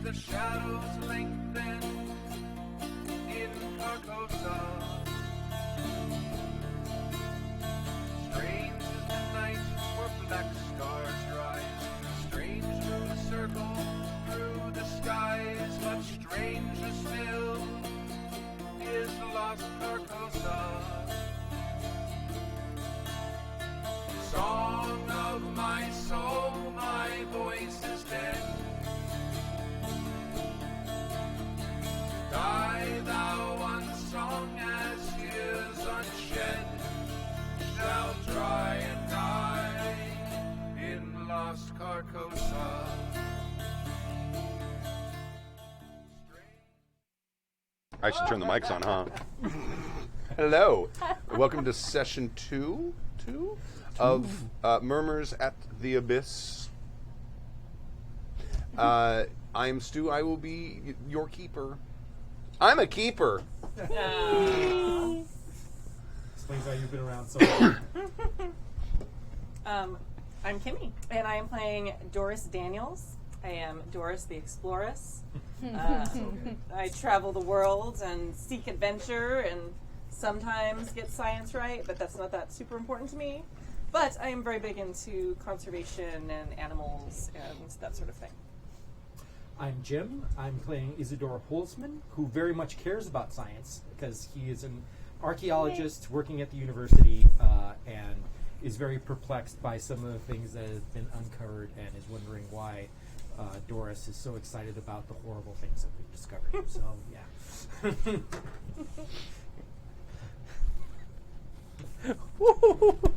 the shadows lengthen in Carcosa. Strange is the night where black stars rise. Strange moons circle through the skies. Much stranger still is lost Carcosa. Song of my soul, my voice is dead. Die thou unsung as tears unshed shall dry and die in lost Carcosa. I should turn the mics on, huh? Hello. Welcome to session two of Murmurs at the Abyss. I'm Stu. I will be your keeper. I'm a keeper. Explains why you've been around so long. I'm Kimi, and I am playing Doris Daniels. I am Doris the Exploress. I travel the world and seek adventure and sometimes get science right, but that's not that super important to me. But I am very big into conservation and animals and that sort of thing. I'm Jim. I'm playing Isadore Holzman, who very much cares about science because he is an archaeologist working at the university and is very perplexed by some of the things that have been uncovered and is wondering why Doris is so excited about the horrible things that we've discovered. So, yeah.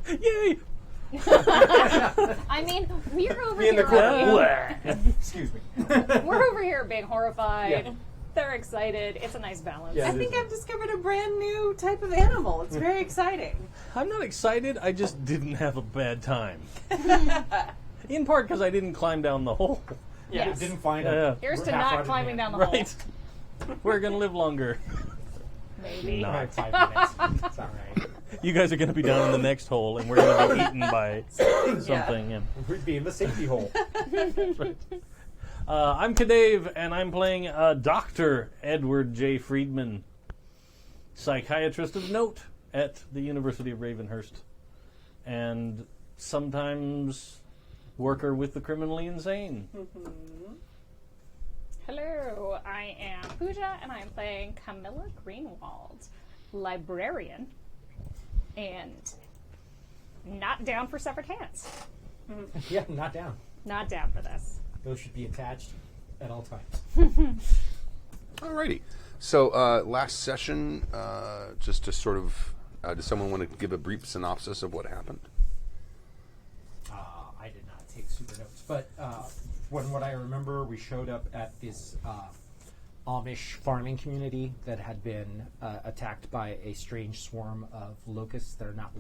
Yay! I mean, we're over Me in the here. corner. Excuse me. We're over here being horrified. Yeah. They're excited. It's a nice balance. Yeah. I think I've discovered a brand new type of animal. It's very exciting. I'm not excited. I just didn't have a bad time. In part because I didn't climb down the hole. Yes. Didn't find Yeah. it. Here's to not climbing down the Right. We're going to live longer. hole. Maybe. No. All right, 5 minutes. It's all right. You guys are going to be down in the next hole, and we're going to be eaten by something. And We'd be in the safety hole. right. I'm CADave, and I'm playing Dr. Edward J. Freedman, psychiatrist of note at the University of Ravenhearse, and sometimes worker with the criminally insane. Hello, I am Pooja, and I'm playing Camilla Greenwald, librarian, and not down for severed hands. Yeah, not down. Not down for this. Those should be attached at all times. Alrighty. So last session, just to sort of, does someone want to give a brief synopsis of what happened? I did not take super notes, but when what I remember, we showed up at this Amish farming community that had been attacked by a strange swarm of locusts that are not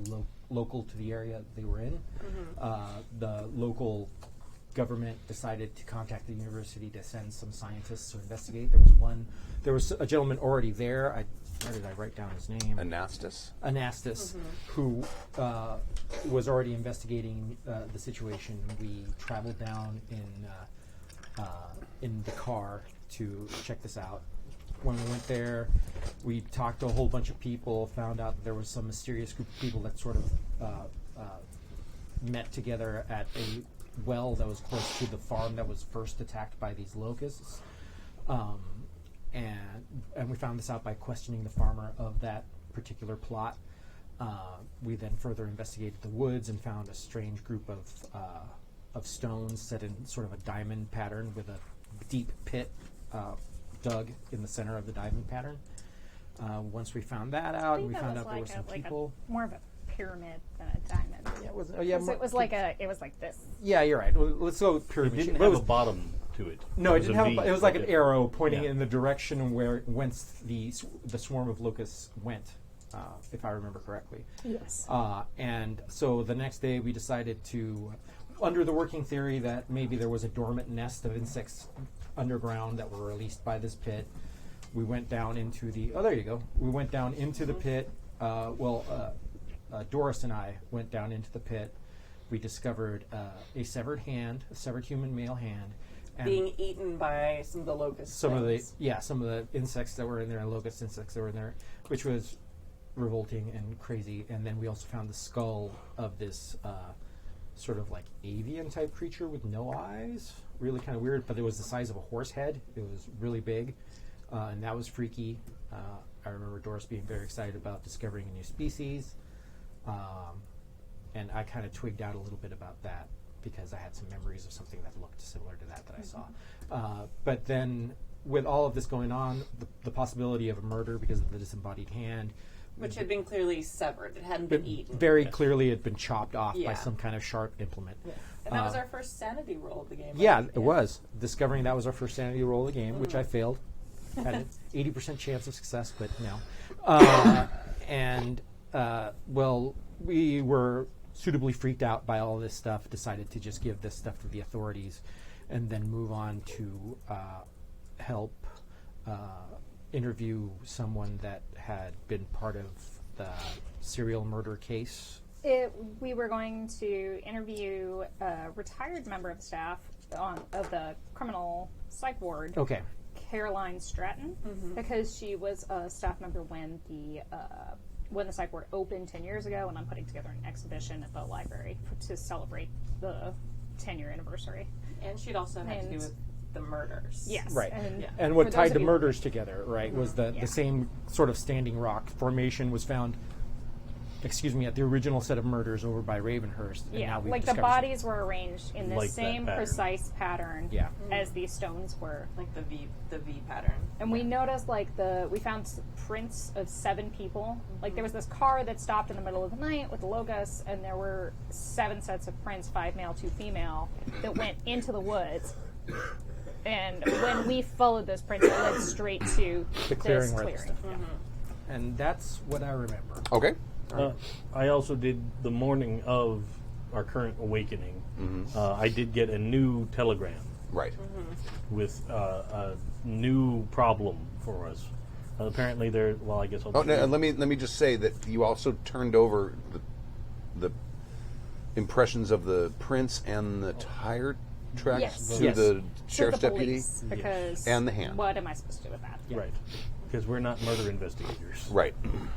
local to the area they were in. The local government decided to contact the university to send some scientists to investigate. There was a gentleman already there. Where did I write down his name? Anastas, who was already investigating the situation. We traveled down in the car to check this out. When we went there, we talked to a whole bunch of people, found out that there was some mysterious group of people that sort of met together at a well that was close to the farm that was first attacked by these locusts. And we found this out by questioning the farmer of that particular plot. We then further investigated the woods and found a strange group of stones set in sort of a diamond pattern with a deep pit dug in the center of the diamond pattern. Once we found that out, we found out there were some people. More of a pyramid than a diamond. Yeah, it was, So it was like this. Yeah, you're right. Well, let's go It pyramid. didn't Well, have a bottom to it. No, it was didn't a have. V. It was like an Okay. arrow pointing Yeah. in the direction whence the swarm of locusts went, if I remember correctly. Yes. And so the next day we decided to, under the working theory that maybe there was a dormant nest of insects underground that were released by this pit, we went down into the. Oh, there you go. We went down into the pit. Doris and I went down into the pit. We discovered a severed hand, a severed human male hand, And being eaten by some of the locust some of the things. some of the insects that were in there, locust insects that were in there, which was revolting and crazy. And then we also found the skull of this sort of like avian type creature with no eyes, really kind of weird, but it was the size of a horse head. It was really big, and that was freaky. I remember Doris being very excited about discovering a new species, and I kind of twigged out a little bit about that because I had some memories of something that looked similar to that I saw. But then with all of this going on, the possibility of a murder because of the disembodied hand, Which had been clearly severed. It hadn't been eaten. very clearly had been chopped off by Yeah. some kind of sharp implement. Yeah. And that was our first sanity roll of the game. Yeah, right? it was. Discovering that was our first sanity roll of the game, which I failed. Had an 80% chance of success, but no. Well, we were suitably freaked out by all this stuff, decided to just give this stuff to the authorities, and then move on to help interview someone that had been part of the serial murder case. We were going to interview a retired member of the staff of the criminal psych ward, Okay. Caroline Stratton, because she was a staff member when the psych ward opened 10 years ago, and I'm putting together an exhibition at the library to celebrate the 10-year anniversary. And she'd also had to do with the murders. Yes. Right. And, Yeah. And what For those tied of the you- murders together, right, was Yeah. the same sort of standing rock formation was found, at the original set of murders over by Ravenhearse. And Yeah, now we've like the discovered bodies were arranged in the Like that same pattern. precise pattern Yeah. as these stones were. Like the V pattern. And we noticed we found prints of 7 people. Like there was this car that stopped in the middle of the night with the locusts, and there were 7 sets of prints, 5 male, 2 female, that went into the woods. And when we followed those prints, it led straight to The clearing this where the clearing. stuff- And that's what I remember. Okay. I also did the morning of our current awakening. I did get a new telegram Right. with a new problem for us. Apparently, there. Well, I guess I'll. Oh, no, let me just say that you also turned over the impressions of the prince and the tire tracks Yes. to Yes. the To sheriff's the deputy. police, because And the hand. what am I supposed to do with that? Right, because we're not murder investigators. Right. And-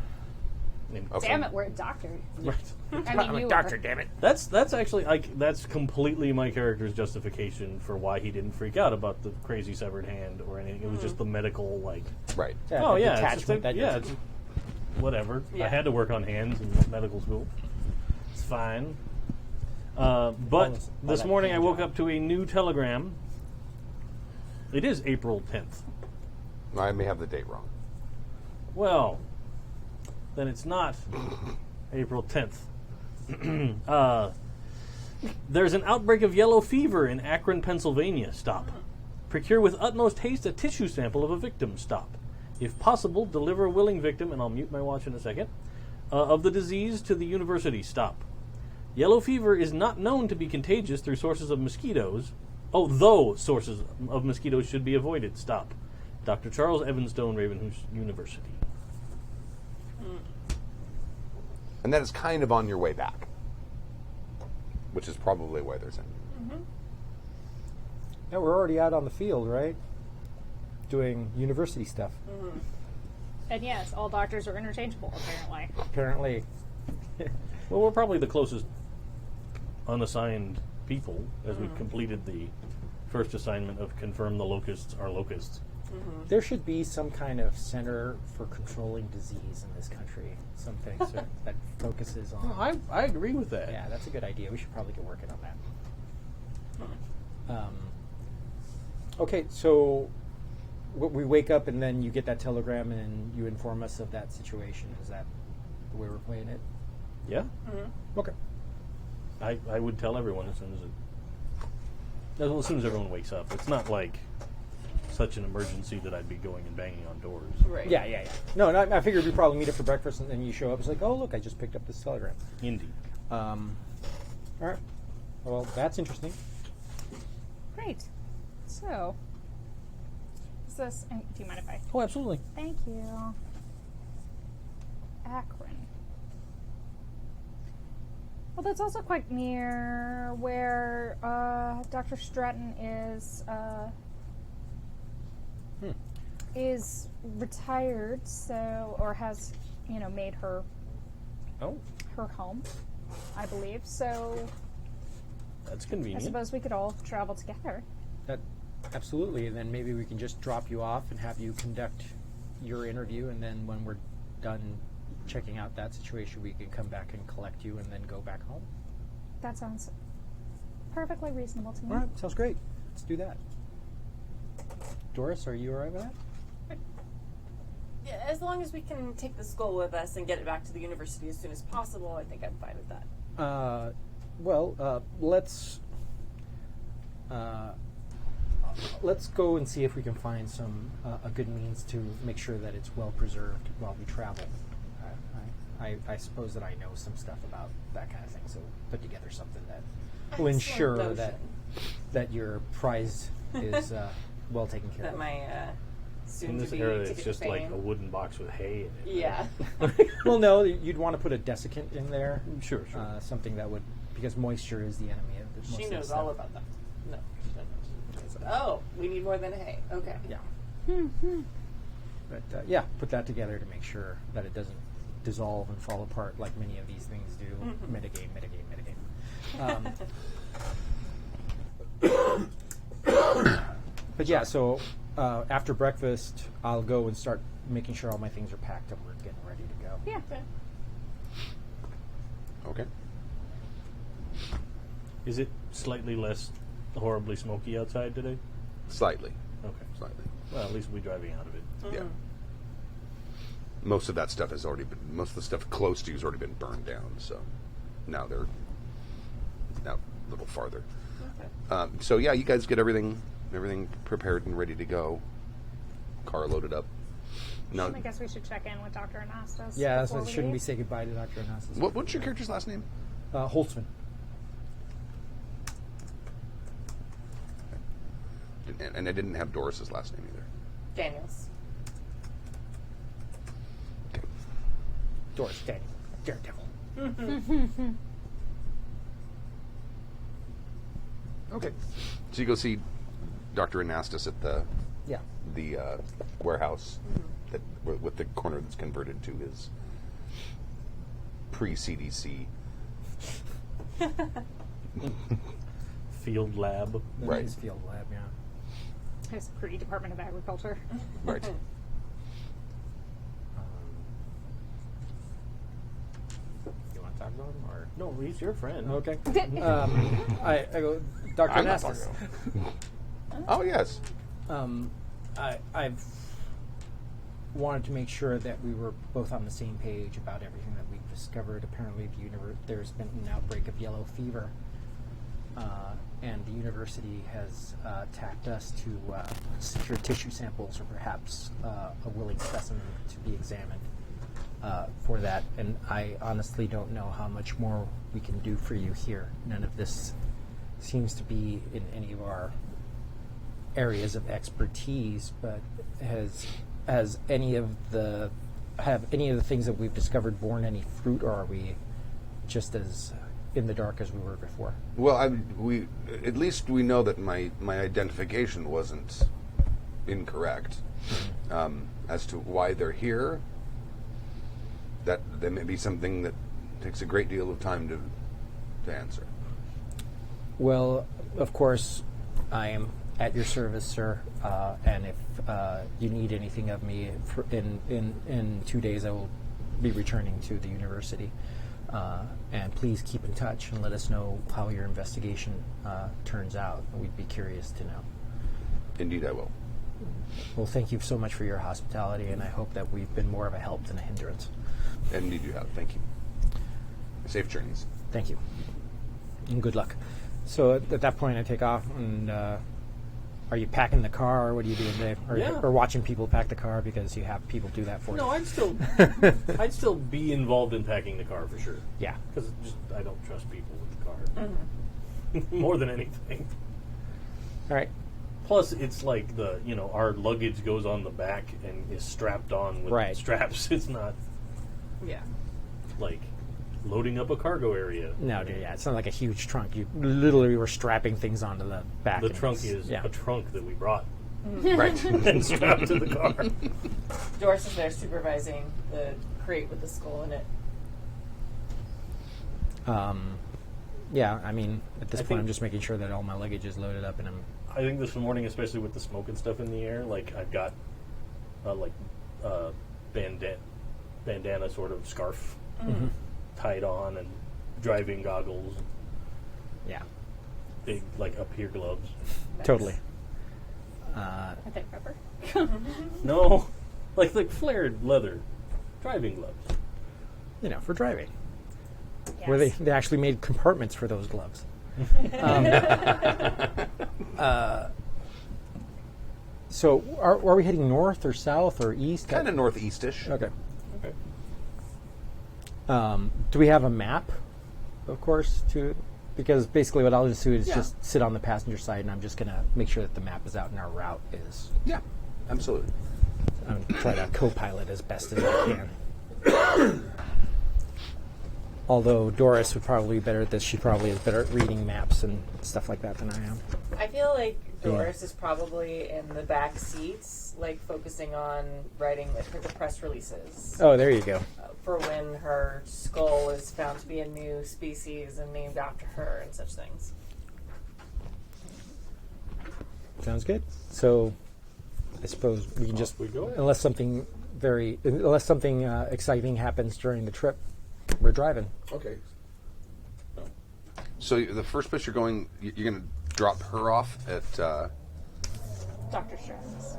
Okay. Damn it, we're a doctor. Right. I mean, you Doctor, are. damn it. That's actually that's completely my character's justification for why he didn't freak out about the crazy severed hand or anything. It was just the medical Right. oh the yeah, detachment that yeah, you're- it's whatever. Yeah. I had to work on hands in medical school. It's fine. But this that morning I hand woke job. up to a new telegram. It is April 10th. I may have the date wrong. Well, then it's not April 10th. There's an outbreak of yellow fever in Akron, Pennsylvania. Stop. Procure with utmost haste a tissue sample of a victim. Stop. If possible, deliver a willing victim, and I'll mute my watch in a second, of the disease to the university. Stop. Yellow fever is not known to be contagious through sources of mosquitoes. Oh, though sources of mosquitoes should be avoided. Stop. Dr. Charles Evanstone, Ravenhearse University. And that is kind of on your way back, which is probably why they're sending you. Yeah, we're already out on the field, right? Doing university stuff. And yes, all doctors are interchangeable, apparently. Apparently. Well, we're probably the closest unassigned people as we completed the first assignment of confirm the locusts are locusts. There should be some kind of center for controlling disease in this country. Something that focuses on. I agree with that. Yeah, that's a good idea. We should probably get working on that. Okay, so we wake up and then you get that telegram and you inform us of that situation. Is that the way we're playing it? Yeah? Okay. I would tell everyone as soon as everyone wakes up. It's not like such an emergency that I'd be going and banging on doors. Right. Yeah. No, I figured we'd probably meet up for breakfast and then you show up. It's like, oh, look, I just picked up this telegram. Indeed. All right. Well, that's interesting. Great. So, is this? Do you mind if I? Oh, absolutely. Thank you. Akron. Well, that's also quite near where Dr. Stratton is retired, so or has made her her home, I believe. So That's I convenient. suppose we could all travel together. That absolutely, and then maybe we can just drop you off and have you conduct your interview, and then when we're done checking out that situation, we can come back and collect you and then go back home. That sounds perfectly reasonable to me. All right, sounds great. Let's do that. Doris, are you all right with that? Yeah, as long as we can take the skull with us and get it back to the university as soon as possible, I think I'm fine with that. Let's go and see if we can find a good means to make sure that it's well preserved while we travel. I suppose that I know some stuff about that kind of thing, so put together something that will Excellent ensure notion. that your prize is well taken care That of. my In soon this to be area, ticket it's just to like fame. a wooden box with hay in it. Yeah. Well, no, you'd want to put a desiccant in there. Sure. Something that would, because moisture is the enemy of most She of knows this all stuff. about that. No, she doesn't. Oh, we need more than hay. Okay. Yeah. But yeah, put that together to make sure that it doesn't dissolve and fall apart like many of these things do. Mitigate. But yeah, so after breakfast, I'll go and start making sure all my things are packed and we're getting ready to go. Yeah. Okay. Is it slightly less horribly smoky outside today? Slightly. Okay. Slightly. Well, at least we'll be driving out of it. Yeah. Most of that stuff has already been. Most of the stuff close to you has already been burned down. So now they're a little farther. Okay. So yeah, you guys get everything prepared and ready to go. Car loaded up. No. I guess we should check in with Dr. Anastas. Yeah, before so shouldn't we leave. say goodbye to Dr. Anastas? What's your character's last name? Holzman. And I didn't have Doris's last name either. Daniels. Okay. Doris, Daniel, Daredevil. Okay. So you go see Dr. Anastas at the Yeah. warehouse that with the corner that's converted to his pre-CDC. Field lab. Right. His field lab, yeah. His pre-Department of Agriculture. Right. You want to talk about him, or No, he's your friend. okay? I go, Dr. I'm not Anastas. talking about- Oh yes. I've wanted to make sure that we were both on the same page about everything that we've discovered. Apparently, there's been an outbreak of yellow fever, and the university has tapped us to secure tissue samples or perhaps a willing specimen to be examined for that. And I honestly don't know how much more we can do for you here. None of this seems to be in any of our areas of expertise, but have any of the things that we've discovered borne any fruit, or are we just as in the dark as we were before? Well, at least we know that my identification wasn't incorrect as to why they're here. That may be something that takes a great deal of time to answer. Well, of course, I am at your service, sir. And if you need anything of me, in 2 days I will be returning to the university. And please keep in touch and let us know how your investigation turns out. We'd be curious to know. Indeed, I will. Well, thank you so much for your hospitality, and I hope that we've been more of a help than a hindrance. And indeed, you have. Thank you. Safe journeys. Thank you. And good luck. So at that point, I take off, and are you packing the car, or what are you doing, Dave? Or watching people pack the car because you have people do that for you? No, I'd still be involved in packing the car for sure. Yeah. Because I don't trust people with the car more than anything. All right. Plus, it's like our luggage goes on the back and is strapped on with Right. straps. It's not Yeah. like loading up a cargo area. No, dude, yeah, it's not like a huge trunk. You literally were strapping things onto the back. The and trunk it's- is yeah. a trunk that we brought Right. and strapped to the car. Doris is there supervising the crate with the skull in it. Yeah, I mean, at this I point, think- I'm just making sure that all my luggage is loaded up, and I'm. I think this morning, especially with the smoke and stuff in the air, like I've got bandana sort of scarf tied on and driving goggles, Yeah, big like up here gloves. totally. Are they rubber? No, like flared leather driving gloves. You know, for driving. Yes. Where they actually made compartments for those gloves. So, are we heading north or south or east? Kind of northeastish. Okay. Okay. Do we have a map, of course, because basically what I'll just do is Yeah. just sit on the passenger side, and I'm just going to make sure that the map is out and our route is. Yeah, absolutely. I'm going to try to co-pilot as best as I can. Although Doris would probably be better at this. She probably is better at reading maps and stuff like that than I am. I feel like Doris is probably in the back seats, like focusing on writing like the press releases Oh, there you go. for when her skull is found to be a new species and named after her and such things. Sounds good. So, I suppose we can just, we go. unless something exciting happens during the trip, we're driving. Okay. So the first place you're going, you're going to drop her off at. Dr. Stratton's.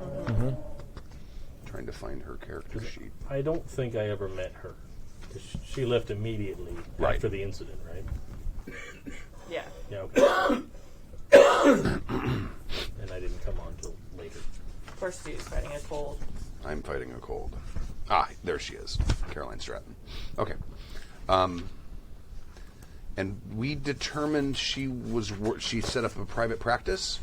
Trying to find her character sheet. I don't think I ever met her. 'Cause she left immediately Right. after the incident, right? Yeah. Yeah. Okay. And I didn't come on till later. Of course, she's fighting a cold. I'm fighting a cold. There she is, Caroline Stratton. Okay. And we determined she set up a private practice.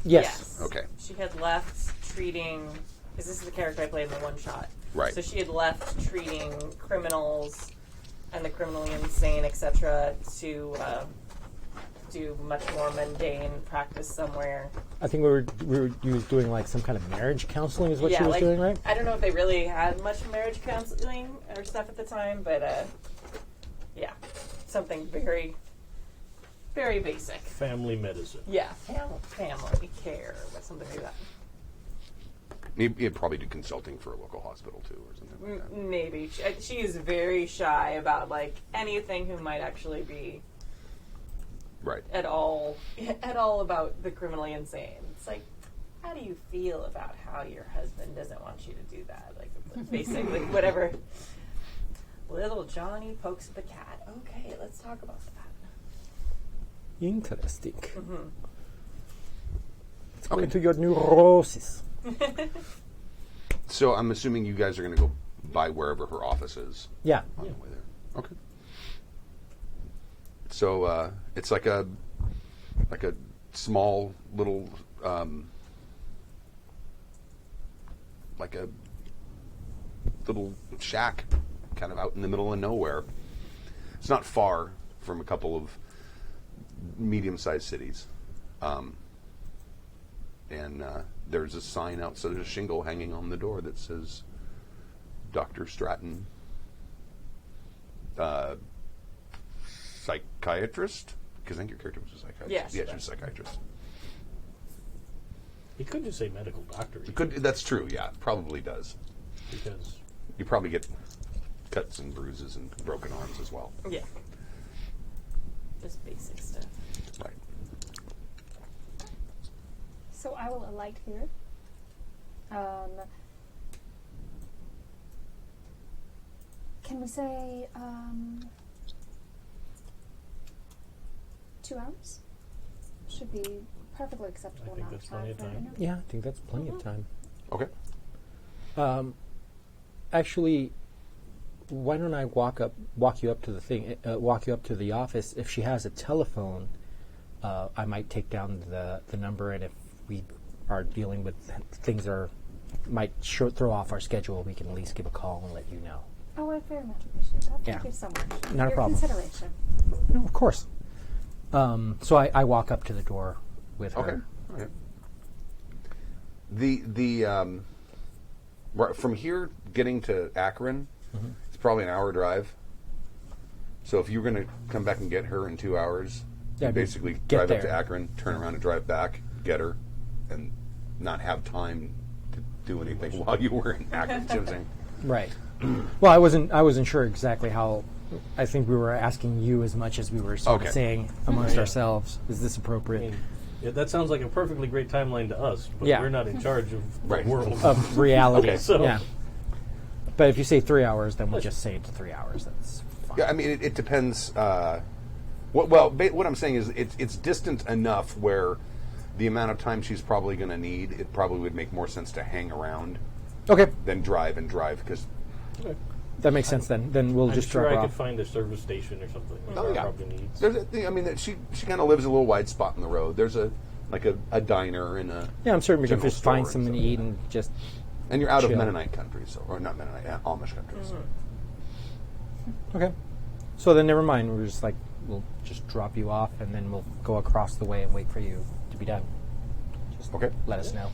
Yes. Okay. She had left treating, because this is the character I played in the one shot. Right. So she had left treating criminals and the criminally insane, etc., to do much more mundane practice somewhere. I think you was doing like some kind of marriage counseling is what she was like, doing, right? I don't know if they really had much marriage counseling or stuff at the time, but yeah, something very, very basic. Family medicine. Yeah, family care, but something like that. You'd probably do consulting for a local hospital too, or something like that. Maybe she is very shy about like anything who might actually be Right. at all about the criminally insane. It's like, how do you feel about how your husband doesn't want you to do that? Like basically whatever. Little Johnny pokes at the cat. Okay, let's talk about that. Interesting. Mm-hmm. Let's go into your neurosis. So I'm assuming you guys are going to go by wherever her office is. Yeah. On the way there. Okay. So it's like a small little like a little shack kind of out in the middle of nowhere. It's not far from a couple of medium-sized cities. And there's a sign outside, there's a shingle hanging on the door that says Dr. Stratton, psychiatrist? Because I think your character was a psychiatrist. Yeah, she was a psychiatrist. You could just say medical doctor. That's true, yeah, it probably does. Because You probably get cuts and bruises and broken arms as well. Yeah. Just basic stuff. Right. So I will alight here. Can we say 2 hours? Should be perfectly acceptable I think amount that's of time plenty of for an time. interview. Yeah, I think that's plenty of time. Okay. Actually, why don't I walk you up to the office? If she has a telephone, I might take down the number, and if we are dealing with things that might throw off our schedule, we can at least give a call and let you know. Oh, I very much appreciate that. Thank Yeah. you so much. Not a Your problem. Consideration. No, of course. So I walk up to the door with Okay. her. Okay. From here getting to Akron, it's probably an hour drive. So if you're going to come back and get her in 2 hours, Yeah, you basically get drive up to there. Akron, turn around and drive back, get her, and not have time to do anything while you were in Akron. See what I'm saying? Right. Well, I wasn't sure exactly how. I think we were asking you as much as we were sort Okay. of saying amongst ourselves. Is this appropriate? That sounds like a perfectly great timeline to us, but Yeah. we're not in charge of Right. the world. Of reality. Okay, so- Yeah. But if you say 3 hours, then we'll just say it's 3 hours. That's fine. Yeah, I mean, it depends. What I'm saying is it's distant enough where the amount of time she's probably going to need, it probably would make more sense to hang around Okay. than drive, because That makes sense then. Then we'll I'm just sure drop I her could off. find a service station or something. Oh, that yeah. probably needs. there's a thing, I mean, that she kind of lives a little wide spot in the road. There's a diner and a Yeah, I'm certain we can general just find store and something to stuff eat like and just. and you're out of chill. Mennonite country, or not Mennonite, Amish country. So. Okay. So then never mind. We're just we'll just drop you off and then we'll go across the way and wait for you to be done. Just Okay. let us know.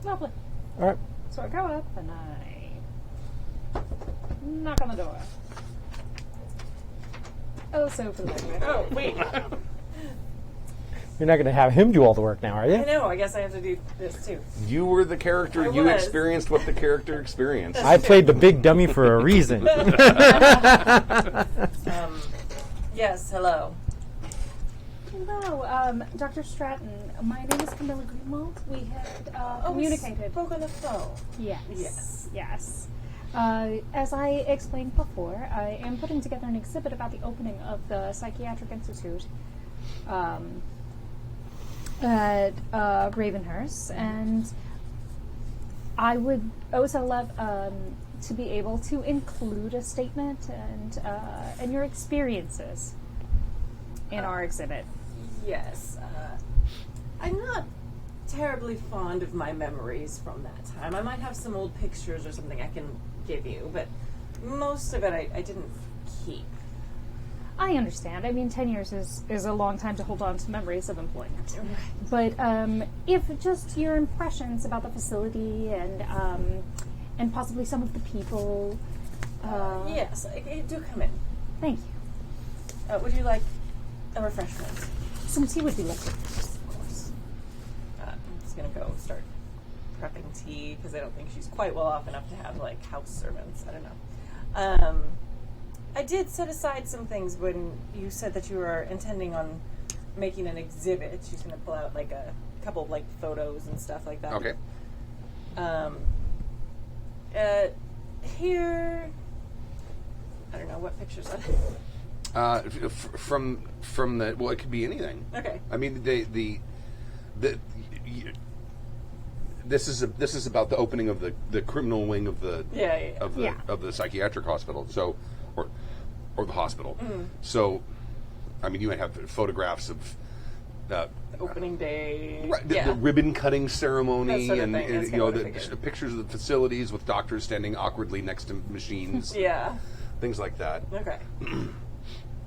Lovely. All right. So I go up and I knock on the door. Oh, so polite. Oh, wait. You're not going to have him do all the work now, are I you? know, I guess I have to do this too. You were the character. I You was. experienced what the character experienced. I played the big dummy for a reason. Yes, hello. Hello, Dr. Stratton. My name is Camilla Greenwald. We had communicated. Spoke on the phone. Yes. Yes. Yes. As I explained before, I am putting together an exhibit about the opening of the Psychiatric Institute at Ravenhearse, and I would also love to be able to include a statement and your experiences in our exhibit. Yes. I'm not terribly fond of my memories from that time. I might have some old pictures or something I can give you, but most of it I didn't keep. I understand. I mean, 10 years is a long time to hold on to memories of employment. But if just your impressions about the facility and possibly some of the people. Yes, do come in. Thank you. Would you like a refreshment? Some tea would be lovely. Of course. I'm just going to go start prepping tea because I don't think she's quite well off enough to have, like, house servants. I don't know. I did set aside some things when you said that you were intending on making an exhibit. She's going to pull out, like, a couple of, like, photos and stuff like that. Okay. Here, I don't know, what pictures are From the it could be anything. Okay. I mean, this is about the opening of the criminal wing of the Yeah. of the psychiatric hospital. So, or the hospital. Mm-hmm. So, I mean, you might have photographs of. Opening day. Right, the Yeah. ribbon cutting ceremony, That sort of and, thing. That's you kinda know what I the figured. pictures of the facilities with doctors standing awkwardly next to machines, Yeah. things like that. Okay.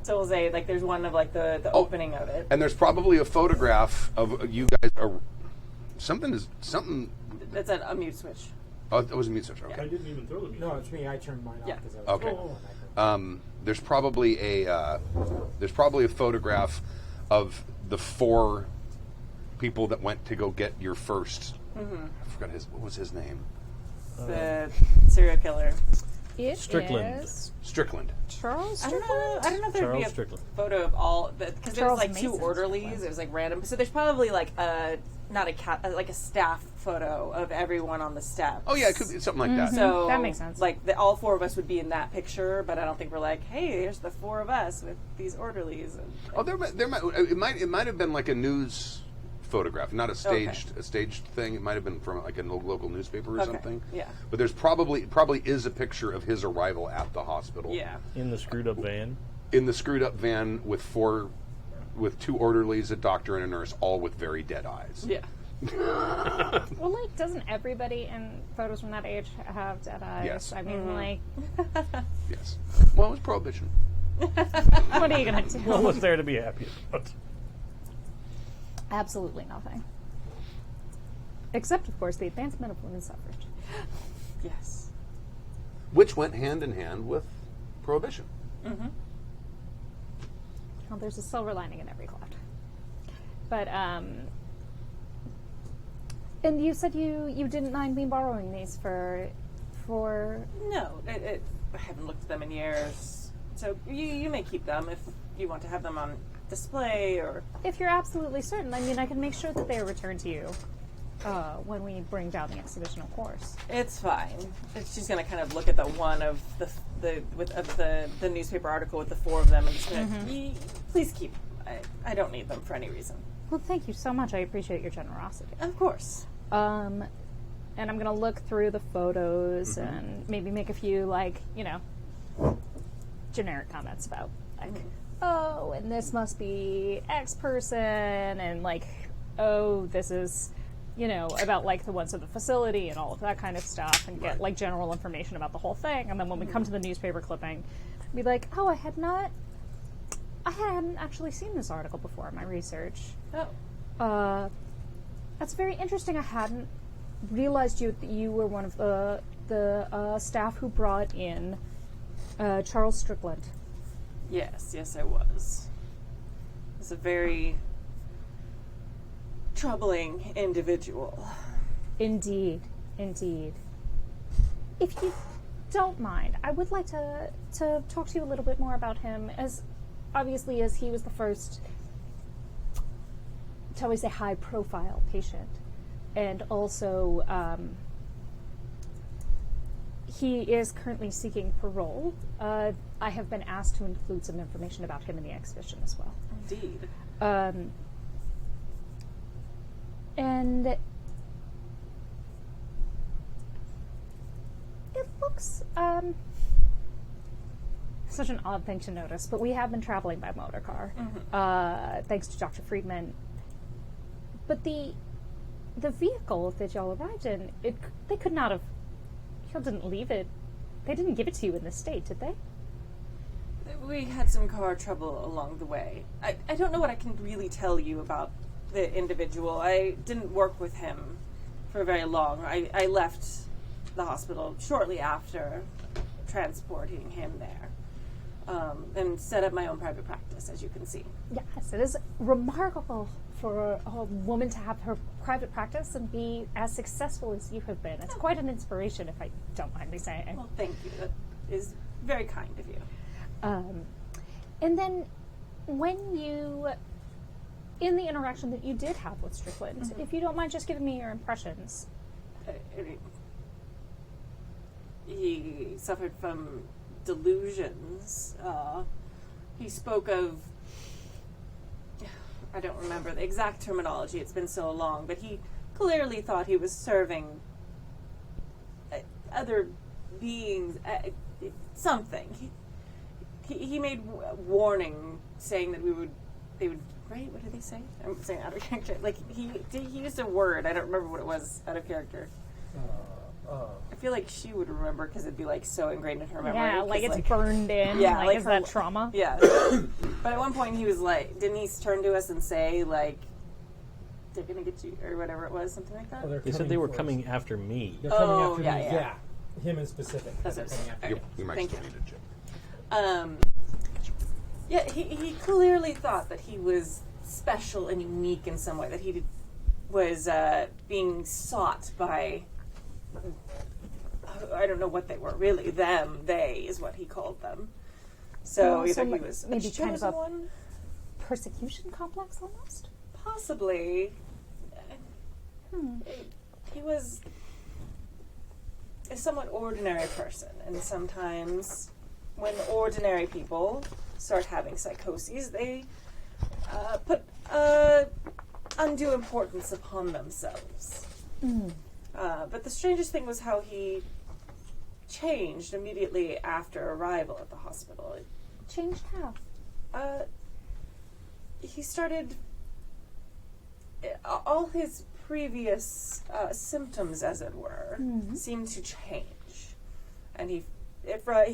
So we'll say, like, there's one of, like, the opening of it. And there's probably a photograph of you guys. Something. That's a mute switch. Oh, it was a mute switch. Okay. I didn't even throw the music. No, it's me. I turned mine off Yeah. because I was Okay. There's probably a photograph of the 4 people that went to go get your first. I forgot what was his name? The serial killer. It Strickland. is Strickland. Charles I don't know if there'd Charles be a Strickland. photo of all, because there was Charles like 2 Mason orderlies. Strickland. It was like random. So there's probably like like a staff photo of everyone on the staff. Oh yeah, it could be something like that. So That makes sense. Like all 4 of us would be in that picture, but I don't think we're like, hey, here's the 4 of us with these orderlies. And, Oh, it might have been like a news photograph, not a staged thing. It might have been from like a local newspaper or Okay, something. yeah. But there's probably is a picture of his arrival at the hospital. yeah. In the screwed up van. In the screwed up van with 2 orderlies, a doctor, and a nurse, all with very dead eyes. Yeah. Well, like, doesn't everybody in photos from that age have dead eyes? Yes. I mean, like, Yes. Well, it was Prohibition. what are you gonna do? What was there to be happy about? Absolutely nothing. Except, of course, the advancement of women's suffrage. Yes. Which went hand in hand with Prohibition. Well, there's a silver lining in every cloud. But, and you said you didn't mind me borrowing these for No, I haven't looked at them in years. So you may keep them if you want to have them on display or... if you're absolutely certain. I mean, I can make sure that they are returned to you when we bring down the exhibition, of course. It's fine. She's going to kind of look at the one of the newspaper article with the 4 of them and just going to, please keep them. I don't need them for any reason. Well, thank you so much. I appreciate your generosity. Of course. And I'm going to look through the photos and maybe make a few, like, you know, generic comments about, like, oh, and this must be X person, and, like, oh, this is, you know, about, like, the ones at the facility and all of that kind of stuff, and get, like, general information about the whole thing. And then when we come to the newspaper clipping, be like, oh, I hadn't actually seen this article before in my research. Oh. That's very interesting. I hadn't realized that you were one of the staff who brought in Charles Strickland. Yes, I was. He's a very troubling individual. Indeed. If you don't mind, I would like to talk to you a little bit more about him, as obviously as he was the first, shall we say, high-profile patient. And also, he is currently seeking parole. I have been asked to include some information about him in the exhibition as well. Indeed. And it looks such an odd thing to notice, but we have been traveling by motor car, thanks to Dr. Freedman. But the vehicle that y'all arrived in, they could not have. Y'all didn't leave it. They didn't give it to you in this state, did they? We had some car trouble along the way. I don't know what I can really tell you about the individual. I didn't work with him for very long. I left the hospital shortly after transporting him there, and set up my own private practice, as you can see. Yes, it is remarkable for a woman to have her private practice and be as successful as you have been. It's quite an inspiration, if I don't mind me saying. Well, thank you. That is very kind of you. And then when you, in the interaction that you did have with Strickland, if you don't mind just giving me your impressions. He suffered from delusions. He spoke of, I don't remember the exact terminology, it's been so long, but he clearly thought he was serving other beings, something. He made warning saying that they would, right? What did they say? I'm saying out of character. Like, he used a word, I don't remember what it was, out of character. I feel like she would remember because it'd be like so ingrained in her memory. Yeah, like it's burned in. Yeah, like is that trauma? Yeah. But at one point he was like, didn't he turn to us and say like, they're gonna get you or whatever it was, something like that? Oh, They said they were coming after me. They're coming after yeah, me. yeah. Yeah, him in specific. That's They're it. coming after Okay. You might Thank still you. need a chip. Yeah, he clearly thought that he was special and unique in some way, that he was being sought by, I don't know what they were, really. They is what he called them. So either he was maybe a kind of chosen a one, persecution complex almost? possibly. He was a somewhat ordinary person, and sometimes when ordinary people start having psychoses, they put undue importance upon themselves. But the strangest thing was how he changed immediately after arrival at the hospital. Changed how? He started all his previous symptoms, as it were, seemed to change. And he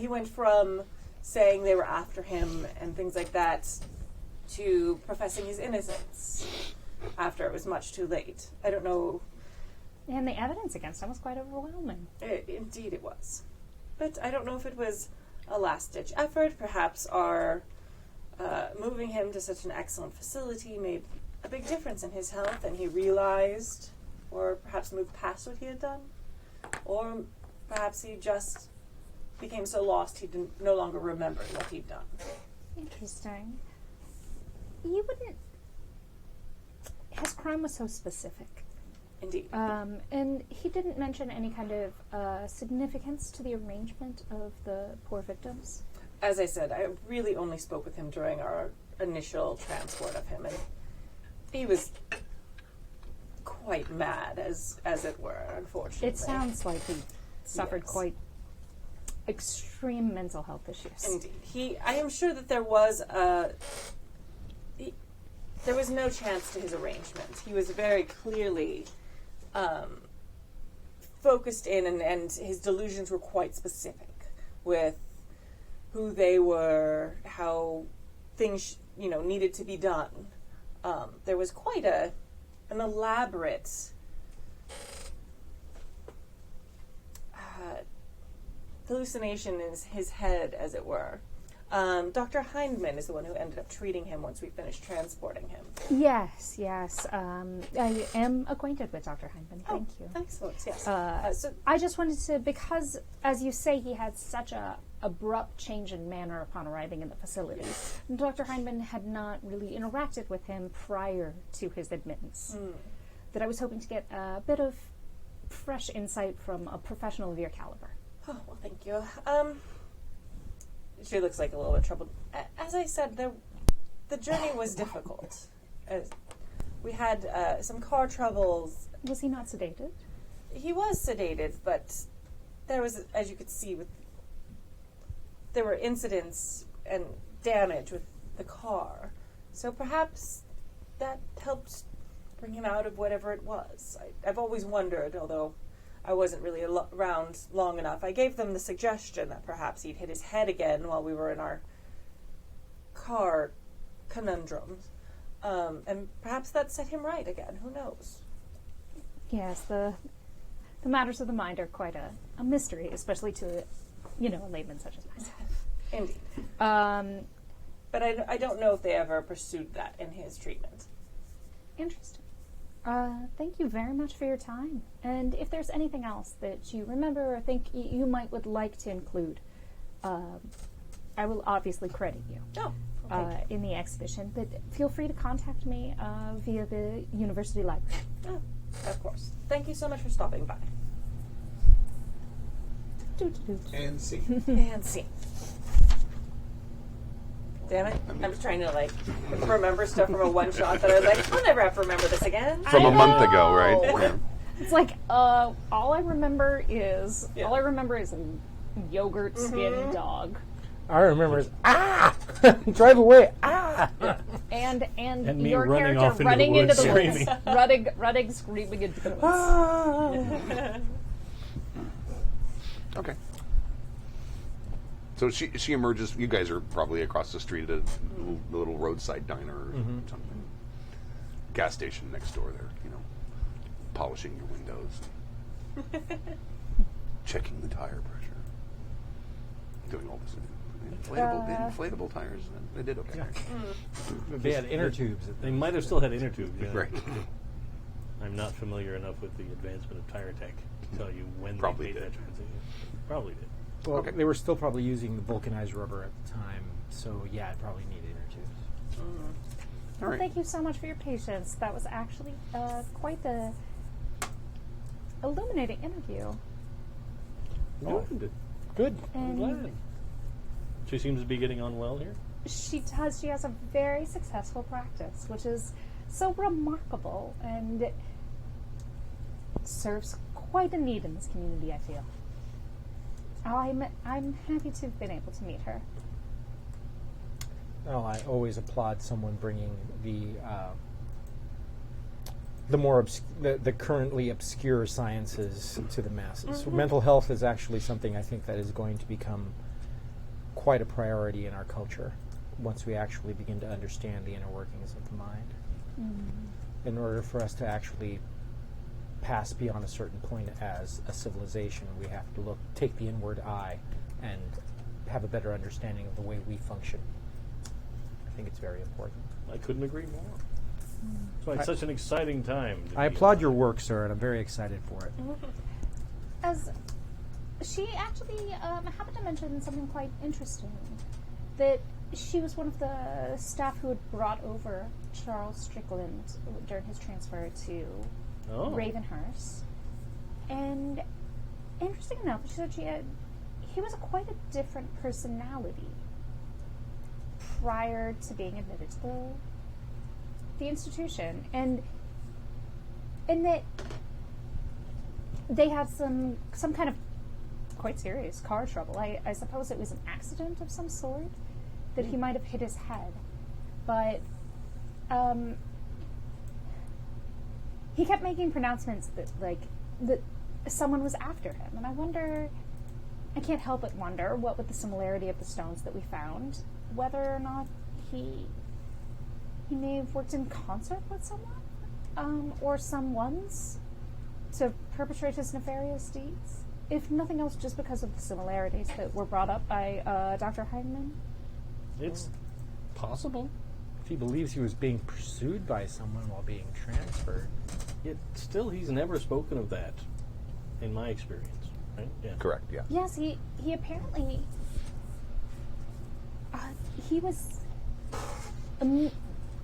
went from saying they were after him and things like that to professing his innocence after it was much too late. I don't know. And the evidence against him was quite overwhelming. Indeed it was. But I don't know if it was a last-ditch effort. Perhaps our moving him to such an excellent facility made a big difference in his health, and he realized, or perhaps moved past what he had done. Or perhaps he just became so lost he no longer remembered what he'd done. Interesting. You wouldn't... His crime was so specific. Indeed. And he didn't mention any kind of significance to the arrangement of the poor victims. As I said, I really only spoke with him during our initial transport of him, and he was quite mad, as it were, unfortunately. It sounds like he suffered Yes. quite extreme mental health issues. Indeed. I am sure that there was no chance to his arrangement. He was very clearly focused in, and his delusions were quite specific with who they were, how things needed to be done. There was quite an elaborate hallucination in his head, as it were. Dr. Hindman is the one who ended up treating him once we finished transporting him. Yes. I am acquainted with Dr. Hindman. Thank you. Excellent, yes. So I just wanted to, because, as you say, he had such a abrupt change in manner upon arriving in the facility. Dr. Hindman had not really interacted with him prior to his admittance. That I was hoping to get a bit of fresh insight from a professional of your caliber. Oh, well, thank you. She looks like a little bit troubled. As I said, the journey was difficult. We had some car troubles. Was he not sedated? He was sedated, but there was, as you could see, there were incidents and damage with the car. So perhaps that helped bring him out of whatever it was. I've always wondered, although I wasn't really around long enough. I gave them the suggestion that perhaps he'd hit his head again while we were in our car conundrums. And perhaps that set him right again. Who knows? Yes, the matters of the mind are quite a mystery, especially to, a layman such as myself. Indeed. But I don't know if they ever pursued that in his treatment. Interesting. Thank you very much for your time. And if there's anything else that you remember or think you would like to include, I will obviously credit you in the exhibition. But feel free to contact me via the university library. Oh, of course. Thank you so much for stopping by. And see. And see. Damn it. I'm just trying to, remember stuff from a one-shot that I was like, I'll never have to remember this again. From a month ago, right? Yeah. It's like, all I remember is yogurt skin dog. I remember is drive away, And me your running character off into running the into woods the woods. screaming. Running, screaming into the woods. Okay. So she emerges. You guys are probably across the street at a little roadside diner or something. Gas station next door there, polishing your windows. Checking the tire pressure. Doing all this. Inflatable tires. They did okay. They had inner tubes. They might have still had inner tubes. Yeah. Right. I'm not familiar enough with the advancement of tire tech to tell you when Probably they made did. that transition. Probably did. Well, Okay. they were still probably using the vulcanized rubber at the time, so yeah, it probably needed inner tubes. All right. Thank you so much for your patience. That was actually quite the illuminating interview. Good. I'm glad. She seems to be getting on well here. She does. She has a very successful practice, which is so remarkable and serves quite a need in this community, I feel. I'm happy to have been able to meet her. Well, I always applaud someone bringing the the more the currently obscure sciences to the masses. Mental health is actually something I think that is going to become quite a priority in our culture once we actually begin to understand the inner workings of the mind. In order for us to actually pass beyond a certain point as a civilization, we have to take the inward eye and have a better understanding of the way we function. I think it's very important. I couldn't agree more. So it's such an exciting time. I applaud your work, sir, and I'm very excited for it. As she actually happened to mention something quite interesting, that she was one of the staff who had brought over Charles Strickland during his transfer to Ravenhearse. And interesting enough, she said he was quite a different personality prior to being admitted to the institution, and that they had some kind of quite serious car trouble. I suppose it was an accident of some sort that he might have hit his head, but he kept making pronouncements that someone was after him, and I can't help but wonder what with the similarity of the stones that we found, whether or not he may have worked in concert with someone, or someone's, to perpetrate his nefarious deeds. If nothing else, just because of the similarities that were brought up by Dr. Heinemann. It's possible. If he believes he was being pursued by someone while being transferred. Yet still, he's never spoken of that, in my experience. Right? Yeah. Correct, yeah. Yes, he apparently... he was...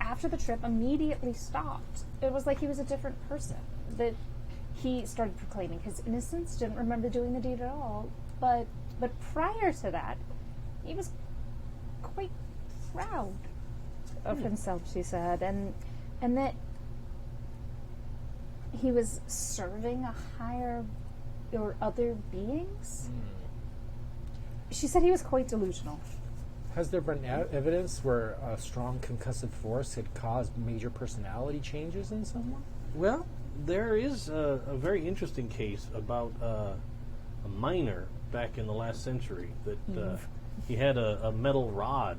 after the trip, immediately stopped. It was like he was a different person. That he started proclaiming his innocence, didn't remember doing the deed at all. But prior to that, he was quite proud of himself, she said, and that he was serving a higher or other beings. She said he was quite delusional. Has there been evidence where a strong concussive force had caused major personality changes in someone? Well, there is a very interesting case about a miner back in the last century that he had a metal rod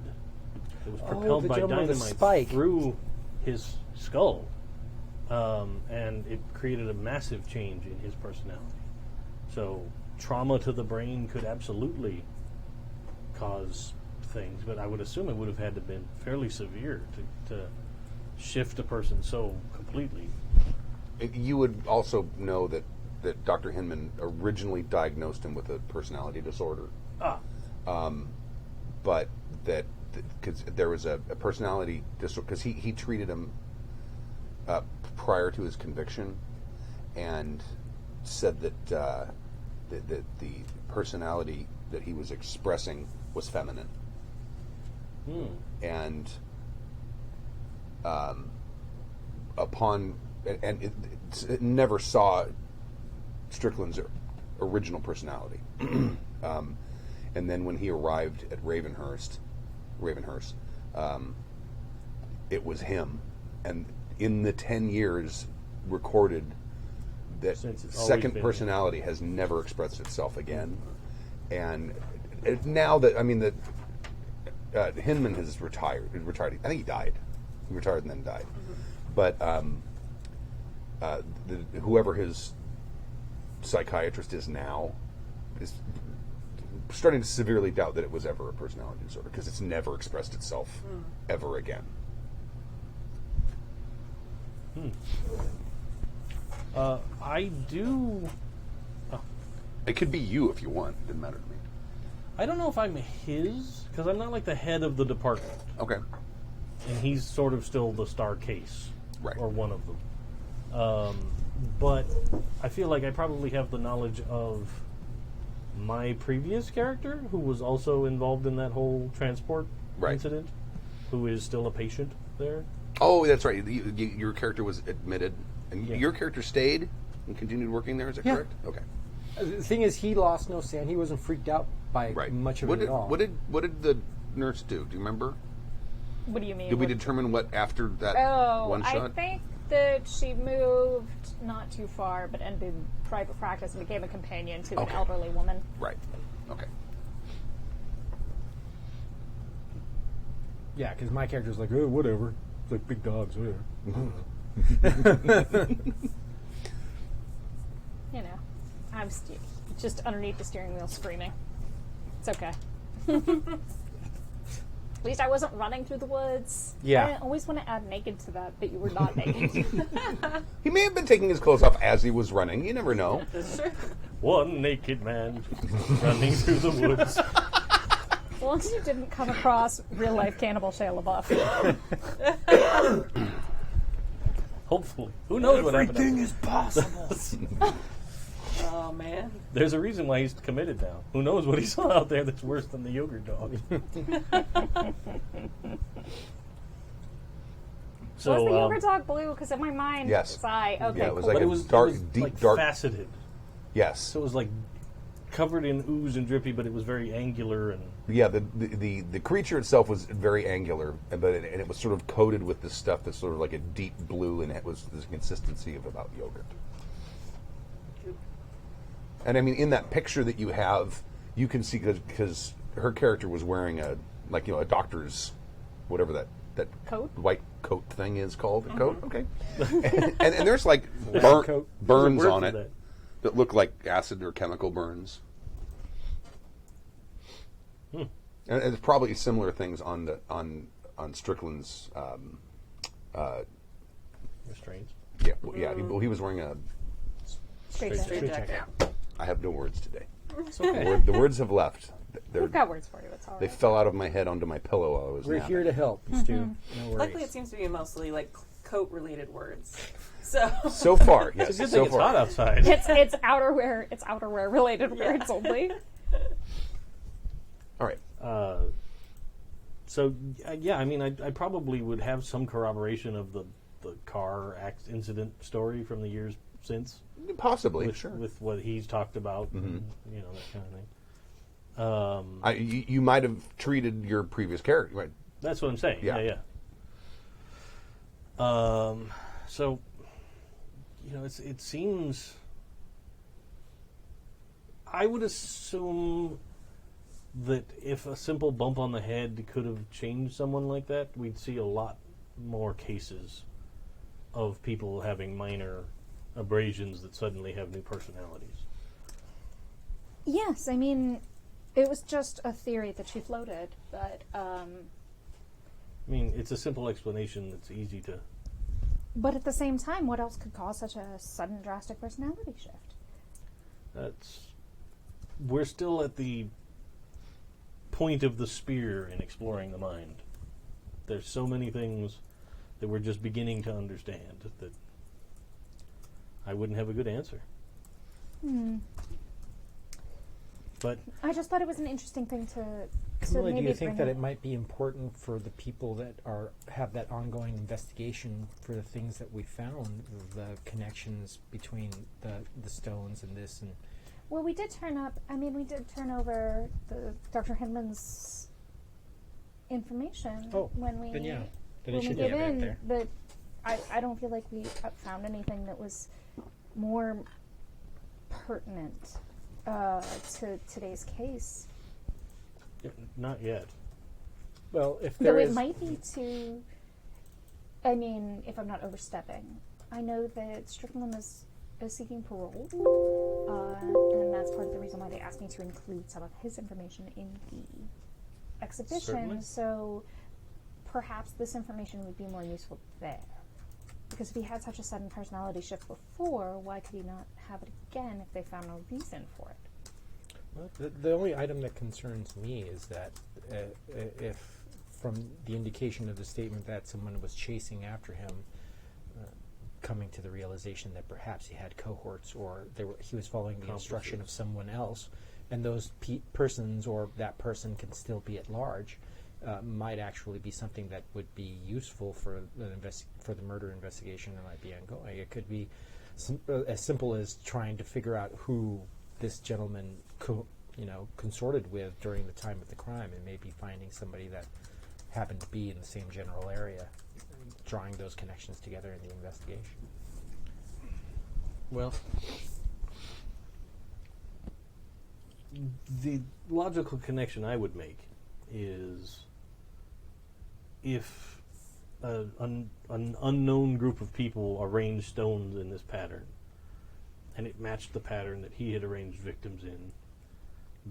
that was propelled by dynamite through his skull, and it created a massive change in his personality. So trauma to the brain could absolutely cause things, but I would assume it would have had to have been fairly severe to shift a person so completely. You would also know that Dr. Hinman originally diagnosed him with a personality disorder. But that because there was a personality disorder, because he treated him prior to his conviction and said that the personality that he was expressing was feminine. And it never saw Strickland's original personality. And then when he arrived at Ravenhearse, it was him. And in the 10 years recorded, that second personality has never expressed itself again. And now that, Hinman has retired. I think he died. He retired and then died. But whoever his psychiatrist is now is starting to severely doubt that it was ever a personality disorder, because it's never expressed itself ever again. I do... It could be you if you want. It didn't matter to me. I don't know if I'm his, because I'm not like the head of the department. Okay. And he's sort of still the star case. Right. Or one of them. But I feel like I probably have the knowledge of my previous character, who was also involved in that whole transport incident, who is still a patient there. Oh, that's right. Your character was admitted, and your character stayed and continued working there. Is that correct? Okay. The thing is, he lost no sand. He wasn't freaked out by much of it at all. What did the nurse do? Do you remember? What do you mean? Did we determine what after that one shot? I think that she moved not too far, but ended private practice and became a companion to an Okay. elderly woman. Right. Okay. Yeah, because my character's like, oh, whatever. It's like big dogs, whatever. You know, I'm just underneath the steering wheel screaming. It's okay. At least I wasn't running through the woods. Yeah. I always want to add naked to that you were not naked. He may have been taking his clothes off as he was running. You never know. One naked man running through the woods. As long as you didn't come across real life cannibal Shia LaBeouf. Hopefully. Who knows what happened? Everything is possible. Oh man. There's a reason why he's committed now. Who knows what he saw out there that's worse than the yogurt dog. So, Was the yogurt dog blue? Because in my mind, Yes. it's eye. Okay, Yeah, it was cool. like but a it was dark, it was deep, like dark. faceted. Yes. So it was like covered in ooze and drippy, but it was very angular and Yeah, the creature itself was very angular, and it was sort of coated with this stuff that's sort of like a deep blue, and it was the consistency of about yogurt. And I mean, in that picture that you have, you can see because her character was wearing a doctor's whatever that Coat? white coat thing is called. A coat, okay. Mm-hmm. and there's like coat. burns There's a word on for it that. that look like acid or chemical burns. And it's probably similar things on Strickland's. restraints. Yeah, he was wearing a. Straight Straight jacket. Jacket. I have no words today. It's okay. The words have left. We've got words for you. It's all They right. fell out of my head onto my pillow while I was We're napping. here to help, Stu. No worries. Luckily, it seems to be mostly like coat-related words. So So far, yes. It's a good so thing it's far. hot outside. It's outerwear. It's outerwear related words only. All right. So yeah, I mean, I probably would have some corroboration of the car incident story from the years since, Possibly, with, sure. with what he's talked about, and, that kind of thing. You might have treated your previous character. Right? That's what I'm saying. Yeah. Yeah. So, it seems. I would assume that if a simple bump on the head could have changed someone like that, we'd see a lot more cases of people having minor abrasions that suddenly have new personalities. Yes, I mean, it was just a theory that she floated, but I mean, it's a simple explanation that's easy to. but at the same time, what else could cause such a sudden, drastic personality shift? We're still at the point of the spear in exploring the mind. There's so many things that we're just beginning to understand that I wouldn't have a good answer. But I just thought it was an interesting thing to Camilla, do maybe you think bring that up. it might be important for the people that have that ongoing investigation for the things that we found, the connections between the stones and this and Well, we did turn over the Dr. Hinman's information when we then yeah, then when it we should gave be right in, there. but I don't feel like we found anything that was more pertinent to today's case. not yet. Well, if Though there it is, might be to, I mean, if I'm not overstepping, I know that Strickland is seeking parole, and that's part of the reason why they asked me to include some of his information in the exhibition. Certainly. So perhaps this information would be more useful there. Because if he had such a sudden personality shift before, why could he not have it again if they found no reason for it? well, the only item that concerns me is that if from the indication of the statement that someone was chasing after him, coming to the realization that perhaps he had cohorts or he was following the instruction of someone else, and those persons or that person can still be at large, might actually be something that would be useful for the murder investigation that might be ongoing. It could be as simple as trying to figure out who this gentleman consorted with during the time of the crime, and maybe finding somebody that happened to be in the same general area. drawing those connections together in the investigation. Well, the logical connection I would make is if an unknown group of people arranged stones in this pattern, and it matched the pattern that he had arranged victims in,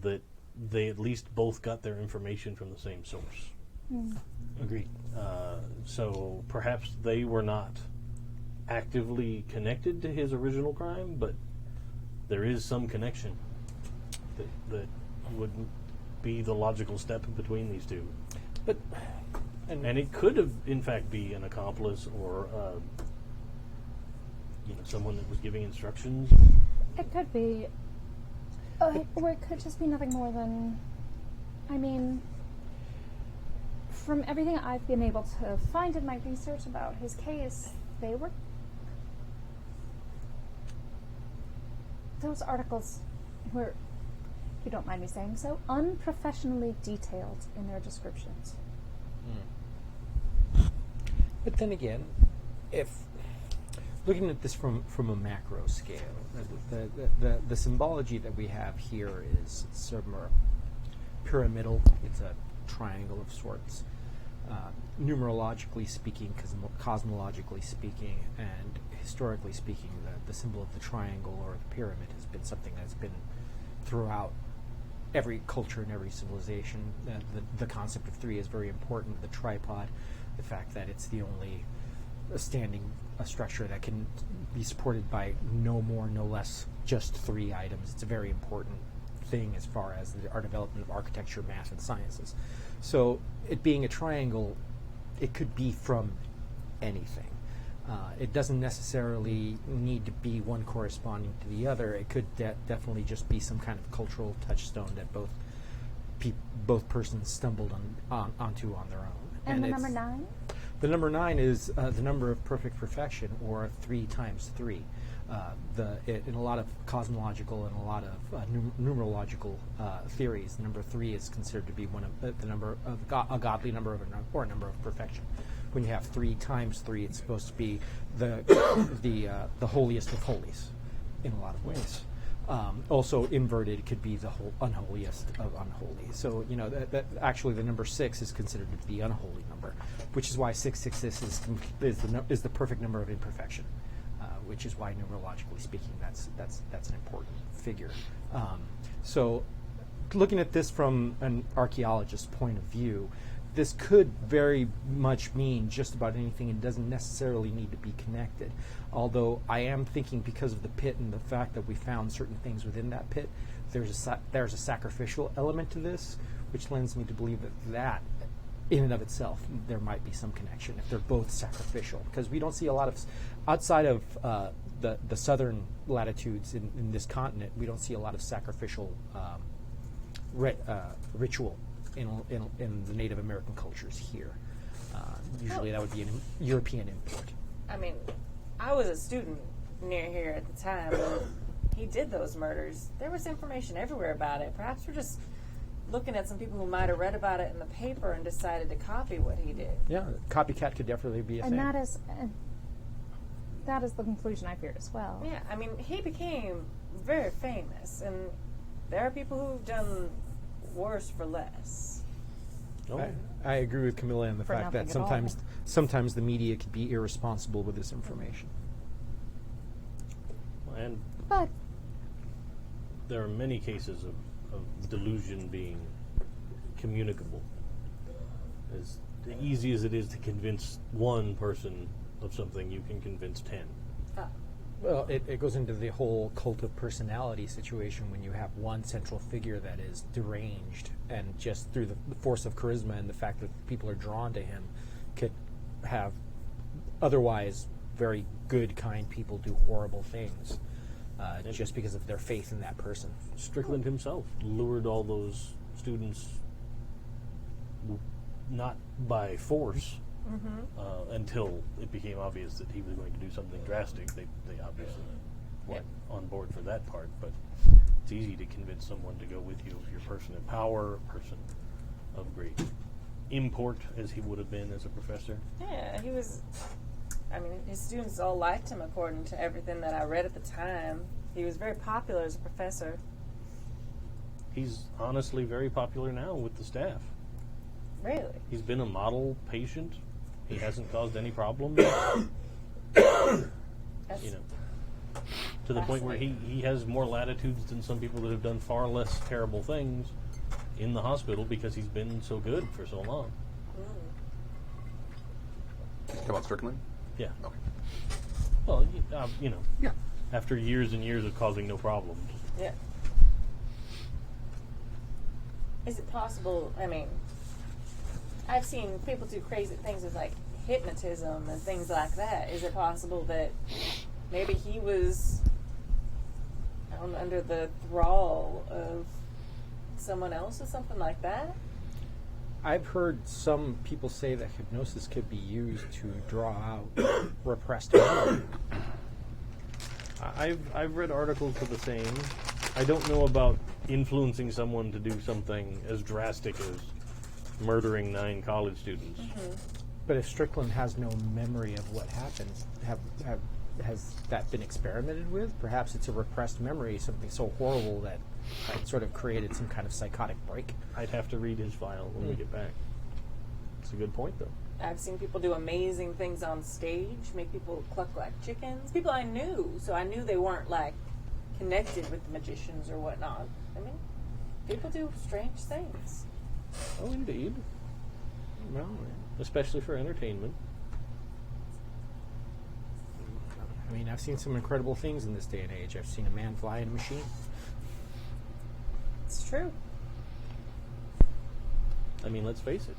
that they at least both got their information from the same source. Agreed. So perhaps they were not actively connected to his original crime, but there is some connection that would be the logical step between these two. But and it could have, in fact, be an accomplice or someone that was giving instructions. It could be. Or it could just be nothing more than, I mean, from everything I've been able to find in my research about his case, those articles were, if you don't mind me saying so, unprofessionally detailed in their descriptions. But then again, if looking at this from a macro scale, the symbology that we have here is sort of more pyramidal. It's a triangle of sorts. Numerologically speaking, cosmologically speaking, and historically speaking, the symbol of the triangle or the pyramid has been something that's been throughout every culture and every civilization. The concept of three is very important. The tripod, the fact that it's the only standing structure that can be supported by no more, no less, just three items. It's a very important thing as far as our development of architecture, math, and sciences. So it being a triangle, it could be from anything. It doesn't necessarily need to be one corresponding to the other. It could definitely just be some kind of cultural touchstone that both persons stumbled onto on their own. And the number 9? The number 9 is the number of perfect perfection, or 3 times 3. In a lot of cosmological and a lot of numerological theories, the number 3 is considered to be one of the number of a godly number or a number of perfection. When you have 3 times 3, it's supposed to be the holiest of holies, in a lot of ways. Also, inverted, it could be the unholiest of unholy. So, that actually the number 6 is considered to be the unholy number, which is why 666 is the perfect number of imperfection, which is why numerologically speaking, that's an important figure. So, looking at this from an archaeologist's point of view, this could very much mean just about anything and doesn't necessarily need to be connected. Although I am thinking, because of the pit and the fact that we found certain things within that pit, there's a sacrificial element to this, which lends me to believe that in and of itself, there might be some connection if they're both sacrificial. Because we don't see a lot of, outside of the southern latitudes in this continent, we don't see a lot of sacrificial ritual in the Native American cultures here. Usually that would be an European import. I mean, I was a student near here at the time when he did those murders. There was information everywhere about it. Perhaps we're just looking at some people who might have read about it in the paper and decided to copy what he did. Yeah, copycat could definitely be a thing. And that is the conclusion I feared as well. Yeah, I mean, he became very famous, and there are people who've done worse for less. Oh. I agree with Camilla in the For fact that nothing at all. sometimes the media could be irresponsible with this information. But There are many cases of delusion being communicable. As easy as it is to convince one person of something, you can convince 10. Well, it goes into the whole cult of personality situation when you have one central figure that is deranged, and just through the force of charisma and the fact that people are drawn to him, could have otherwise very good, kind people do horrible things just because of their faith in that person. Strickland himself lured all those students not by force until it became obvious that he was going to do something drastic. They obviously weren't on board for that part, but it's easy to convince someone to go with you if you're a person in power, a person of great import as he would have been as a professor. Yeah, he was. I mean, his students all liked him according to everything that I read at the time. He was very popular as a professor. He's honestly very popular now with the staff. Really? He's been a model patient. He hasn't caused any problems. That's, To the point where he has more latitudes than some people that have done far less terrible things in the hospital because he's been so good for so long. Talk about Strickland? Yeah. Okay. Well, Yeah. after years and years of causing no problems. Yeah. Is it possible? I mean, I've seen people do crazy things with like hypnotism and things like that. Is it possible that maybe he was under the thrall of someone else or something like that? I've heard some people say that hypnosis could be used to draw out repressed memory. I've read articles of the same. I don't know about influencing someone to do something as drastic as murdering 9 college students. But if Strickland has no memory of what happened, has that been experimented with? Perhaps it's a repressed memory, something so horrible that it sort of created some kind of psychotic break. I'd have to read his file when we get back. It's a good point, though. I've seen people do amazing things on stage, make people cluck like chickens. People I knew, so I knew they weren't like connected with the magicians or whatnot. I mean, people do strange things. Oh, indeed. Well, especially for entertainment. I mean, I've seen some incredible things in this day and age. I've seen a man fly in a machine. It's true. I mean, let's face it.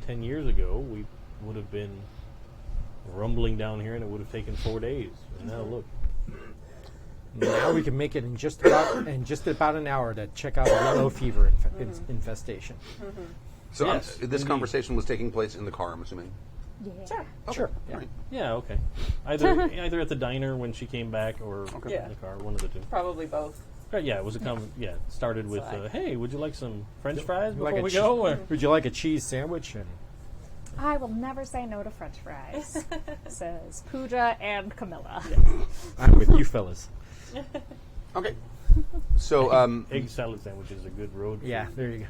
10 years ago, we would have been rumbling down here and it would have taken 4 days. And now look. Now we can make it in just about an hour to check out a yellow fever infestation. So Yes, this indeed. conversation was taking place in the car, I'm assuming? Sure. Sure. All right. Yeah, okay. Either at the diner when she came back or Yeah. in the car, one of the two. Probably both. Yeah, it was it started with, So hey, would you like some French fries before Like a we go? Or? Would you like a cheese sandwich? And I will never say no to French fries, says Pooja and Camilla. I'm with you fellas. Okay. So, Egg salad sandwich is a good road food. Yeah, there you go.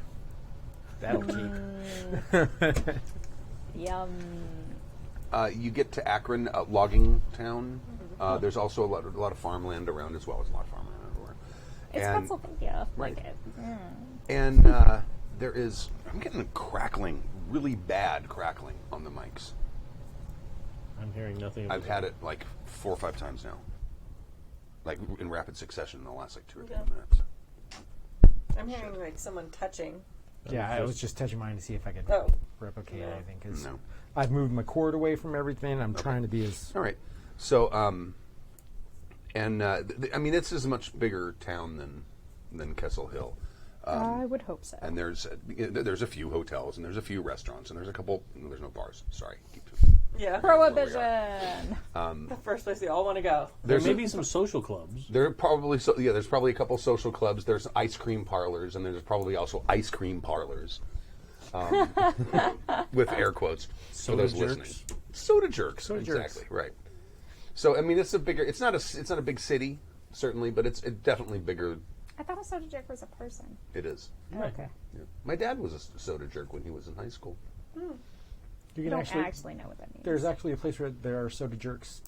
That'll keep. Yum. you get to Akron, logging town. There's also a lot of farmland around as well. There's a lot of farmland everywhere. It's And- Pennsylvania. Right. Like it. And there is, I'm getting a crackling, really bad crackling on the mics. I'm hearing nothing. I've had it like 4 or 5 times now. Like in rapid succession in the last like 2 or 3 Yeah. minutes. I'm hearing like someone touching. Yeah, I was just touching mine to see if I could Oh. replicate Yeah. anything because No. I've moved my cord away from everything. I'm trying to be as All right. So, I mean, it's as much bigger town than Kessel Hill. I would hope so. And there's a few hotels and there's a few restaurants and there's a couple. There's no bars. Sorry. Yeah. Prohibition. The first place they all want to go. There There's may a- be some social clubs. There are probably there's probably a couple social clubs. There's ice cream parlors and there's probably also ice cream parlors, with air quotes for Soda those jerks. listening. Soda jerks. Soda jerks. Exactly right. So I mean, it's a bigger. It's not a big city certainly, but it's definitely bigger. I thought a soda jerk was a person. It is. Okay. Yeah. My dad was a soda jerk when he was in high school. you I can don't actually know what that means. There's actually a place where there are soda jerks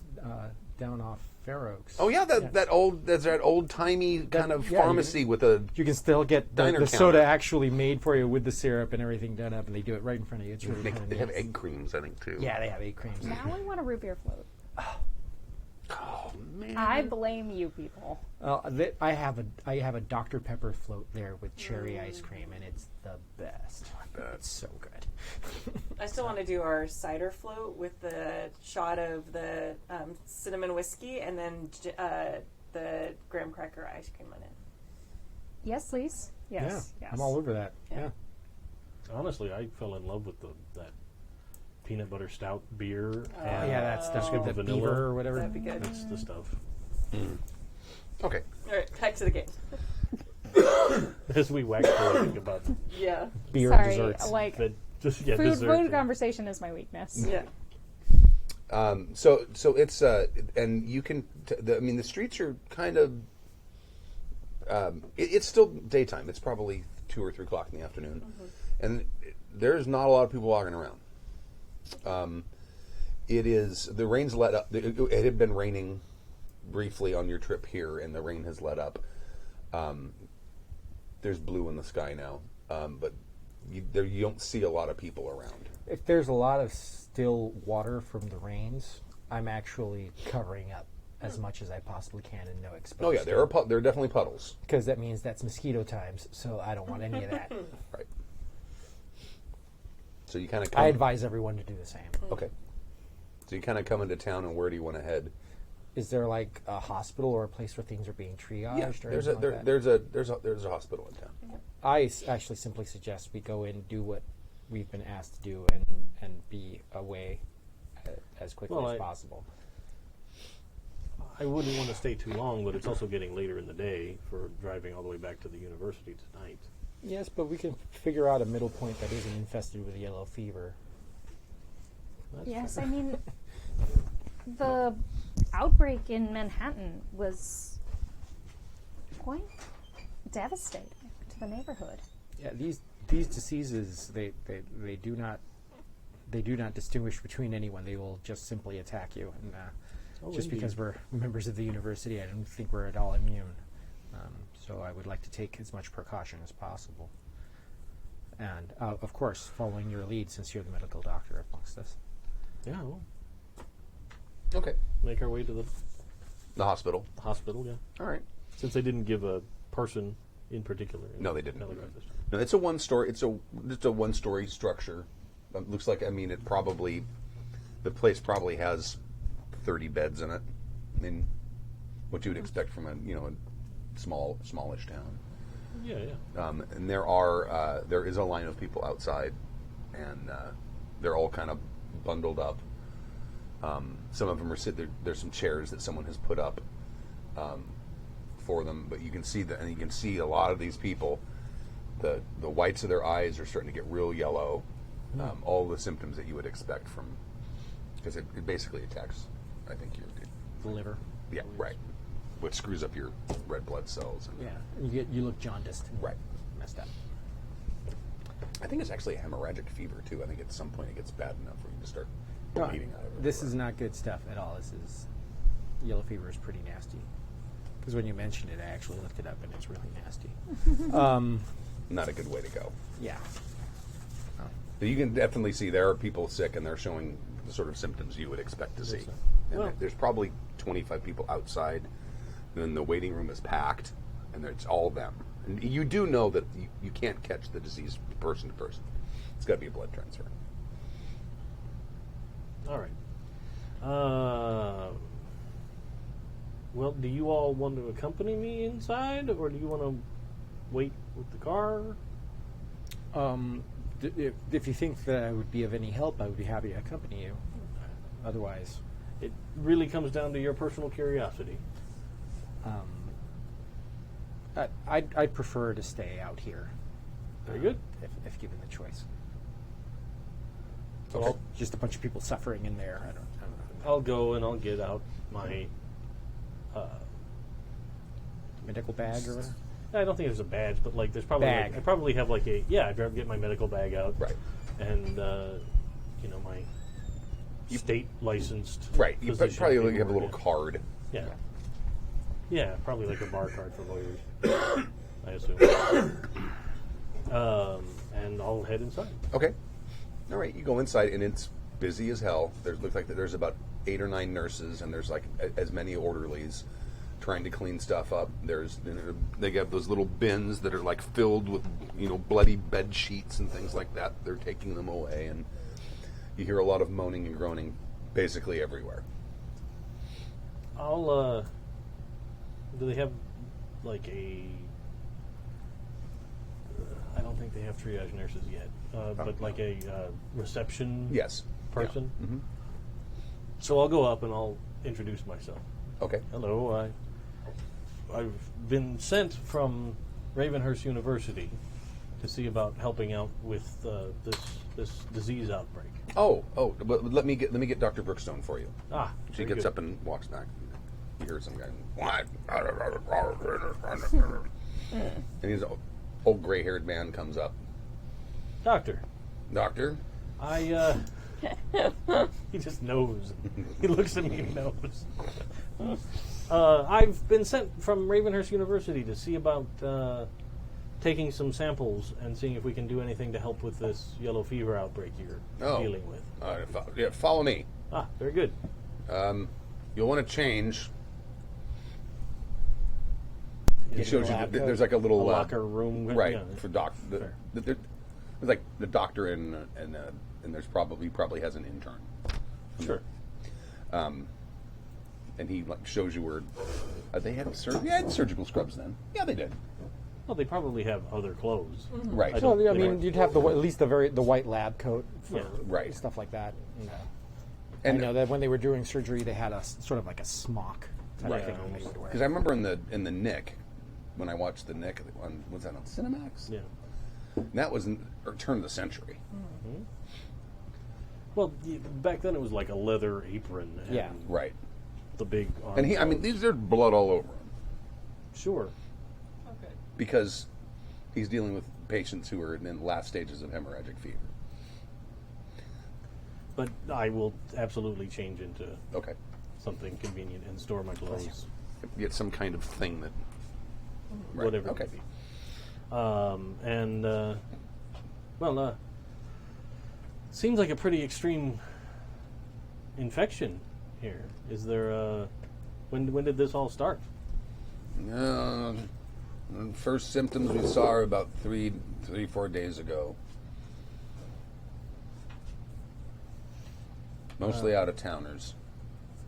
down off Fair Oaks. Oh yeah, that old timey kind of yeah, pharmacy with a. You can still get the Diner soda counter. actually made for you with the syrup and everything done up, and they do it right in front of you. It's really They have egg creams, I think, too. Yeah, they have egg creams. Now I want a root beer float. Oh man. I blame you people. I have a Dr. Pepper float there with cherry ice cream, and it's the best. It's so good. I still want to do our cider float with the shot of the cinnamon whiskey and then the graham cracker ice cream on it. Yes, please. Yes. Yeah, Yes. I'm all over that. Yeah. Yeah. Honestly, I fell in love with that peanut butter stout beer. Oh, and yeah, that's good. The vanilla. beaver or whatever. That'd be good. That's the stuff. Okay. All right, back to the game. As we wax poetic about Yeah. Beer Sorry, desserts. like the Just yeah, Food dessert. conversation is my weakness. Yeah. So it's and you can. The streets are kind of. It's still daytime. It's probably 2 or 3 o'clock in the afternoon, and there's not a lot of people walking around. It is the rain's let up. It had been raining briefly on your trip here, and the rain has let up. There's blue in the sky now, but you don't see a lot of people around. If there's a lot of still water from the rains, I'm actually covering up as much as I possibly can and no exposure. Oh yeah, there are definitely puddles. Because that means that's mosquito times, so I don't want any of that. Right. So you kind of. I advise everyone to do the same. Okay. So you kind of come into town, and where do you want to head? Is there like a hospital or a place where things are being triaged? Yeah, or there's anything like that? there's a hospital in town. I actually simply suggest we go in, do what we've been asked to do, and be away as quickly as possible. I wouldn't want to stay too long, but it's also getting later in the day for driving all the way back to the university tonight. Yes, but we can figure out a middle point that isn't infested with yellow fever. Yes, I mean, the outbreak in Manhattan was quite devastating to the neighborhood. Yeah, these diseases they do not distinguish between anyone. They will just simply attack you, and just because we're members of the university, I don't think we're at all immune. So I would like to take as much precaution as possible, and of course, following your lead, since you're the medical doctor amongst us. Yeah, well, Okay. make our way to The hospital. the hospital, yeah. All right. Since they didn't give a person in particular. No, they didn't. telegraph this time. No, it's a one-story. It's a one-story structure. Looks like. It probably. The place probably has 30 beds in it. I mean, what you would expect from a smallish town. Yeah, yeah. And there is a line of people outside, and they're all kind of bundled up. Some of them are there's some chairs that someone has put up for them, but you can see that, and you can see a lot of these people. The whites of their eyes are starting to get real yellow. All the symptoms that you would expect from, because it basically attacks, I think, The liver. yeah, right, which screws up your red blood cells. And Yeah, you look jaundiced. And Right. Messed up. I think it's actually a hemorrhagic fever too. I think at some point it gets bad enough for you to start No, bleeding out of it. this is not good stuff at all. Yellow fever is pretty nasty. Because when you mentioned it, I actually looked it up, and it's really nasty. Not a good way to go. Yeah. But you can definitely see there are people sick, and they're showing the sort of symptoms you would expect to see. And Well- there's probably 25 people outside. Then the waiting room is packed, and it's all them. And you do know that you can't catch the disease person to person. It's got to be a blood transfer. All right. Well, do you all want to accompany me inside, or do you want to wait with the car? If you think that I would be of any help, I would be happy to accompany you. Otherwise, It really comes down to your personal curiosity. I'd prefer to stay out here. Very good. If given the choice. So I'll, Just a bunch of people suffering in there. I don't know. I'll go and I'll get out my. Medical bag or whatever? I don't think there's a badge, but like there's probably Bag. I probably have like a I get my medical bag out, Right. and my state licensed Right. You physician probably have a paperwork, little yeah. card. Yeah, probably like a bar card for lawyers, I assume. And I'll head inside. Okay. All right. You go inside, and it's busy as hell. Looks like there's about 8 or 9 nurses, and there's like as many orderlies trying to clean stuff up. They got those little bins that are like filled with bloody bed sheets and things like that. They're taking them away, and you hear a lot of moaning and groaning basically everywhere. I'll. Do they have like a? I don't think they have triage nurses yet, but like a reception Yes. person. Yeah. Mm-hmm. So I'll go up and I'll introduce myself. Okay. Hello, I've been sent from Ravenhearse University to see about helping out with this this disease outbreak. Oh, but let me get Dr. Brookstone for you. Ah, She very gets good. up and walks back. You hear some guy, what? And he's an old gray-haired man comes up. Doctor, Doctor? he just knows. He looks at me and knows. I've been sent from Ravenhearse University to see about taking some samples and seeing if we can do anything to help with this yellow fever outbreak you're dealing with. Follow me. Ah, very good. You'll want to change. He Yeah, shows you lab that coat. there's like a little locker room. right Yeah. for Fair. there's like the doctor and there's probably has an intern. Sure. And he like shows you where they had surgical scrubs then. Yeah, they did. Well, they probably have other clothes. Right. I don't- Well, I they mean, might- you'd have at least the white lab coat for Yeah. Right. stuff like that. And, And I know that when they were doing surgery, they had a sort of like a smock type Right. of thing they would wear. Because I remember in the Nick, when I watched the Nick on what's that on Cinemax? Yeah. That was turn of the century. Well, back then it was like a leather apron. And Yeah. Right. The big. Arm And gloves. these are blood all over him Sure. Okay. because he's dealing with patients who are in the last stages of hemorrhagic fever. But I will absolutely change into Okay. something convenient and store my clothes. Get some kind of thing that. Right. Whatever it Okay. may be. Seems like a pretty extreme infection here. Is there when did this all start? The first symptoms we saw are about 4 days ago. Mostly out of towners.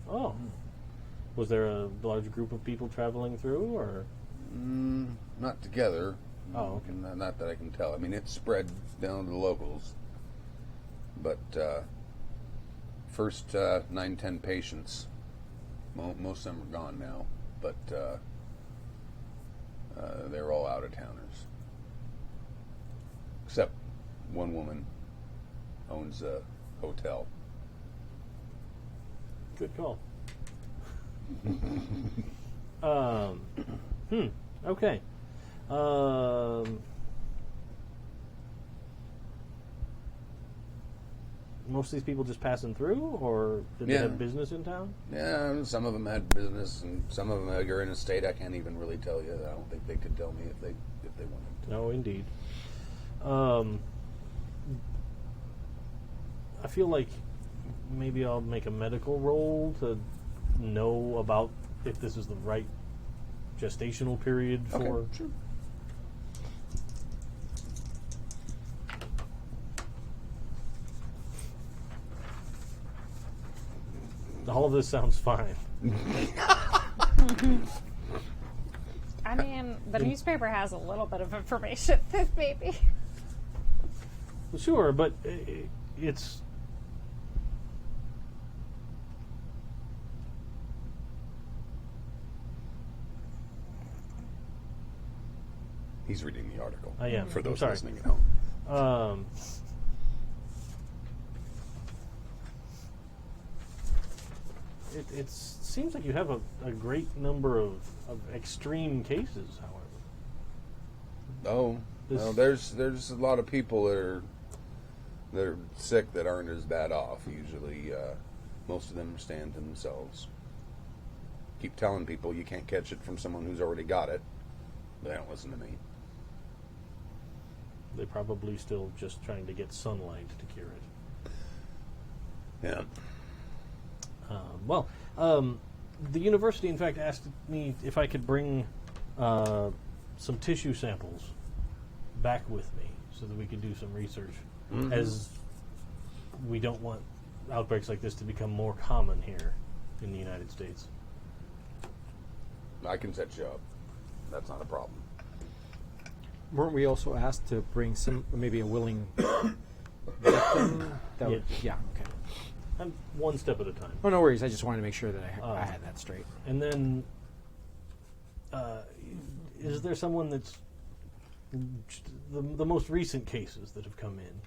Oh. Was there a large group of people traveling through, or? Not together. Oh, okay. Not that I can tell. I mean, it spread down to the locals. But first 9-10 patients, most of them are gone now, but they're all out of towners. Except one woman owns a hotel. Good call. Okay. Most of these people just passing through, or did they Yeah. have business in town? Yeah, some of them had business, and some of them are in a state I can't even really tell you. I don't think they could tell me if they wanted to. No, indeed. I feel like maybe I'll make a medical roll to know about if this is the right gestational period for. Okay, sure. All of this sounds fine. I mean, the newspaper has a little bit of information, maybe. Sure, but it's. He's reading the article. I am. For I'm those sorry. listening at home. It seems like you have a great number of extreme cases, however. Oh, This- well, there's a lot of people that are sick that aren't as bad off. Usually, most of them stand to themselves. Keep telling people you can't catch it from someone who's already got it. They don't listen to me. They're probably still just trying to get sunlight to cure it. Yeah. The university, in fact, asked me if I could bring some tissue samples back with me so that we could do some research, as we don't want outbreaks like this to become more common here in the United States. I can set you up. That's not a problem. Weren't we also asked to bring maybe a willing victim? Yeah. Okay. And one step at a time. Oh, no worries. I just wanted to make sure that I had that straight. And then, is there someone that's the most recent cases that have come in?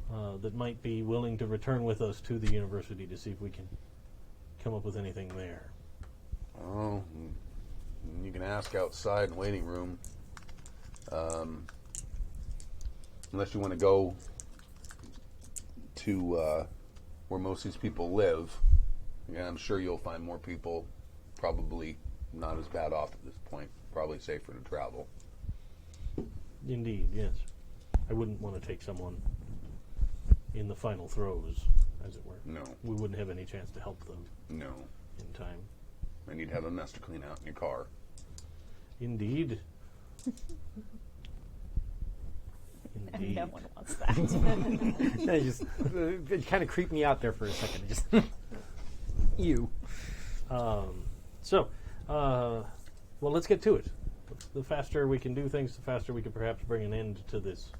that might be willing to return with us to the university to see if we can come up with anything there. Oh, you can ask outside in the waiting room. Unless you want to go to where most of these people live. Yeah, I'm sure you'll find more people probably not as bad off at this point. Probably safer to travel. Indeed, yes. I wouldn't want to take someone in the final throes, as it were. No. We wouldn't have any chance to help them No. in time. And you'd have a mess to clean out in your car. Indeed. And no one wants that. It kind of creeped me out there for a second. Just you. Well, let's get to it. The faster we can do things, the faster we can perhaps bring an end to this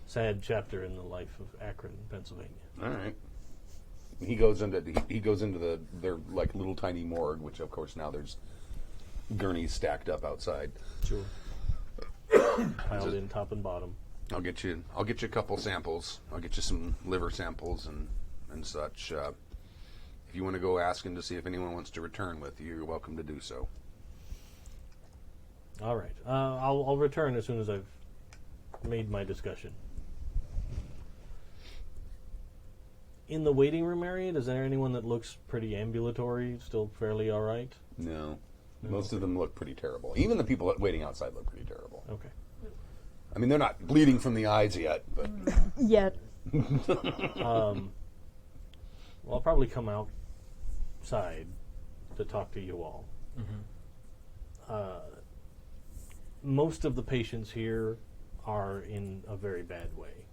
sad chapter in the life of Akron, Pennsylvania. All right. He goes into their like little tiny morgue, which of course now there's gurneys stacked up outside. Sure. Piled in top and bottom. I'll get you a couple samples. I'll get you some liver samples and such. If you want to go asking to see if anyone wants to return with you, you're welcome to do so. All right. I'll return as soon as I've made my discussion. In the waiting room area, is there anyone that looks pretty ambulatory, still fairly all right? No. Most of them look pretty terrible. Even the people waiting outside look pretty terrible. Okay. I mean, they're not bleeding from the eyes yet, but... Yet. Well, I'll probably come outside to talk to you all. Most of the patients here are in a very bad way.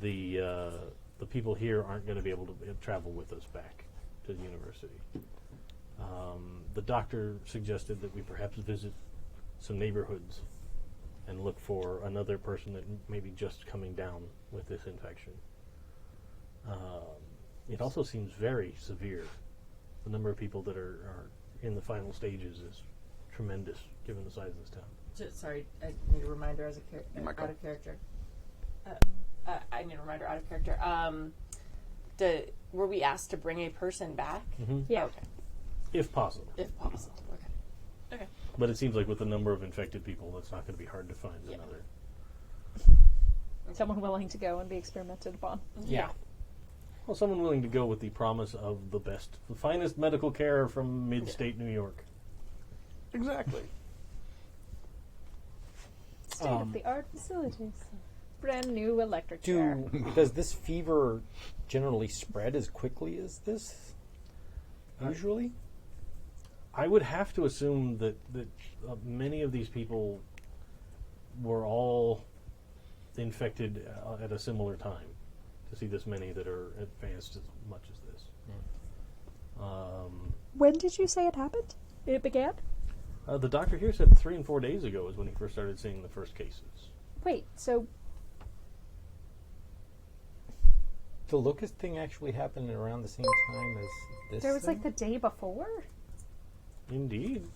The people here aren't going to be able to travel with us back to the university. The doctor suggested that we perhaps visit some neighborhoods and look for another person that may be just coming down with this infection. It also seems very severe. The number of people that are in the final stages is tremendous, given the size of this town. Sorry, I need a reminder as a out of character. I need a reminder out of character. Were we asked to bring a person back? Mm-hmm. Yeah. Okay. If possible. If possible. Okay. But it seems like with the number of infected people, it's not going to be hard to find another. Someone willing to go and be experimented upon. Yeah. Well, someone willing to go with the promise of the finest medical care from mid-state New York. Exactly. State-of-the-art facilities. Brand new electric chair. Does this fever generally spread as quickly as this? Usually? I would have to assume that many of these people were all infected at a similar time to see this many that are advanced as much as this. When did you say it happened? It began? The doctor here said 3 and 4 days ago is when he first started seeing the first cases. Wait, so... The locust thing actually happened around the same time as this There was thing? like the day before? Indeed.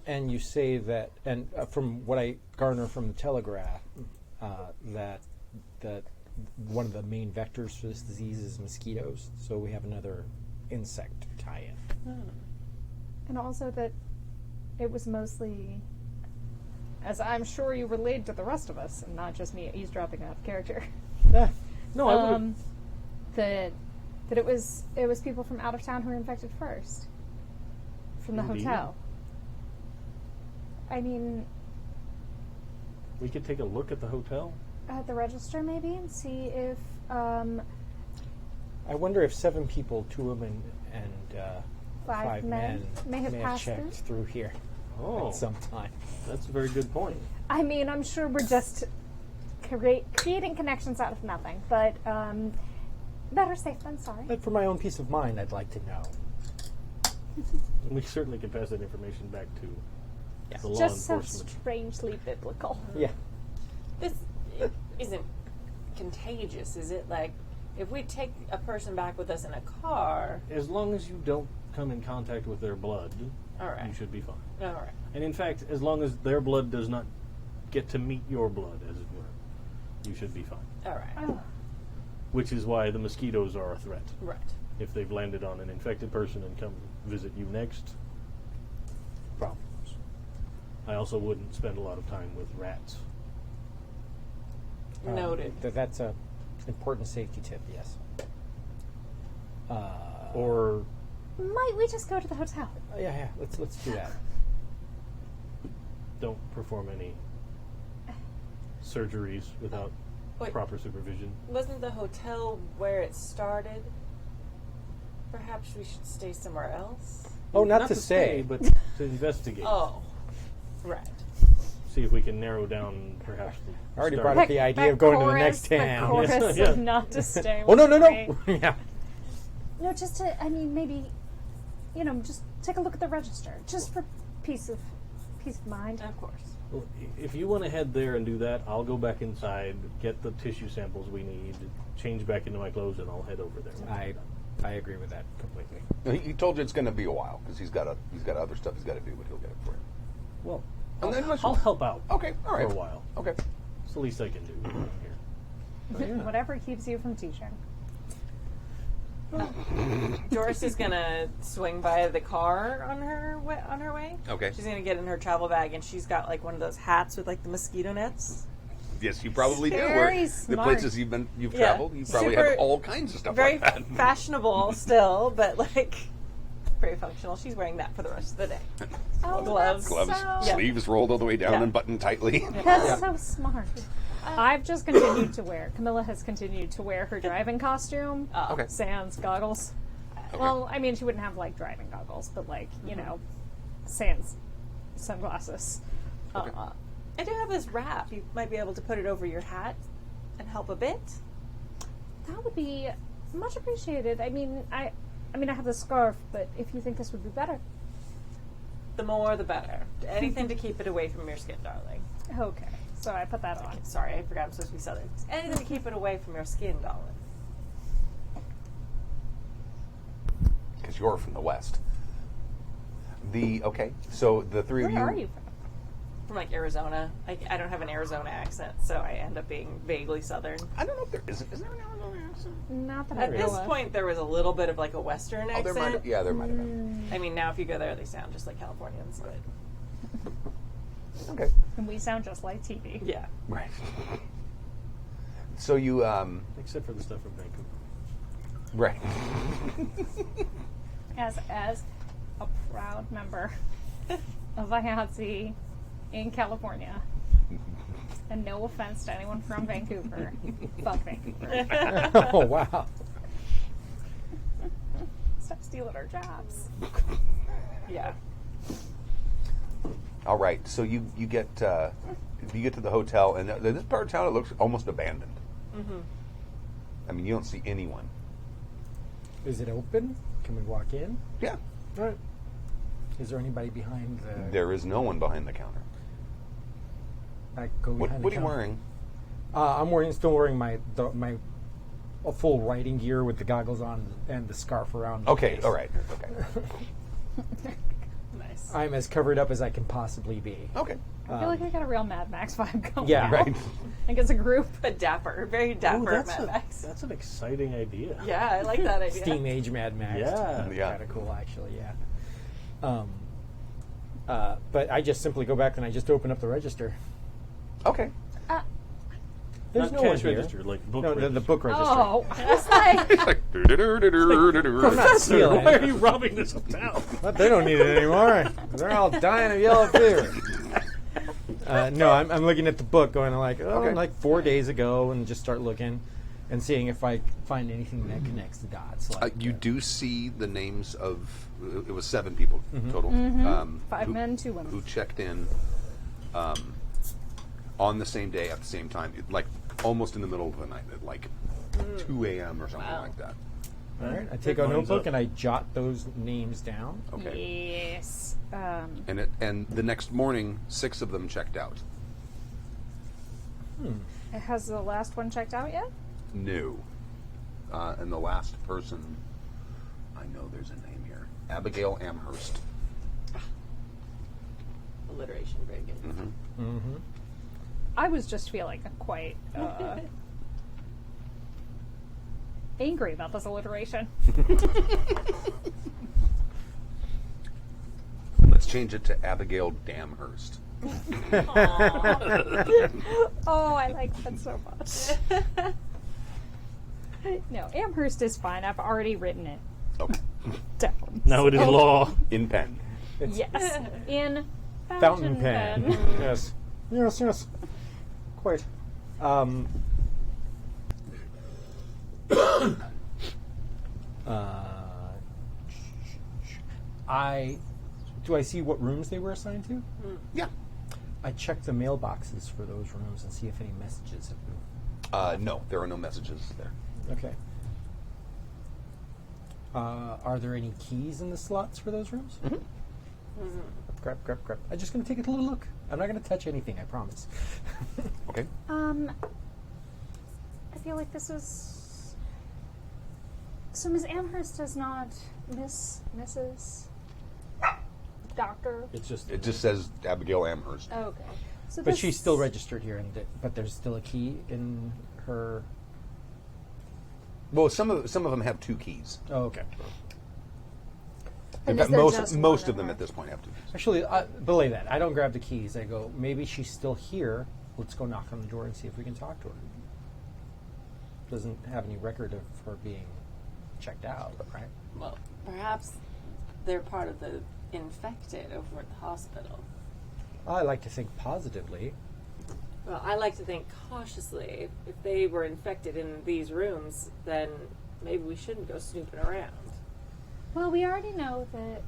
And you say that, and from what I garner from the Telegraph, that one of the main vectors for this disease is mosquitoes. So we have another insect tie-in. And also that it was mostly, as I'm sure you relayed to the rest of us, and not just me eavesdropping out of character. No, I would that it was people from out of town who were infected first. From the Indeed. hotel. I mean, we could take a look at the hotel. at the register maybe and see if I wonder if 7 people, 2 women, and 5 men may have passed checked through here at some time. That's a very good point. I mean, I'm sure we're just creating connections out of nothing, but better safe than sorry. But for my own peace of mind, I'd like to know. We certainly can pass that information back to the law Just so enforcement. strangely biblical. Yeah. This isn't contagious, is it? Like, if we take a person back with us in a car, As long as you don't come in contact with their blood, all right. you should be fine. All right. And in fact, as long as their blood does not get to meet your blood, as it were, you should be fine. All right. Oh, which is why the mosquitoes are a threat. Right. If they've landed on an infected person and come visit you next, problems. I also wouldn't spend a lot of time with rats. Noted. That's a important safety tip. Yes. Or Might we just go to the hotel? Yeah. Let's do that. don't perform any surgeries without Wait. proper supervision. Wasn't the hotel where it started? Perhaps we should stay somewhere else? Oh, not to stay. but to investigate. Oh. Right. See if we can narrow down perhaps the I already start. brought up the idea of going to the next The town. chorus Yeah. of not to stay. Oh no! was great. Yeah. No, just to, maybe, just take a look at the register, just for peace of mind. Of course. Well, if you want to head there and do that, I'll go back inside, get the tissue samples we need, change back into my clothes, and I'll head over there. I agree with that completely. He told you it's going to be a while because he's got other stuff he's got to do, but he'll get it for you. Well, And then I'll help out Okay, all right. for a while. Okay. It's the least I can do around here. Whatever keeps you from teaching. Doris is gonna swing by the car on her way. Okay. She's gonna get in her travel bag, and she's got like one of those hats with like the mosquito nets. Yes, you probably do. Very The smart. places you've Yeah. traveled, you probably Super- have all kinds of stuff Very like that. fashionable still, but like very functional. She's wearing that for the rest of the day. Oh, Gloves. that's Gloves, so, sleeves rolled all the way down Yeah. and buttoned tightly. That's so smart. I've just continued to wear. Camilla has continued to wear her driving costume. Okay. Sans goggles. Well, she wouldn't have like driving goggles, but like sans sunglasses. I do have this wrap. You might be able to put it over your hat and help a bit. That would be much appreciated. I have the scarf, but if you think this would be better. The more, the better. Anything to keep it away from your skin, darling. Okay. So I put that on. Sorry, I forgot I'm supposed to be Southern. Anything to keep it away from your skin, darling. Because you're from the West. So the three of you. Where are you from? From like Arizona. I don't have an Arizona accent, so I end up being vaguely Southern. I don't know if there is there an Arizona accent? Not that I At know this of. point, there was a little bit of like a Western Oh, there accent. there might have been. I mean, now if you go there, they sound just like Californians, but Okay. And we sound just like TV. yeah. Right. So you Except for the stuff from Vancouver. right. As a proud member of IATSE in California. And no offense to anyone from Vancouver. Fuck Vancouver. Oh wow. Stop stealing our jobs. Yeah. All right. So you get to the hotel, and this part of town, it looks almost abandoned. Mm-hmm. I mean, you don't see anyone. Is it open? Can we walk in? Yeah. All right. Is there anybody behind the? There is no one behind the counter. I go What behind are the you counter. wearing? I'm still wearing my a full riding gear with the goggles on and the scarf around. my Okay. face. All right. Okay. Nice. I'm as covered up as I can possibly be. Okay. I feel like we got a real Mad Max vibe going Yeah. on. Right. Like it's a group. But dapper. Very dapper that's Mad Max. That's an exciting idea. Yeah, I like that idea. Steam Age Mad Max. Yeah. Yeah. Kind of cool, actually. Yeah. But I just simply go back and I just open up the register. Okay. There's Not no one cash here. register, like book No, register. the book register. Oh, I was like, It's like. I'm not stealing. Why are you robbing this town? But they don't need it anymore. They're all dying of yellow fever. No, I'm looking at the book, going like, Okay. like 4 days ago, and just start looking and seeing if I find anything that connects the dots. Like, You do see the names of it was 7 people total. 5 men, 2 women. Who checked in on the same day at the same time, like almost in the middle of the night, at like 2 a.m. or something like that. All right, I take a Mine's notebook up. and I jot those names down. Okay. yes. And the next morning, 6 of them checked out. Has the last one checked out yet? No. And the last person, I know there's a name here, Abigail Amherst. Alliteration, very good. I was just feeling quite angry about this alliteration. Let's change it to Abigail Damhurst. Oh, I like that so much. No, Amherst is fine. I've already written it. Okay. Down. Now it is law. In pen. Yes. In Fountain pen. Yes. Yes, yes. Quite. Do I see what rooms they were assigned to? Yeah. I checked the mailboxes for those rooms and see if any messages have been. No, there are no messages there. Okay. Are there any keys in the slots for those rooms? Grab. I'm just going to take a little look. I'm not going to touch anything, I promise. Okay. I feel like this is. So Ms. Amherst is not Mrs. Doctor. It's just. It just says Abigail Amherst. Oh, okay. So But she's still registered here, but there's still a key in her. Well, some of them have 2 keys. Oh, okay. In And fact, is there just most one of them her? at this point have 2 keys. Actually, belay that. I don't grab the keys. I go, maybe she's still here. Let's go knock on the door and see if we can talk to her. Doesn't have any record of her being checked out, right? Well, perhaps they're part of the infected over at the hospital. I like to think positively. Well, I like to think cautiously. If they were infected in these rooms, then maybe we shouldn't go snooping around. Well, we already know that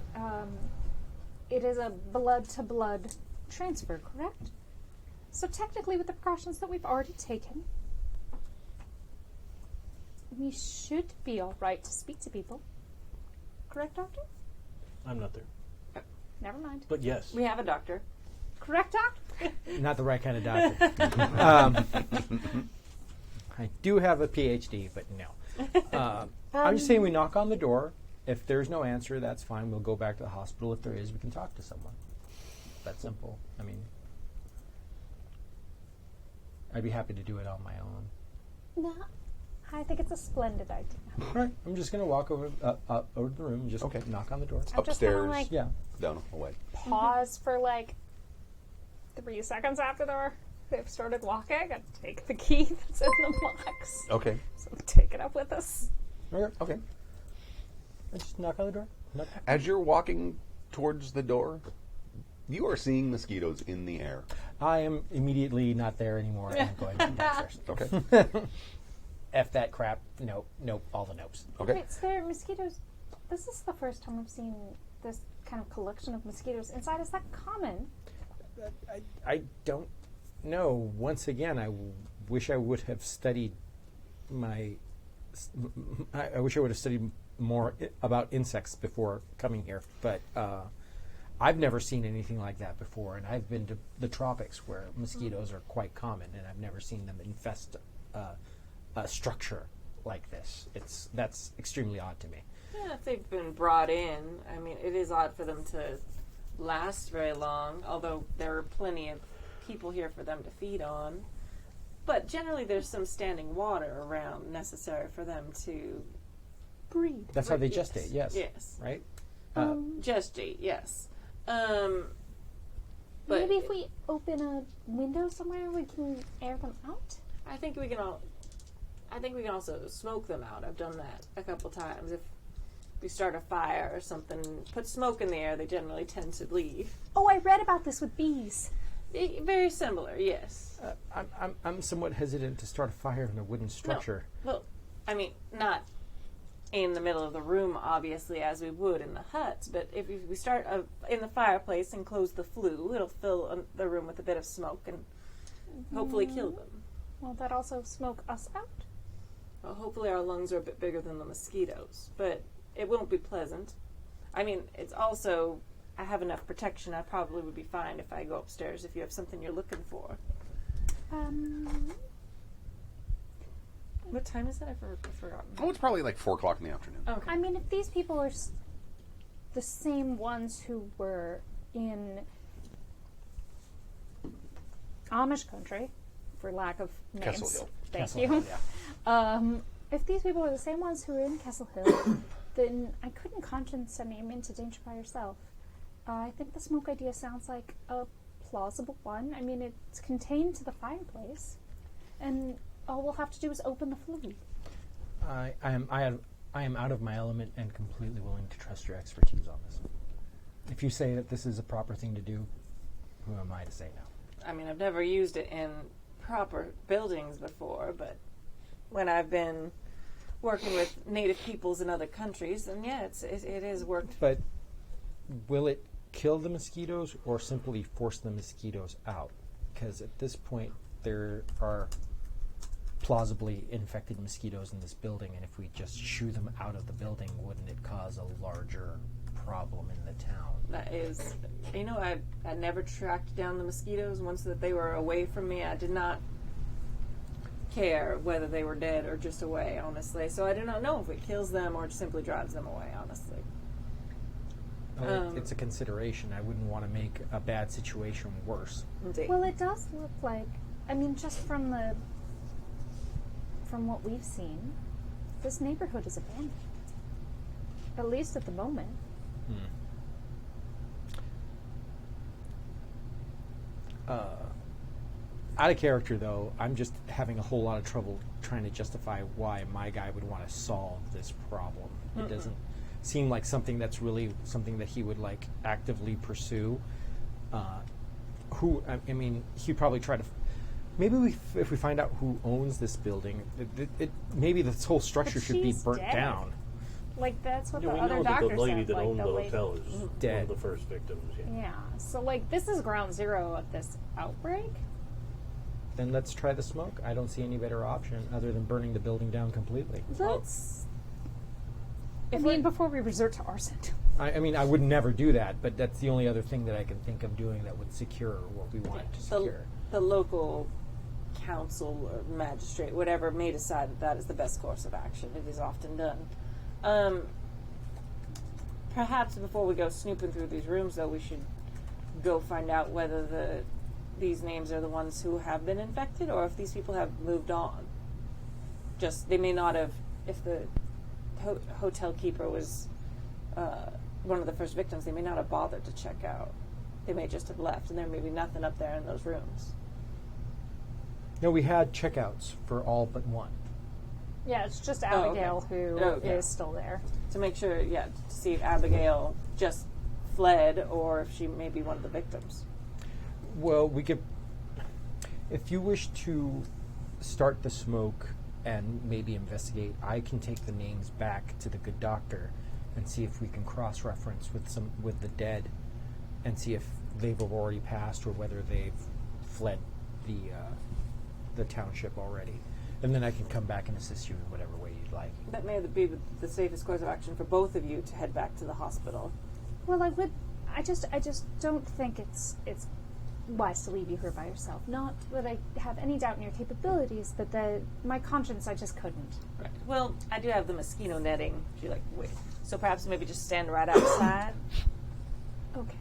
it is a blood-to-blood transfer, correct? So technically, with the precautions that we've already taken, we should be all right to speak to people. Correct, Doctor? I'm not there. Never mind. But yes. We have a doctor. Correct, Doctor? Not the right kind of doctor. I do have a PhD, but no. I'm just saying we knock on the door. If there's no answer, that's fine. We'll go back to the hospital. If there is, we can talk to someone. That simple. I mean, I'd be happy to do it on my own. No, I think it's a splendid idea. All right. I'm just going to walk over to the room and just knock on the door. I'm just gonna, Upstairs. like, Yeah. Down, away. pause for like 3 seconds after they've started walking and take the key that's in the box. Okay. So take it up with us. Okay. I just knock on the door. Knock. As you're walking towards the door, you are seeing mosquitoes in the air. I am immediately not there anymore and going downstairs. Okay. F that crap. Nope. All the nopes. Okay. Wait, so there are mosquitoes. This is the first time I've seen this kind of collection of mosquitoes inside. Is that common? I don't know. Once again, I wish I would have studied I wish I would have studied more about insects before coming here. But I've never seen anything like that before, and I've been to the tropics where mosquitoes are quite common, and I've never seen them infest a structure like this. That's extremely odd to me. Yeah, if they've been brought in, I mean, it is odd for them to last very long, although there are plenty of people here for them to feed on. But generally there's some standing water around necessary for them to Breed. That's how they Yes. gestate. Yes. Yes. Right. gestate, yes. But Maybe if we open a window somewhere, we can air them out. I think we can also smoke them out. I've done that a couple times. If we start a fire or something, put smoke in the air, they generally tend to leave. Oh, I read about this with bees. Very similar, yes. I'm somewhat hesitant to start a fire in a wooden structure. No. Well, I mean, not in the middle of the room, obviously, as we would in the huts, but if we start in the fireplace and close the flue, it'll fill the room with a bit of smoke and hopefully kill them. Will that also smoke us out? Well, hopefully our lungs are a bit bigger than the mosquitoes, but it won't be pleasant. I mean, it's also, I have enough protection. I probably would be fine if I go upstairs if you have something you're looking for. What time is it? I've forgotten. Oh, it's probably like 4 o'clock in the afternoon. Okay. I mean, if these people are the same ones who were in Amish country, for lack of names. Castle Hill. Thank Castle you. Hill, yeah. if these people are the same ones who were in Castle Hill, then I couldn't conscience sending him into danger by yourself. I think the smoke idea sounds like a plausible one. I mean, it's contained to the fireplace, and all we'll have to do is open the flue. I am out of my element and completely willing to trust your expertise on this. If you say that this is a proper thing to do, who am I to say no? I mean, I've never used it in proper buildings before, but when I've been working with native peoples in other countries, then yeah, it has worked. But will it kill the mosquitoes or simply force the mosquitoes out? Because at this point, there are plausibly infected mosquitoes in this building, and if we just shoo them out of the building, wouldn't it cause a larger problem in the town? That is, I never tracked down the mosquitoes. Once that they were away from me, I did not care whether they were dead or just away, honestly. So I do not know if it kills them or simply drives them away, honestly. Well, it's a consideration. I wouldn't want to make a bad situation worse. Indeed. Well, it does look like, I mean, just from what we've seen, this neighborhood is abandoned. At least at the moment. Out of character, though, I'm just having a whole lot of trouble trying to justify why my guy would want to solve this problem. It doesn't seem like something that's really something that he would like actively pursue. I mean, he'd probably try to. Maybe if we find out who owns this building, maybe this whole structure should be burnt down. Like, that's what Yeah, the we other know that doctor the lady said. that like, owned the lady- hotel is one Dead. of the first victims. Yeah. Yeah. So, like, this is ground zero of this outbreak. Then let's try the smoke. I don't see any better option other than burning the building down completely. Let's. I mean, before we resort to arson. I mean, I would never do that, but that's the only other thing that I can think of doing that would secure what we want to secure. The local council or magistrate, whatever, may decide that that is the best course of action. It is often done. Perhaps before we go snooping through these rooms, though, we should go find out whether these names are the ones who have been infected, or if these people have moved on. Just, they may not have, if the hotel keeper was one of the first victims, they may not have bothered to check out. They may just have left, and there may be nothing up there in those rooms. No, we had checkouts for all but one. Yeah, it's just Oh, Abigail okay. who Oh, okay. is still there. To make sure, to see if Abigail just fled or if she may be one of the victims. Well, we could, if you wish to start the smoke and maybe investigate, I can take the names back to the good doctor and see if we can cross-reference with the dead and see if they've already passed or whether they've fled the township already. And then I can come back and assist you in whatever way you'd like. That may be the safest course of action for both of you to head back to the hospital. Well, I just don't think it's wise to leave you here by yourself. Not that I have any doubt in your capabilities, but my conscience, I just couldn't. Right. Well, I do have the mosquito netting. Wait. So perhaps maybe just stand right outside. Okay.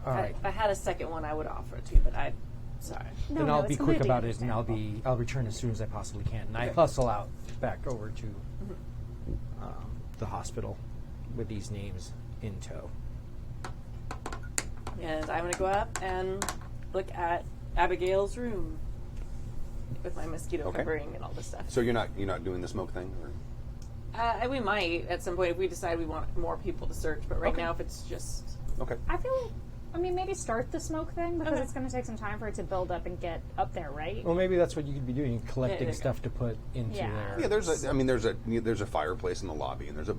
All right. If I had a second one, I would offer it to you, but sorry. No, Then no, I'll it's be quick completely about it, and understandable. I'll return as soon as I possibly can. And I Okay. hustle out back over to the hospital with these names in tow. And I'm going to go up and look at Abigail's room with my mosquito Okay. covering and all this stuff. So you're not doing the smoke thing, or? We might at some point if we decide we want more people to search, but right Okay. now if it's just Okay. I feel, maybe start the smoke thing because Okay. it's going to take some time for it to build up and get up there, right? Well, maybe that's what you could be doing, collecting there you stuff to put into Yeah. there. Yeah, there's a fireplace in the lobby, and there's a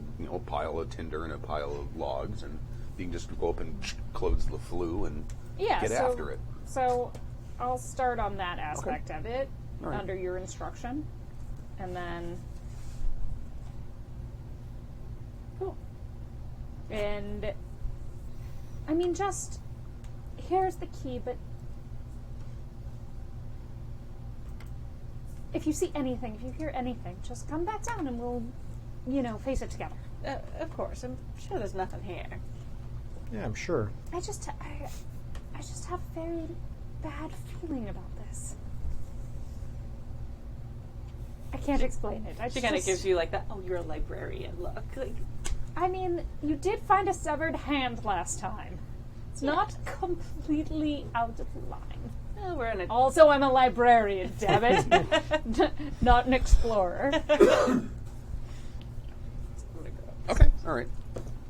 pile of tinder and a pile of logs, and you can just go up and close the flue and Yeah, get so, after it. So I'll start on that aspect of it All right. under your instruction, and then cool. And just here's the key, but if you see anything, if you hear anything, just come back down and we'll, face it together. of course, I'm sure there's nothing here. Yeah, I'm sure. I just have a very bad feeling about this. I can't explain it. She kind of gives you like that. Oh, you're a librarian. Look. Like, I mean, you did find a severed hand last time. It's not completely out of line. oh, we're in a. Also, I'm a librarian, damn it. Not an explorer. Okay, all right.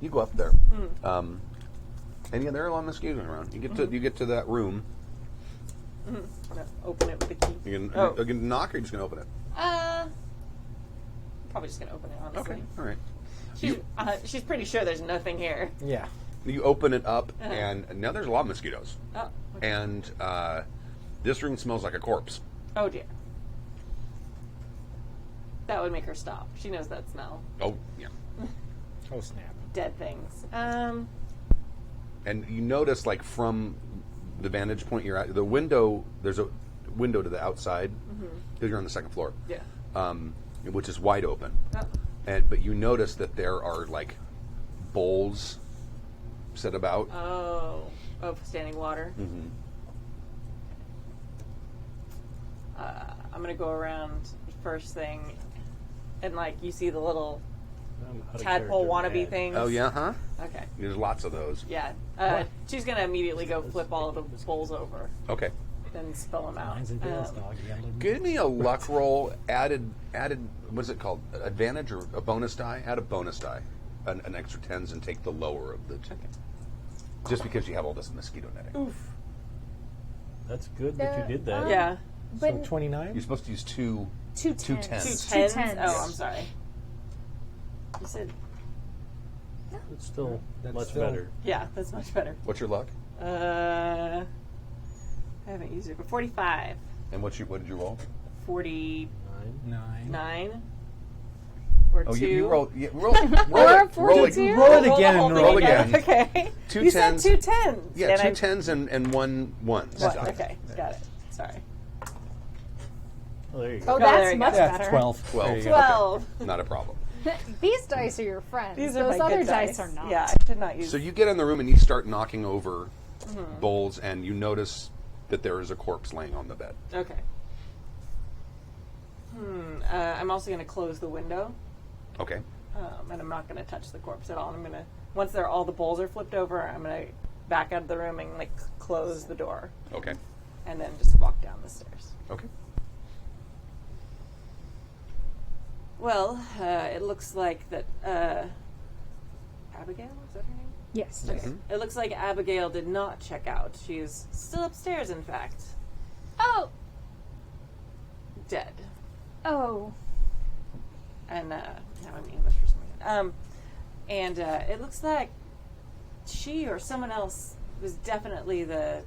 You go up there. There are a lot of mosquitoes around. You get to that room. I'm gonna open it with a key. You can knock, or you're just gonna open it. Probably just gonna open it. Honestly. Okay, all right. She's pretty sure there's nothing here. Yeah. You open it up, and now there's a lot of mosquitoes. Oh. Okay. And this room smells like a corpse. Oh dear. That would make her stop. She knows that smell. Oh, yeah. Oh, snap. Dead things. And you notice, like, from the vantage point you're at, the window, there's a window to the outside, because you're on the second floor. Yeah. Which is wide open. Oh. But you notice that there are, like, bowls set about. Oh, of standing water. Mm-hmm. I'm gonna go around first thing, and like you see the little tadpole wannabe things. Oh, yeah, huh? Okay. There's lots of those. Yeah. She's gonna immediately go flip all of the bowls over, Okay. then spill them out. Lines and tails, dog. Yellow. Give me a luck roll, added, what's it called? Advantage or a bonus die? Add a bonus die, an extra 10s, and take the lower of the two. Just because you have all this mosquito netting. Oof. That's good that you did that. Yeah. So But 29? You're supposed to use two two tens. tens. Two tens? tens. Oh, I'm sorry. You said, It's still That's much still- better. yeah, that's much better. What's your luck? I haven't used it, but 45. And what did you roll? 49? 9. Or Oh, 2? you roll. Yeah, roll it. Roll 42? Roll it again. Whole thing Roll again. again. Okay. Two you tens. said 2 tens. Yeah, and two I- tens and one ones. What? Okay, got it. Sorry. Oh, there you Oh, go. there that's you much go. Yeah, better. 12. 12. There you go. 12. Okay. Not a problem. These dice are your friends. These are Those my other good dice are not. Yeah, I should not use So you get in the room and you start knocking over bowls, and you notice that there is a corpse laying on the bed. Okay. I'm also going to close the window, Okay. and I'm not going to touch the corpse at all. I'm going to, once all the bowls are flipped over, I'm going to back out of the room and like close the door, Okay. and then just walk down the stairs. Okay. Well, it looks like that Abigail, is that her name? Yes. It looks like Abigail did not check out. She's still upstairs, in fact, Oh. dead. Oh. And now I'm English for some reason. And it looks like she or someone else was definitely the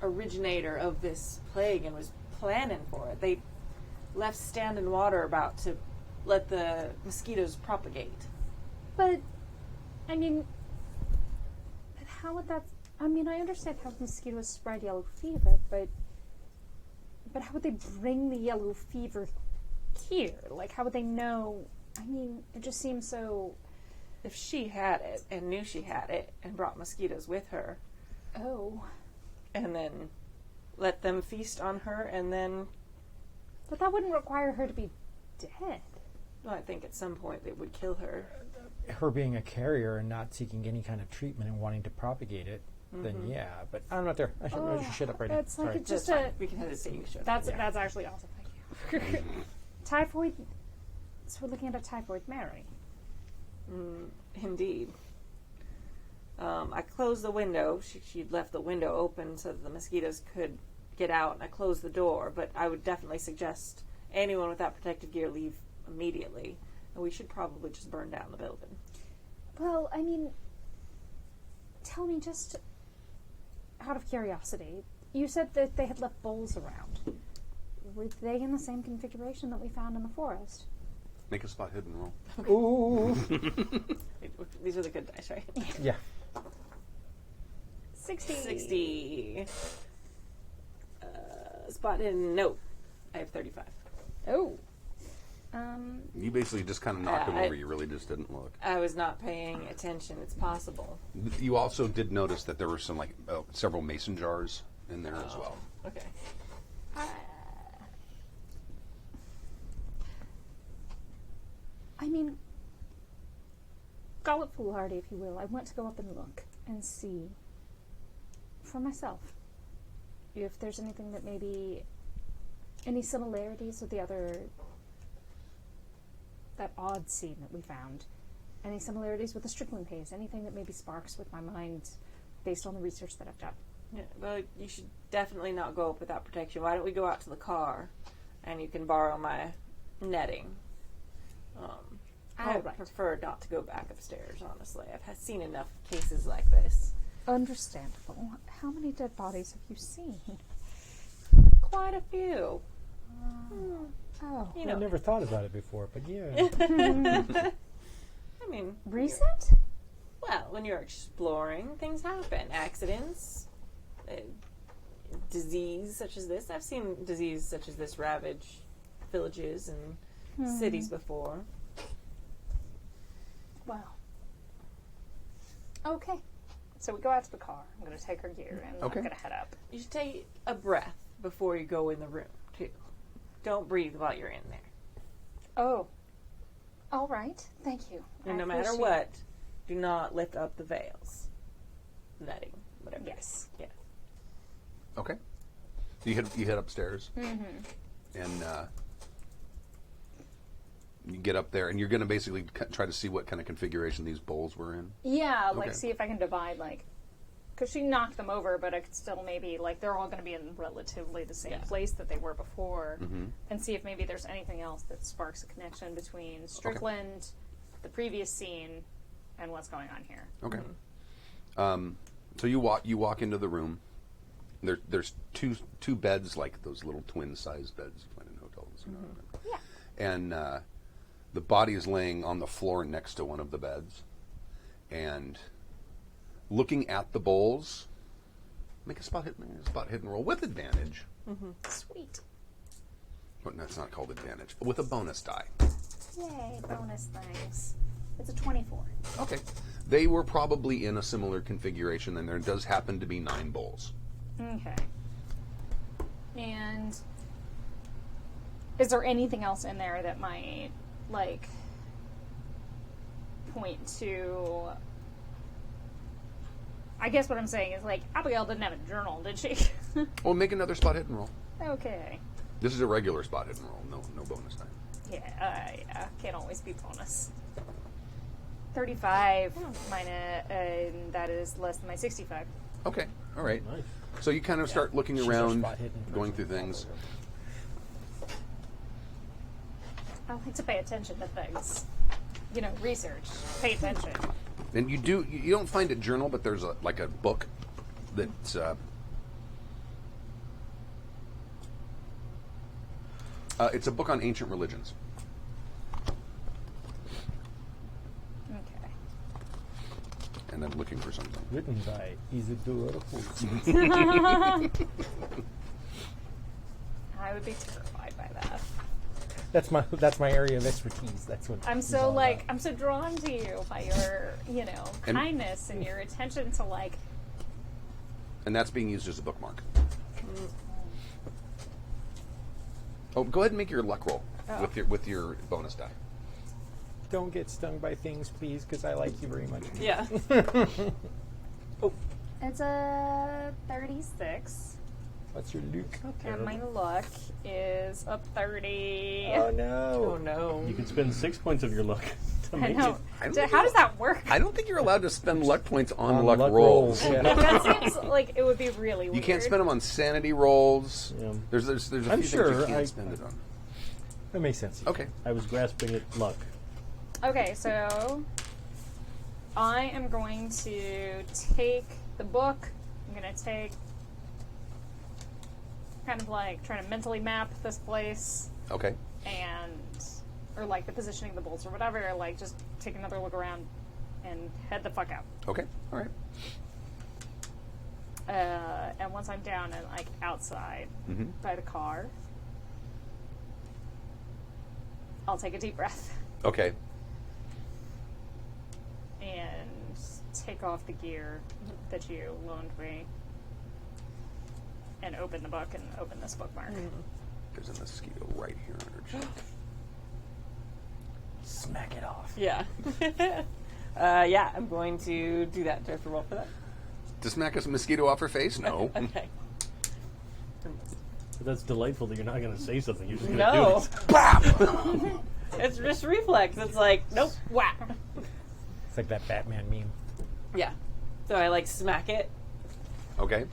originator of this plague and was planning for it. They left standing water about to let the mosquitoes propagate. But, I mean, but how would that? I mean, I understand how mosquitoes spread yellow fever, but how would they bring the yellow fever here? Like, how would they know? I mean, it just seems so. If she had it and knew she had it and brought mosquitoes with her, Oh, and then let them feast on her, and then, but that wouldn't require her to be dead. well, I think at some point they would kill her. Her being a carrier and not seeking any kind of treatment and wanting to propagate it, then yeah. But I'm not there. I should shut up right now. That's like Sorry. it's just That's a. fine. We can have it say you should. That's actually awesome. Thank you. Typhoid. So we're looking at a typhoid Mary. Indeed. I closed the window. She'd left the window open so that the mosquitoes could get out, and I closed the door. But I would definitely suggest anyone without protective gear leave immediately. And we should probably just burn down the building. Well, I mean, tell me just out of curiosity. You said that they had left bowls around. Were they in the same configuration that we found in the forest? Make a spot hidden roll. Ooh. These are the good dice, right? Yeah. 60. 60. Spot in. No. I have 35. Oh. You basically just kind of knocked them I- over. You really just didn't look. I was not paying attention. It's possible. You also did notice that there were some, like, several mason jars in there as well. Okay. I mean, call it foolhardy if you will. I want to go up and look and see for myself if there's anything that maybe, any similarities with the other, that odd scene that we found. Any similarities with the Strickland case? Anything that maybe sparks with my mind based on the research that I've done? Yeah, well, you should definitely not go up without protection. Why don't we go out to the car, and you can borrow my netting. I prefer not to go back upstairs, honestly. I've seen enough cases like this. Understandable. How many dead bodies have you seen? Quite a few. Oh. You know, I never thought about it before, but yeah. I mean, Recent? well, when you're exploring, things happen. Accidents, disease such as this. I've seen disease such as this ravage villages and cities before. Wow. Okay. So we go out to the car. I'm going to take her gear and Okay. I'm going to head up. You should take a breath before you go in the room, too. Don't breathe while you're in there. Oh. All right. Thank you. And I no matter appreciate- what, do not lift up the veils. Netting, whatever. Yes. Yeah. Okay. You head upstairs, and you get up there, and you're going to basically try to see what kind of configuration these bowls were in. Yeah, Okay. like see if I can divide, like, because she knocked them over, but I could still maybe, like, they're all going to be in relatively the same place that they were before, and see if maybe there's anything else that sparks a connection between Strickland, the previous scene, and what's going on here. Okay. So you walk into the room. There's two beds, like those little twin-sized beds you find in hotels. You know? Yeah. And the body is laying on the floor next to one of the beds. And looking at the bowls, make a spot hidden roll with advantage. Sweet. Well, that's not called advantage. With a bonus die. Yay, bonus things. It's a 24. Okay. They were probably in a similar configuration, and there does happen to be 9 bowls. Okay. And is there anything else in there that might, like, point to... I guess what I'm saying is, like, Abigail didn't have a journal, did she? Well, make another spot hidden roll. Okay. This is a regular spot hidden roll. No bonus die. Yeah, can't always be bonus. 35 minus, and that is less than my 65. Okay. All right. Nice. So you kind of start looking She's our around, spot hidden going person. through things. I like to pay attention to things. You know, research. Pay attention. And you don't find a journal, but there's a book that's it's a book on ancient religions. Okay. And I'm looking for something. Written by Isadore. I would be terrified by that. That's my area of expertise. That's what I'm it's so all like about. I'm so drawn to you by your, you know, And- kindness and your attention to like And that's being used as a bookmark. Oh, go ahead and make your luck roll with your bonus die. Don't get stung by things, please, because I like you very much. Yeah. it's a 36. What's your Luke? And my luck is a 30. Oh no! Oh, no. You could spend 6 points of your luck to I make know. it. I don't So think how you're- does that work? I don't think you're allowed to spend luck points on On luck rolls. Yeah. That seems like it would be really weird. You can't spend them on sanity rolls. Yeah. There's a I'm few sure things you can't I- spend it on. That makes sense. Okay. I was grasping at luck. Okay, so I am going to take the book. I'm going to take kind of like trying to mentally map this place Okay. and or like the positioning of the bolts or whatever, like just take another look around and head the fuck out. Okay. All right. And once I'm down and like outside by the car, I'll take a deep breath Okay. and take off the gear that you loaned me and open the book and open this bookmark. There's a mosquito right here on her cheek. Smack it off. Yeah. Yeah, I'm going to do that. Do I have to roll for that? To smack a mosquito off her face? No. Okay. But that's delightful that you're not going to say something. You're just going to do No. it. It's just reflex. It's like, nope, whack. It's like that Batman meme. Yeah. So I like smack it, Okay.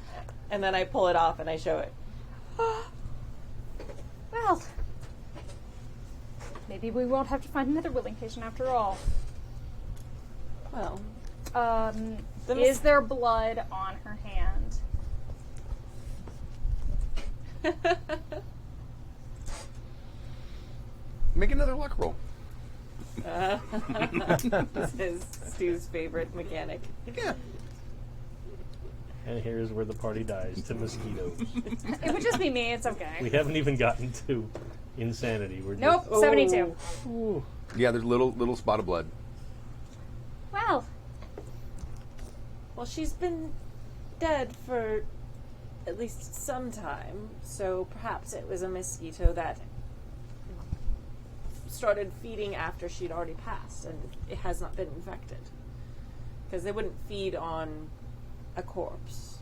and then I pull it off and I show it. Well, maybe we won't have to find another willing patient after all. Well, Is there blood on her hand? Make another luck roll. this is Stu's favorite mechanic. Yeah. And here's where the party dies, to mosquitoes. It would just be me. It's okay. We haven't even gotten to insanity. We're Nope, just, 72. Ooh. Yeah, there's a little spot of blood. Well, Well, she's been dead for at least some time, so perhaps it was a mosquito that started feeding after she'd already passed, and it has not been infected. Because they wouldn't feed on a corpse.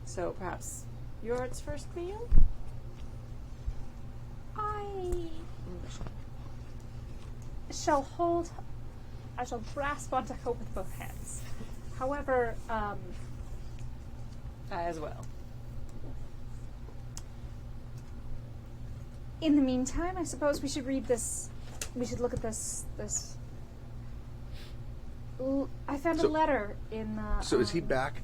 So perhaps you're its first meal? I shall grasp onto hope with both hands. However, As well. in the meantime, I suppose we should read this. We should look at this. I found a So- letter in the. So is he back?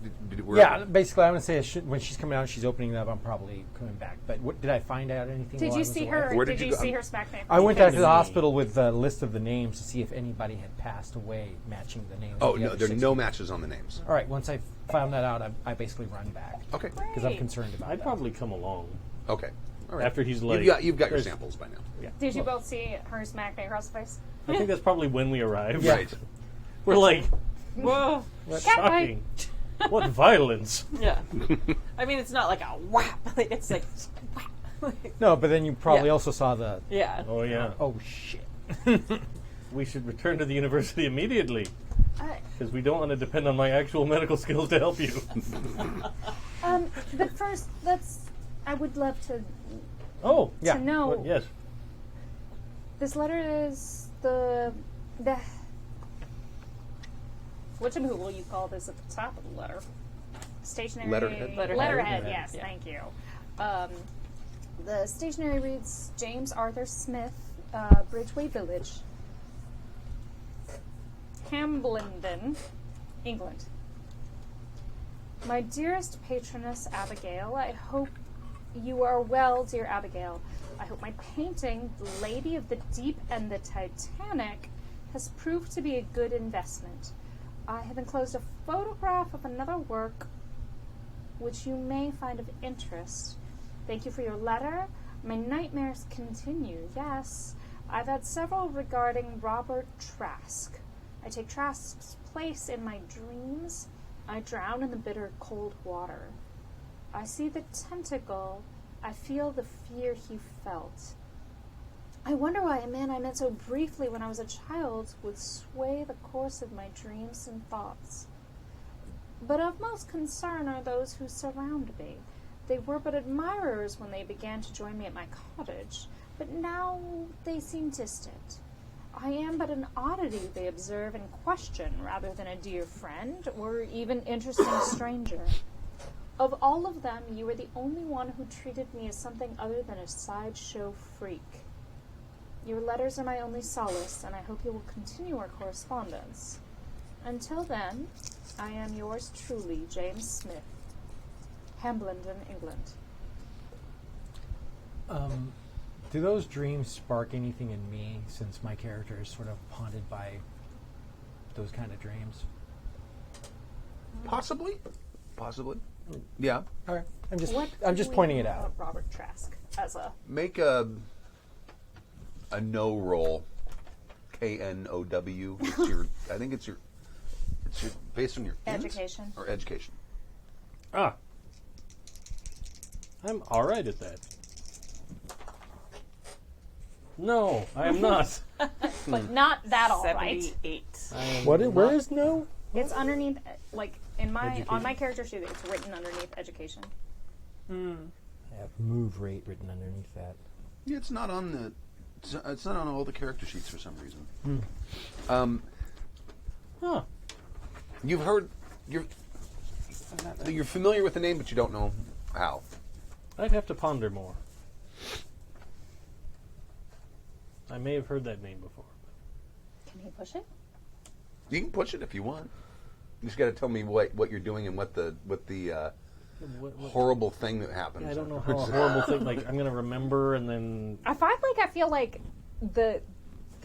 Yeah, basically, I would say when she's coming out, she's opening it up. I'm probably coming back. But did I find out anything? Did while I you was see away? her? Where Did did you you go? see her smack me? I went back to the Me. hospital with the list of the names to see if anybody had passed away, matching the names. Oh of the no, other there are 6 no people. matches on the names. All right, once I found that out, I basically run back Okay. because I'm concerned about I'd that. probably come along. Okay. All right. After he's like... you've got your there's- samples by now. Did you both see her smack me across the face? I think that's probably when we arrived. Right. We're like, Whoa. shocking. What violence. Yeah. I mean, it's not like a whap. It's like whap. No, but then you probably Yeah. also saw the. Yeah. Oh, yeah. Oh shit! We should return to the university immediately. I- Because we don't want to depend on my actual medical skills to help you. But first, I would love to Oh, Yeah. know. well, yes. This letter is the. Which and who will you call this at the top of the letter? Stationary. Letterhead. Letterhead, Letterhead. yes, Yeah. thank you. The stationery reads James Arthur Smith, Bridgeway Village, Hamblenden, England. My dearest patroness Abigail, I hope you are well, dear Abigail. I hope my painting, The Lady of the Deep and the Titanic, has proved to be a good investment. I have enclosed a photograph of another work which you may find of interest. Thank you for your letter. My nightmares continue, yes. I've had several regarding Robert Trask. I take Trask's place in my dreams. I drown in the bitter cold water. I see the tentacle. I feel the fear he felt. I wonder why a man I met so briefly when I was a child would sway the course of my dreams and thoughts. But of most concern are those who surround me. They were but admirers when they began to join me at my cottage, but now they seem distant. I am but an oddity they observe and question rather than a dear friend or even interesting stranger. Of all of them, you are the only one who treated me as something other than a sideshow freak. Your letters are my only solace, and I hope you will continue our correspondence. Until then, I am yours truly, James Smith, Hamblenden, England. Do those dreams spark anything in me, since my character is sort of haunted by those kind of dreams? Possibly. Yeah. All right, I'm just What pointing it do we know out. about Robert Trask as a Make a no roll. KNOW. It's your. I think it's your based on your int Education. or education. Ah. I'm alright at that. No, I am not. But not that all right. 78. I am Where not- is no? It's underneath, like in my on Education. my character sheet. It's written underneath education. I have move rate written underneath that. Yeah, it's not on the. It's not on all the character sheets for some reason. Huh. You've heard. You're familiar with the name, but you don't know how. I'd have to ponder more. I may have heard that name before. Can he push it? You can push it if you want. You just got to tell me what you're doing and what the What- horrible thing that happens. Yeah, I don't know how a horrible thing. Like I'm gonna remember and then. I feel like the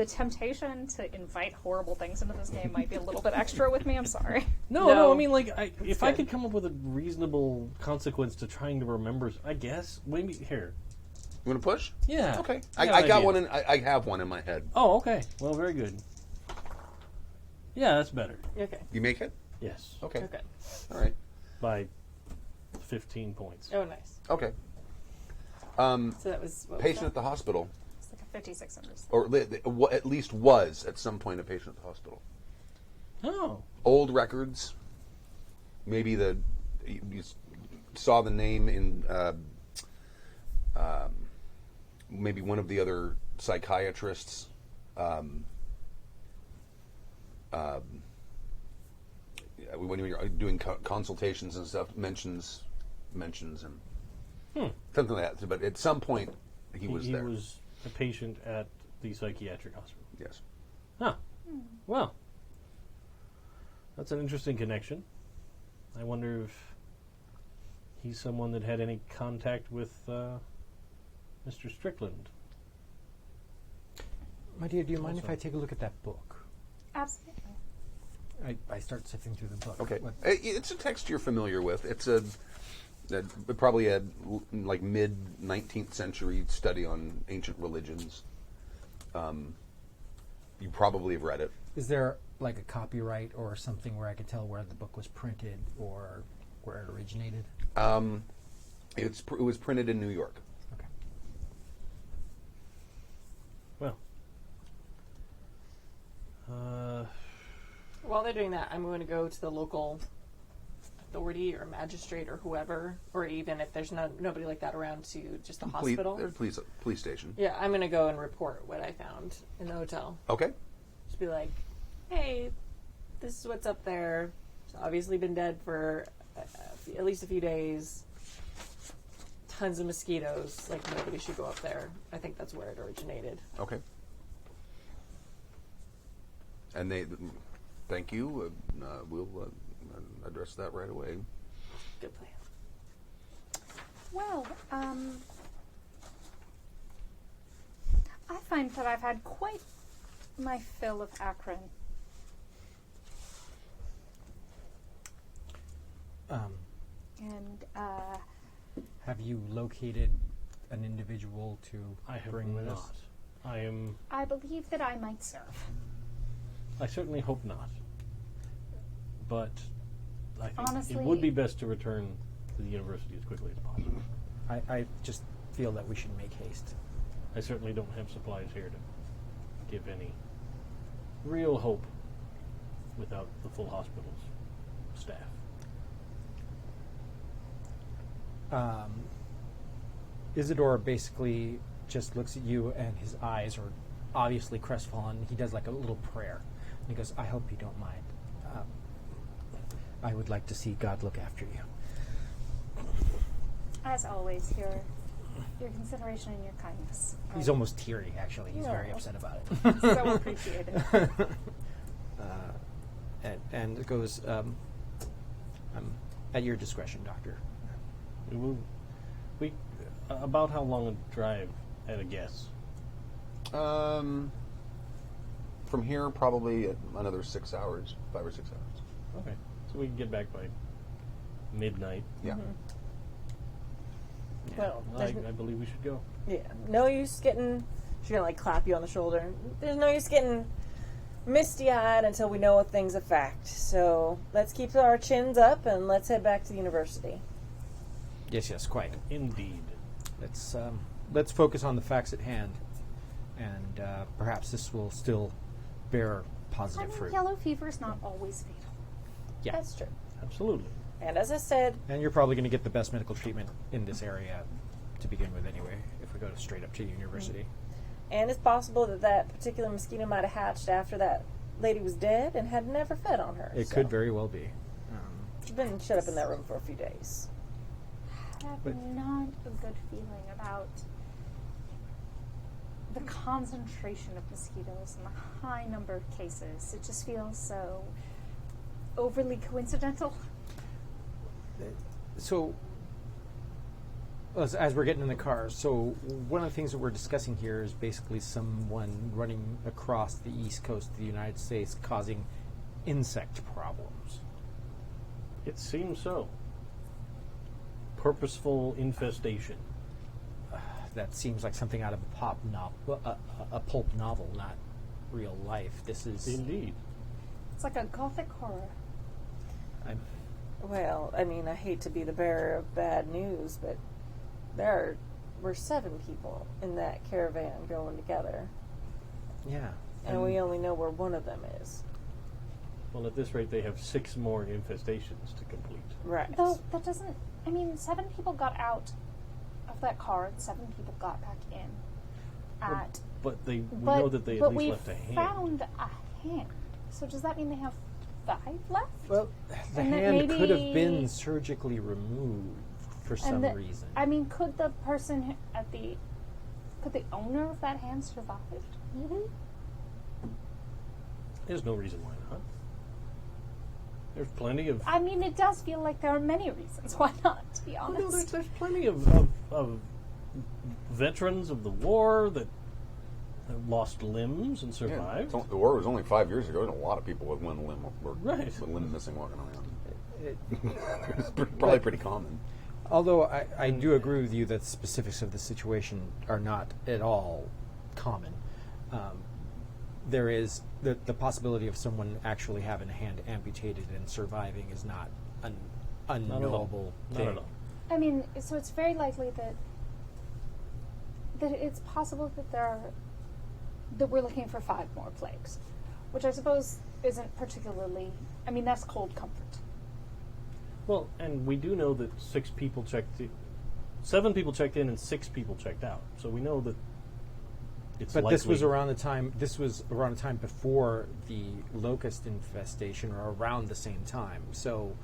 temptation to invite horrible things into this game might be a little bit extra with me. I'm sorry. No. No. I mean, like, if I good. could come up with a reasonable consequence to trying to remember, I guess maybe here. You want to push? Yeah. Okay. I got I an got idea. one. I have one in my head. Oh, okay. Well, very good. Yeah, that's better. Okay. You make it? Yes. Okay. Okay. All right. By 15 points. Oh, nice. Okay. So that was what Patient was at the hospital, It's like a 5600. or at least was at some point a patient at the hospital. Oh. Old records. Maybe you saw the name in maybe one of the other psychiatrists. When you're doing consultations and stuff, mentions him. Something like that. But at some point, he was there. He was a patient at the psychiatric hospital. Yes. Huh. Well, that's an interesting connection. I wonder if he's someone that had any contact with Mr. Strickland. My dear, do you mind if Also- I take a look at that book? Absolutely. I start sifting through the book. Okay. What- It's a text you're familiar with. It's probably a like mid 19th century study on ancient religions. You probably have read it. Is there like a copyright or something where I could tell where the book was printed or where it originated? It was printed in New York. Okay. Well, While they're doing that, I'm going to go to the local authority or magistrate or whoever, or even if there's nobody like that around, to just the hospital. There's a police station. Yeah, I'm going to go and report what I found in the hotel. Okay. Just be like, hey, this is what's up there. It's obviously been dead for at least a few days. Tons of mosquitoes. Like, nobody should go up there. I think that's where it originated. Okay. And thank you. We'll address that right away. Good plan. Well, I find that I've had quite my fill of Akron. And Have you located an individual to I have bring with not. us? I believe that I might serve. I certainly hope not. But I think Honestly- it would be best to return to the university as quickly as possible. I just feel that we should make haste. I certainly don't have supplies here to give any real hope without the full hospital's staff. Isadore basically just looks at you, and his eyes are obviously crestfallen. He does like a little prayer. And he goes, I hope you don't mind. I would like to see God look after you. As always, your consideration and your kindness. He's almost teary, actually. He's very upset about it. so appreciated. And it goes, at your discretion, Doctor. About how long a drive at a guess? From here, probably another 6 hours, 5 or 6 hours. Okay. So we can get back by midnight. Yeah. Well, Well, I believe we should go. yeah, no use getting. She's gonna like clap you on the shoulder. There's no use getting misty-eyed until we know a thing's a fact. So let's keep our chins up and let's head back to the university. Yes, quite. Indeed. Let's focus on the facts at hand. and perhaps this will still bear I positive mean, fruit. yellow fever is not always fatal. Yeah. That's true. Absolutely. And as I said, And you're probably going to get the best medical treatment in this area to begin with anyway, if we go straight up to university. and it's possible that that particular mosquito might have hatched after that lady was dead and had never fed on her. It so. could very well be. She's been shut up in that room for a few days. I have But- not a good feeling about the concentration of mosquitoes and the high number of cases. It just feels so overly coincidental. So, as we're getting in the car, so one of the things that we're discussing here is basically someone running across the east coast of the United States causing insect problems. It seems so. Purposeful infestation. That seems like something out of a pop novel, a pulp novel, not real life. This is. Indeed. It's like a gothic horror. I'm, Well, I mean, I hate to be the bearer of bad news, but we're 7 people in that caravan going together, yeah. and we only know where one of them is. Well, at this rate, they have 6 more infestations to complete. Right. Though that doesn't. I mean, 7 people got out of that car, and 7 people got back in. At But we but, know that they but at least we left a hand. found a hand. So does that mean they have 5 left? Well, the And that hand could have maybe- been surgically removed for some reason. I mean, could the person could the owner of that hand survive? There's no reason why not. There's plenty of. I mean, it does feel like there are many reasons why not. To be Well, no, honest, there's plenty of veterans of the war that have lost limbs and Yeah, survived. the war was only 5 years ago, and a lot of people with one limb or Right. with a limb missing walking around. It's probably pretty common. Although I do agree with you that the specifics of the situation are not at all common. There is the possibility of someone actually having a hand amputated and surviving is not an unknowable Not thing. at all. I mean, so it's very likely that it's possible that we're looking for 5 more plagues, which I suppose isn't particularly. I mean, that's cold comfort. Well, and we do know that 6 people checked. 7 people checked in and 6 people checked out. So we know that it's But likely. this was around the time. This was around the time before the locust infestation, or around the same time. So,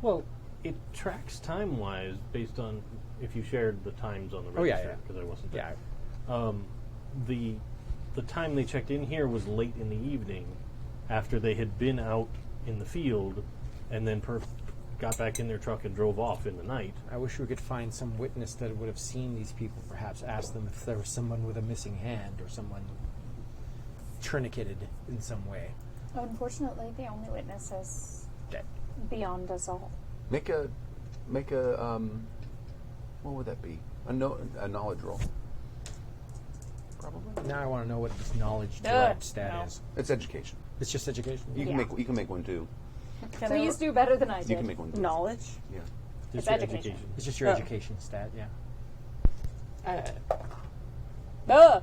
Well, it tracks time-wise based on if you shared the times on the Oh, yeah, register, yeah. because I wasn't yeah, there. The time they checked in here was late in the evening, after they had been out in the field, and then got back in their truck and drove off in the night. I wish we could find some witness that would have seen these people. Perhaps ask them if there was someone with a missing hand or someone trinicated in some way. Unfortunately, the only witness is Dead. beyond us all. Make a what would that be? A knowledge roll. Probably. Now I want to know what this knowledge Ugh, derived stat no. is. It's education. It's just education. You can Yeah. make one too. Can Please do better than I did. You can make one too. knowledge. Yeah. It's Just your education. It's just your Oh. education stat. Yeah.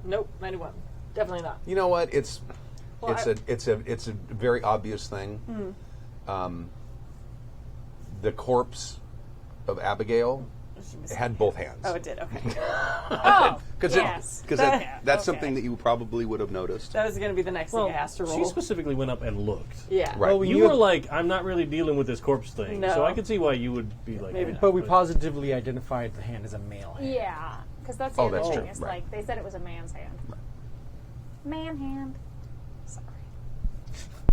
Nope, 91. Definitely not. You know what? It's Well, it's a very obvious thing. The corpse of Abigail had both hands. Oh, it did. Okay. Oh, Because yes. that's Okay. something that you probably would have noticed. That was going to be the next Well, thing I asked to roll. she specifically went up and looked. Yeah. Right. Well, You You were had- like, I'm not really dealing with this corpse thing, No. so I could see why you would be like, Maybe. "Eh." But we positively identified the hand as a male hand. Yeah, because that's the Oh, other that's thing. true, It's right. like they said it was a man's hand. Man hand. Sorry.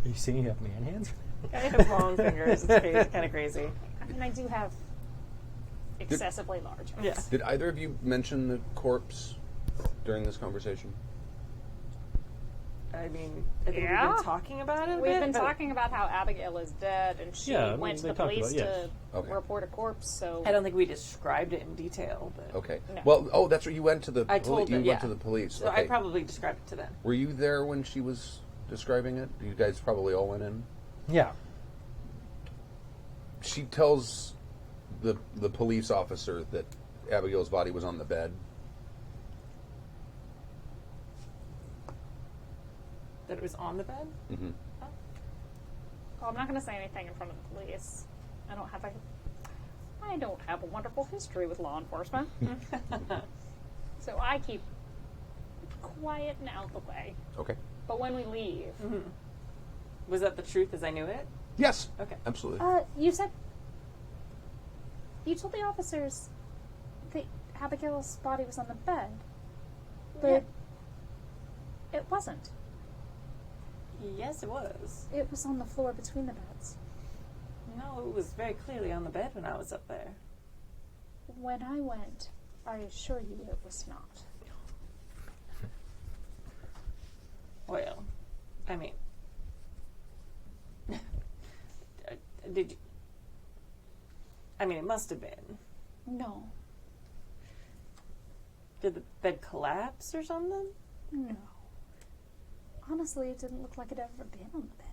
Are you saying you have man hands? I have long fingers. It's kind of crazy. I mean, I do have excessively large hands. Yeah. Did either of you mention the corpse during this conversation? I mean, I think Yeah. we've been talking about it. a We've bit, been but talking about how Abigail is dead, and she Yeah, I mean, went to they the talked police about- yes. to Okay. report a corpse. So I don't think we described it in detail. But Okay. No. Well, that's right. You went to the I told you them, went yeah. to the police. So Okay. I probably described it to them. Were you there when she was describing it? You guys probably all went in. Yeah. She tells the police officer that Abigail's body was on the bed. That it was on the bed? Mm-hmm. Well, I'm not going to say anything in front of the police. I don't have a wonderful history with law enforcement. So I keep quiet and out the way. Okay. But when we leave, Was that the truth as I knew it? Yes. Okay. Absolutely. you told the officers that Abigail's body was on the bed, but it wasn't. Yes, it was. It was on the floor between the beds. No, it was very clearly on the bed when I was up there. When I went, I assure you it was not. Well, I mean, did you? I mean, it must have been. No. Did the bed collapse or something? No. Honestly, it didn't look like it had ever been on the bed.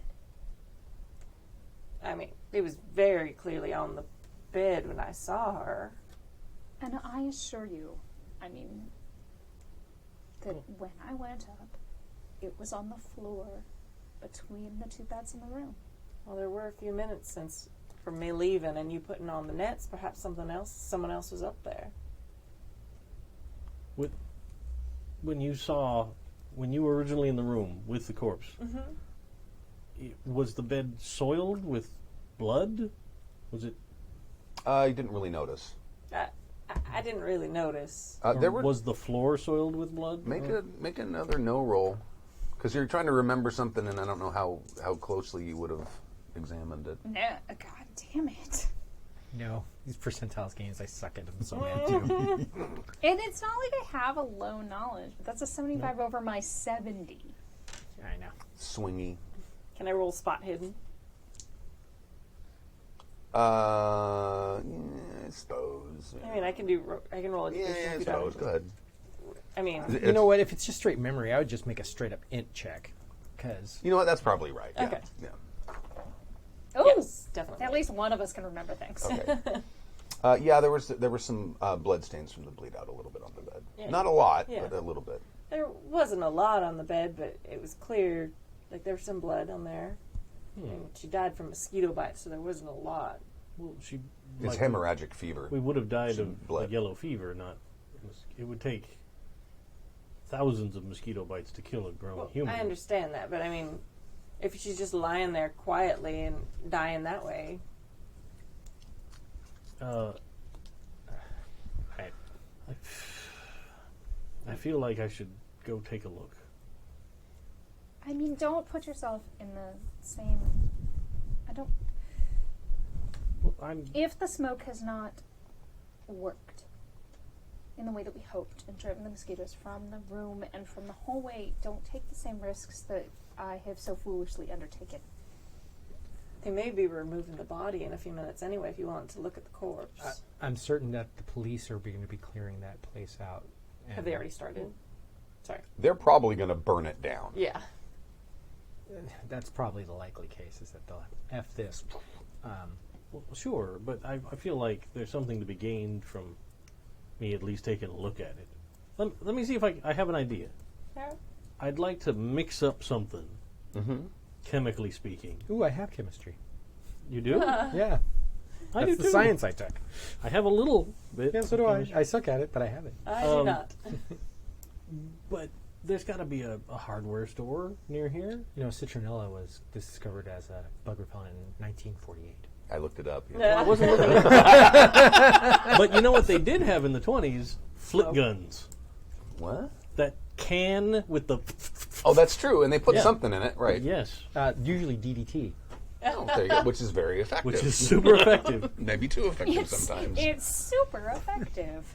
I mean, it was very clearly on the bed when I saw her. And I assure you, that when I went up, it was on the floor between the two beds in the room. Well, there were a few minutes since from me leaving and you putting on the nets. Perhaps someone else was up there. When you were originally in the room with the corpse, was the bed soiled with blood? Was it? I didn't really notice. I didn't really notice. Was the floor soiled with blood? Make another no roll, because you're trying to remember something, and I don't know how closely you would have examined it. No, God damn it. No, these percentiles games, I suck at them so bad too. And it's not like I have a low knowledge, but that's a 75 over my 70. I know. Swingy. Can I roll spot hidden? I suppose. I mean, I can roll a Yeah, d6 I if you suppose. don't. Go ahead. I mean, You know what? If it's just straight memory, I would just make a straight up int check. Because You know what? That's probably right. Yeah. Okay. Yeah. Oh, yes, definitely. at least one of us can remember things. Okay. Yeah, there was some blood stains from the bleed out a little bit on the bed. Yeah. Not a lot, Yeah. but a little bit. There wasn't a lot on the bed, but it was clear. Like there was some blood on there. And she died from mosquito bites, so there wasn't a lot. Well, It's hemorrhagic fever. We would have died Some of blood. like yellow fever, not. It would take thousands of mosquito bites to kill a grown Well, human. I understand that, but I mean, if she's just lying there quietly and dying that way, I feel like I should go take a look. I mean, don't put yourself in the same. Well, If the smoke has not worked in the way that we hoped and driven the mosquitoes from the room and from the hallway, don't take the same risks that I have so foolishly undertaken. they may be removing the body in a few minutes anyway if you want to look at the corpse. I'm certain that the police are going to be clearing that place out. And Have they already started? Sorry. They're probably going to burn it down. Yeah. That's probably the likely case, is that they'll F this. Well, sure, but I feel like there's something to be gained from me at least taking a look at it. Let me see if I have an idea. Yeah. I'd like to mix up something, chemically speaking. Ooh, I have chemistry. You do? Yeah. I That's do the too. science I took. I have a little bit. Yeah, so do I. I suck at it, but I have it. I do not. But there's got to be a hardware store near here. You know, citronella was discovered as a bug repellent in 1948. I looked it up. Yeah. I wasn't looking at that. But you know what they did have in the 20s? Flit guns. What? That can with the... Oh, that's true. And they put Yeah. something in it, right? Yes. Usually DDT. Oh, there you go. Which is very effective. Which is super effective. Maybe too effective sometimes. It's super effective.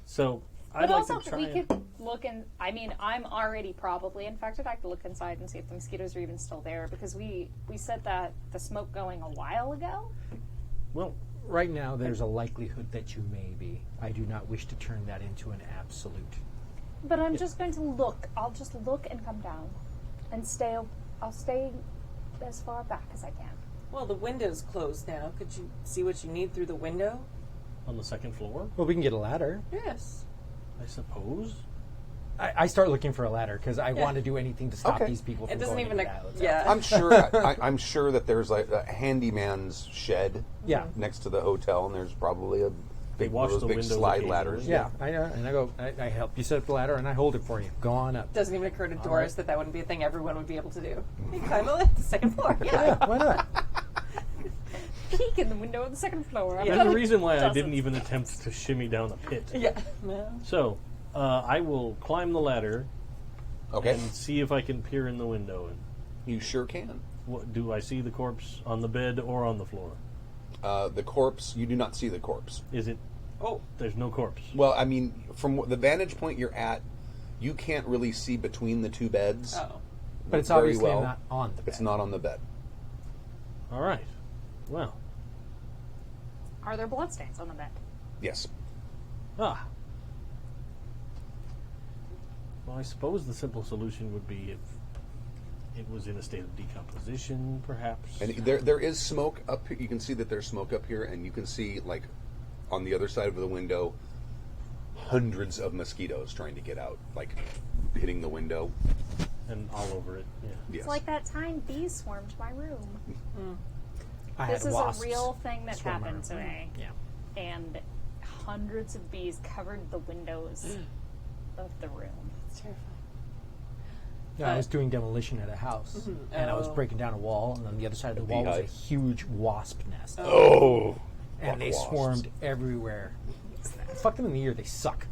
So I'd But like also, to try we and- could look in. I mean, I'm already probably infected. I could look inside and see if the mosquitoes are even still there because we said that the smoke going a while ago. Well, Right now, there's a likelihood that you may be. I do not wish to turn that into an absolute. But I'm just going to look. I'll just look and come down, and stay. I'll stay as far back as I can. Well, the window's closed now. Could you see what you need through the window? on the second floor, Well, we can get a ladder. Yes. I suppose. I start looking for a ladder because I want to do anything to stop Okay. these people from It doesn't going even. into that hotel. Yeah. I'm sure. I'm sure that there's like a handyman's shed. Yeah. Next to the hotel, and there's probably a big, one wash of those the big windows slide occasionally. ladders. Yeah, I know, and I go. I help you set up the ladder, and I hold it for you. Go on up. Doesn't even occur to All Doris right. that wouldn't be a thing everyone would be able to do. You climb the second floor. Yeah. Why not? Peek in the window of the second floor. There's a reason why I didn't even attempt to shimmy down a pit. Yeah. No. So, I will climb the ladder Okay. and see if I can peer in the window. And You sure can. what, do I see the corpse on the bed or on the floor? The corpse. You do not see the corpse. Is it? Oh. There's no corpse. Well, I mean, from the vantage point you're at, you can't really see between the two beds. Oh. But it's very obviously well. not on the bed. It's not on the bed. All right. Well. Are there bloodstains on the bed? Yes. Ah. Well, I suppose the simple solution would be if it was in a state of decomposition, perhaps. And there is smoke up here. You can see that there's smoke up here, and you can see, like, on the other side of the window, hundreds of mosquitoes trying to get out, like, hitting the window. And all over it. Yeah. Yes. It's like that time bees swarmed my room. I This had is wasps a real thing that swarm my happened room. today. Yeah. And hundreds of bees covered the windows of the room. It's terrifying. Yeah, I was doing demolition at a house, and I was Oh. breaking down a wall, and on the other side of the wall was a beehive. huge wasp nest. Oh. And fuck they wasps. swarmed everywhere. Fuck them in the ear, they suck.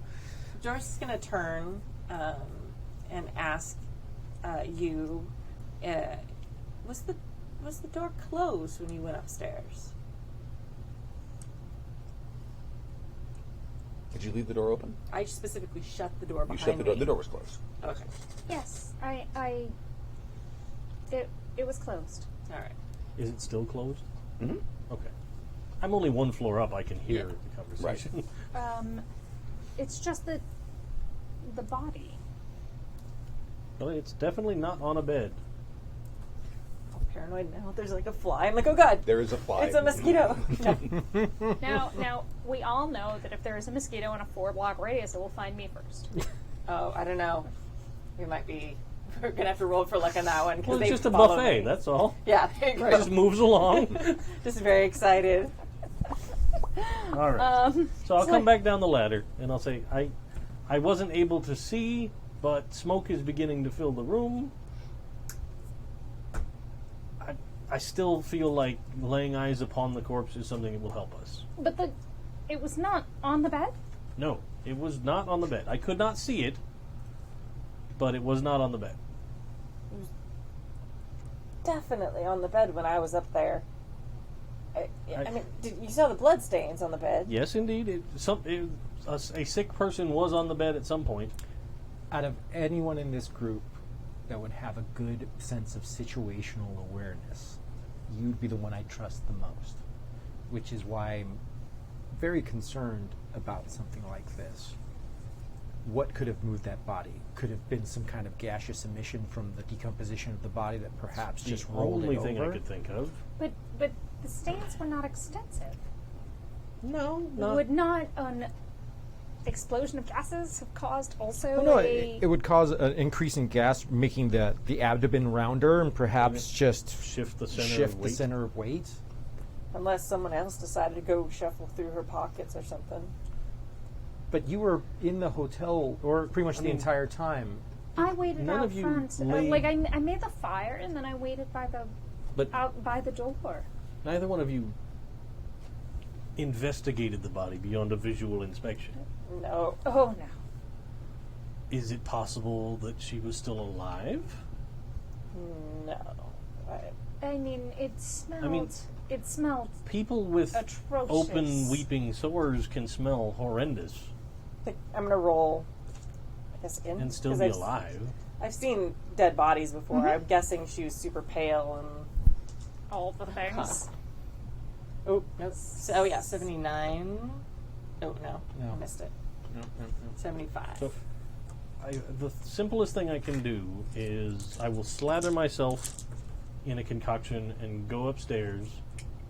Doris is going to turn and ask you, was the door closed when you went upstairs? Did you leave the door open? I specifically shut the door You behind shut the door. me. The door was closed. Okay. Yes, it was closed. All right. Is it still closed? Mm-hmm. Okay. I'm only one floor up. I can hear Yeah. the conversation. It's just the body. Well, it's definitely not on a bed. I'm paranoid now. There's like a fly. I'm like, oh god, There is a fly. it's a mosquito. No. Now we all know that if there is a mosquito in a 4-block radius, it will find me first. Oh, I don't know. We're gonna have to roll for luck on that one because Well, they it's just a follow buffet. me. That's all. Yeah, there you It go. just moves along. Just very excited. All right. So I'll it's come like- back down the ladder and I'll say, I wasn't able to see, but smoke is beginning to fill the room. I still feel like laying eyes upon the corpse is something that will help us. But it was not on the bed? No, it was not on the bed. I could not see it, but it was not on the bed. Definitely on the bed when I was up there. I mean, you saw the blood stains on the bed. Yes, indeed. A sick person was on the bed at some point. Out of anyone in this group that would have a good sense of situational awareness, you'd be the one I trust the most, which is why I'm very concerned about something like this. What could have moved that body? Could have been some kind of gaseous emission from the decomposition of the body that perhaps The just rolled only it thing over. I could think of. But the stains were not extensive. No, Would not an explosion of gases have caused also Well, no, a... it would cause an increase in gas, making the abdomen rounder, and perhaps just shift the center shift of the weight. center of weight. Unless someone else decided to go shuffle through her pockets or something. But you were in the hotel, or pretty much the entire time. I waited None out of you front. laid- Like I made the fire and then I waited But out by the door. neither one of you investigated the body beyond a visual inspection. No. Oh no. Is it possible that she was still alive? No. I mean, it smelled. It smelled. People with Atrocious. open weeping sores can smell horrendous I think I'm gonna roll. I guess again. and still 'cause be I've alive. I've seen dead bodies before. I'm guessing she was super pale and. All the things. Oh no. Oh yeah, 79. Oh no, No. I missed it. 75. So the simplest thing I can do is I will slather myself in a concoction and go upstairs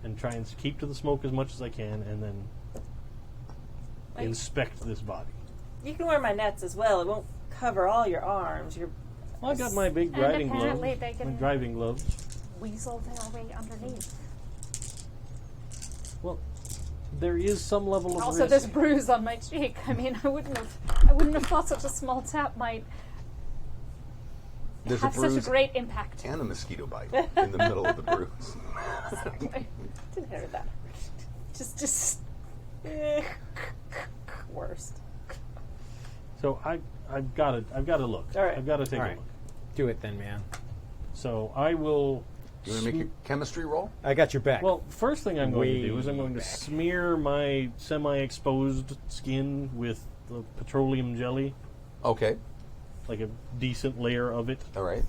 and try and keep to the smoke as much as I can and then Like- inspect this body. You can wear my nets as well. It won't cover all your arms. Your Well, I got my big And riding apparently gloves. they My can- driving gloves. Weasel their way underneath. Well, there is some level of Also, risk. this bruise on my cheek. I mean, I wouldn't have thought such a small tap might There's have a bruise such a great impact. and a mosquito bite in the middle of the bruise. didn't hear that. Just worst. So I've got to look. All right. I've got to take All a right. look. Do it then, man. So I will. Do you want to make a chemistry roll? I got your back. Well, first thing I'm going to do Way is I'm going to back. smear my semi-exposed skin with the petroleum jelly, Okay. like a decent layer of it, All right.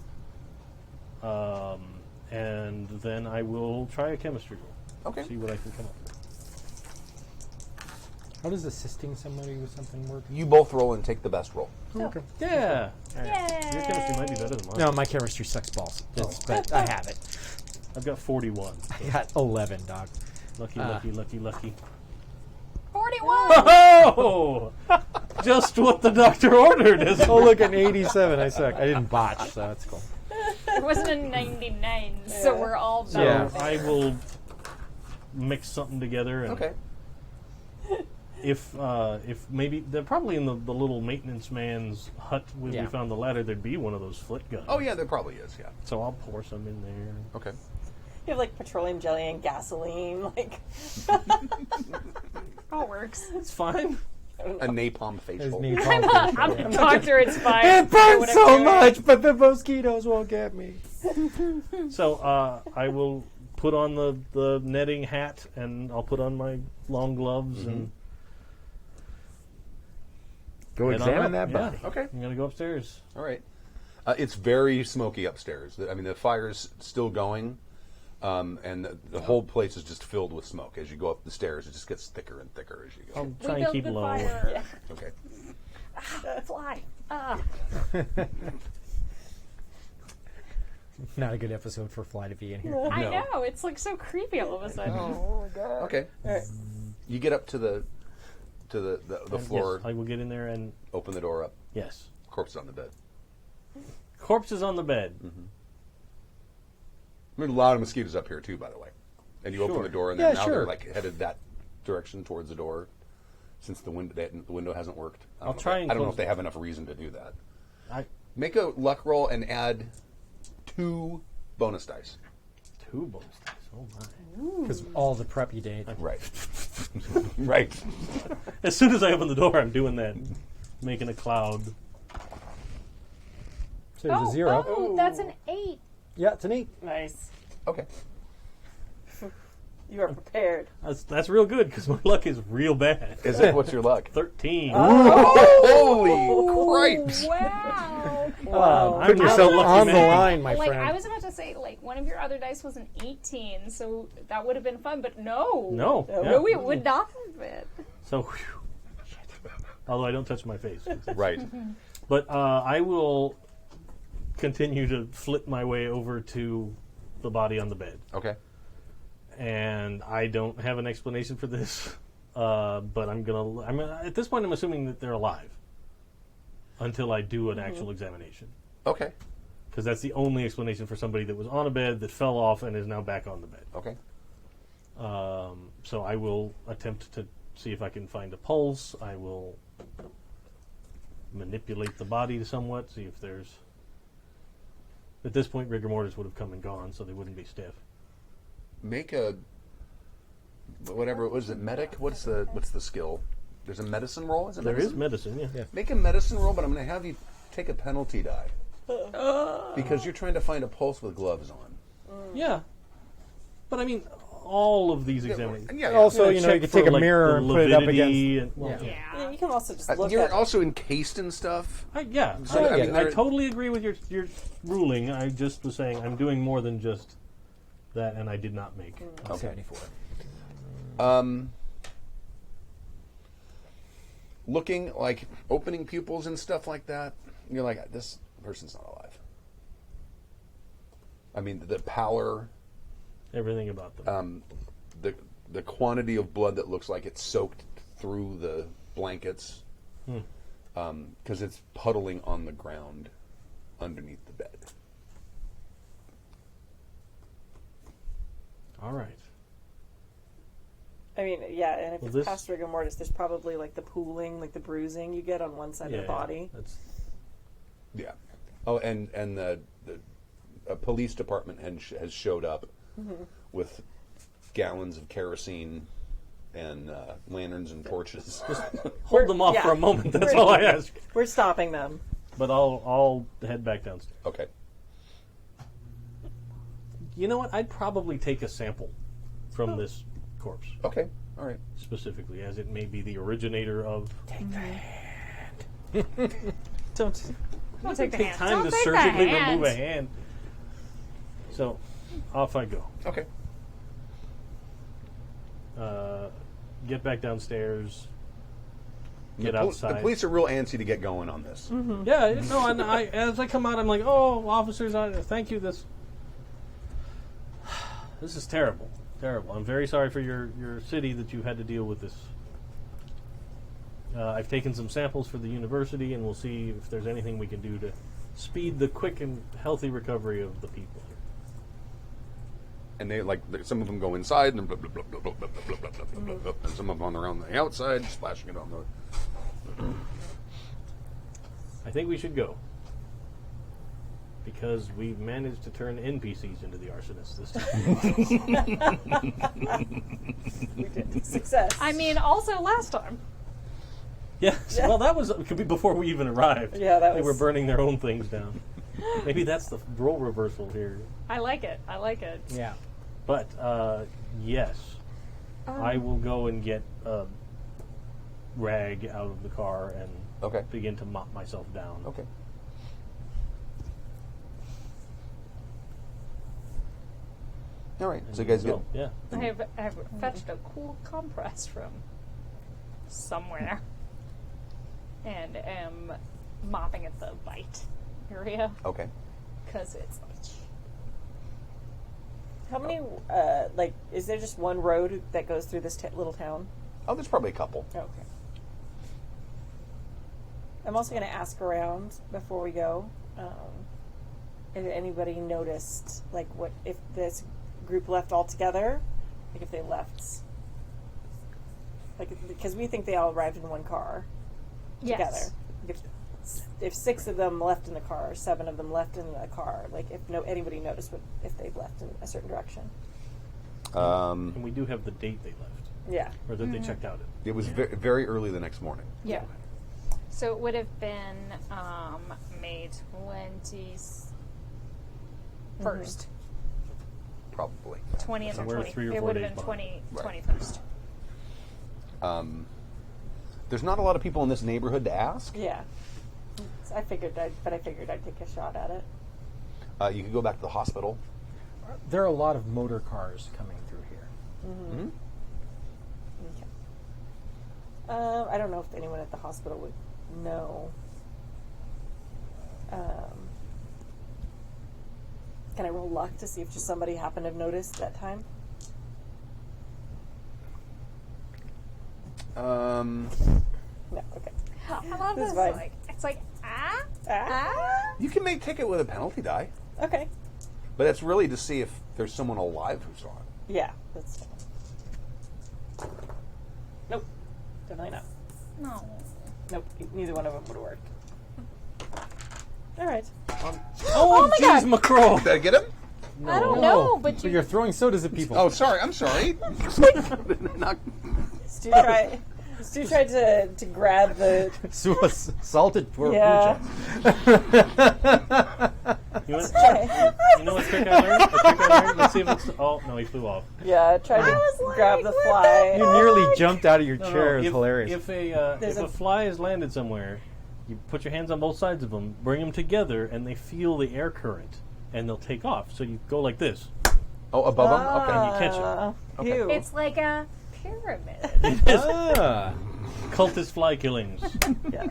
and then I will try a chemistry roll. Okay. See what I can come up with. How does assisting somebody with something work? You both roll and take the best roll. Okay. Yeah. Your Yay! chemistry might be better than mine. No, my chemistry sucks balls. But I have it. I've got 41. I got 11, dog. Lucky, Ah. lucky. 41! Oh! Just what the doctor ordered, isn't Oh, it? look, an 87. I suck. I didn't botch, so that's cool. It wasn't a 99, so we're all So Yeah. I will mix something together. And Okay. If maybe they're probably in the little maintenance man's hut where Yeah. we found the ladder, there'd be one of those flit guns. Oh, yeah, there probably is, yeah. So I'll pour some in there. Okay. You have like petroleum jelly and gasoline, like all works. It's fine. A napalm There's facial. napalm. I'm the doctor, it's fine. It Do burns whatever so you much, but the mosquitoes won't get me. So I will put on the netting hat, and I'll put on my long gloves, and Go head on examine up. that body. Yeah. Okay. I'm gonna go upstairs. All right. It's very smoky upstairs. I mean, the fire's still going, and the whole place is just filled with smoke. As you go up the stairs, it just gets thicker and thicker as you go. I'll We try and built keep the low. fire. Okay. Fly. Ah. Not a good episode for Fly to be in here. I No. know, it's like so creepy all of a sudden. Okay. all right. You get up to the And floor, Yes, I will get in there, and open the door up. yes, Corpse on the bed. corpse is on the bed. There's a lot of mosquitoes up here too, by the way. And you open Sure. the door, and Yeah, now sure. they're like headed that direction towards the door, since the window hasn't worked. I don't I'll know if try they- and I don't know close if they it. have enough reason to do that. I Make a luck roll and add 2 bonus dice. 2 bonus dice. Oh my! Because all the prep you did. Right. Right. As soon as I open the door, I'm doing that, making a cloud. So there's a 0. Oh, that's an 8. Yeah, it's an 8. Nice. Okay. You are prepared. That's real good because my luck is real bad. Is it? What's your luck? 13. Holy cripes! Wow. Wow. Putting I'm yourself not a lucky on the man. line, my Like, friend. I was about to say, like, one of your other dice was an 18, so that would have been fun, but no. No. No, yeah. it would not have been. So, whew. Although I don't touch my face. Right. But I will continue to flip my way over to the body on the bed. Okay. And I don't have an explanation for this, but I'm at this point I'm assuming that they're alive until I do an actual examination, Okay. because that's the only explanation for somebody that was on a bed that fell off and is now back on the bed. Okay. So I will attempt to see if I can find a pulse. I will manipulate the body somewhat, see if there's. At this point, rigor mortis would have come and gone, so they wouldn't be stiff. Make a whatever. What is it? Medic? What's the skill? There's a medicine roll. Is it There is medicine? medicine, yeah. Make a medicine roll, but I'm going to have you take a penalty die because you're trying to find a pulse with gloves on. Yeah. But I mean, all of these examinations. Yeah. Also, you check could for, take a like, mirror the and put it up lividity against. and- well, Yeah. Yeah, you can also just look You're at also encased in stuff. Yeah, So, I, I mean, I there- totally agree with your ruling. I just was saying I'm doing more than just that, and I did not make. 74. Looking like opening pupils and stuff like that. You're like, this person's not alive. I mean, the pallor, Everything about them. the quantity of blood that looks like it's soaked through the blankets. because it's puddling on the ground underneath the bed. All right. I mean, yeah, and if Well, it's this- past rigor mortis, there's probably like the pooling, like the bruising you get on one side of the body. That's Yeah. Oh, and the police department has showed up with gallons of kerosene and lanterns and torches. hold them off yeah. for a moment. That's all I ask. We're stopping them. But I'll head back downstairs. Okay. You know what? I'd probably take a sample from this corpse Okay. All right. specifically, as it may be the originator of. Don't take the Take hand. time Don't to take the surgically hand. remove a hand. So, off I go. Okay. Get back downstairs. Get The outside. police are real antsy to get going on this. Yeah, no, and as I come out, I'm like, oh, officers, thank you. This is terrible. Terrible. I'm very sorry for your city that you had to deal with this. I've taken some samples for the university, and we'll see if there's anything we can do to speed the quick and healthy recovery of the people here. And they some of them go inside and blah, blah, blah, blah, blah, blah, blah, blah, blah, blah, blah, and some of them are on the outside, splashing it on the. I think we should go. Because we've managed to turn NPCs into the arsonists this time. We did. Success. I mean, also last time. Yes. Well, that could be before we even arrived. Yeah, that They was- were burning their own things down. Maybe that's the role reversal here. I like it. I like it. Yeah. But, yes. I will go and get a rag out of the car and Okay. begin to mop myself down. Okay. All right. So you guys go. get. Yeah. I have fetched a cool compress from somewhere and am mopping at the bite area Okay. because it's How many, is there just one road that goes through this little town? Oh, there's probably a couple. Okay. I'm also going to ask around before we go if anybody noticed, what if this group left all together, if they left, because we think they all arrived in one car together. If 6 of them left in the car, 7 of them left in the car, if anybody noticed if they left in a certain direction. And we do have the date they left. Yeah. Or that they checked out at. It was very early the next morning. yeah. So it would have been May 21st, Probably. 20th or Somewhere 20th. 3 or 4 It would have days been behind. 21st. There's not a lot of people in this neighborhood to ask. Yeah. I figured I'd take a shot at it. You could go back to the hospital. There are a lot of motor cars coming through here. Mm-hmm. Okay. I don't know if anyone at the hospital would know. Can I roll luck to see if just somebody happened to have noticed that time? No. Okay. How about This is this? fine. It's like, Ah. You can make ticket with a penalty die, Okay. but it's really to see if there's someone alive who saw it. Yeah. That's. Nope. Definitely not. No. Nope. Neither one of them would have worked. All right. Oh, jeez, Macro! Did I get him? I don't know, but So you. you're throwing sodas at people. Oh, sorry. I'm sorry. Not- Stu tried to grab the. Salted poor Yeah. Pooja. You know what trick I learned? Let's see if it's... Oh, no, he flew off. Yeah. Tried to grab the fly. You nearly jumped out of your No, chair. It's if, hilarious. If There's a a- fly has landed somewhere, you put your hands on both sides of them, bring them together, and they feel the air current, and they'll take off. So you go like this. Oh, above him? Okay. And you catch it. Okay. Ew. It's like a pyramid. Ah. Cultist fly killings Yeah.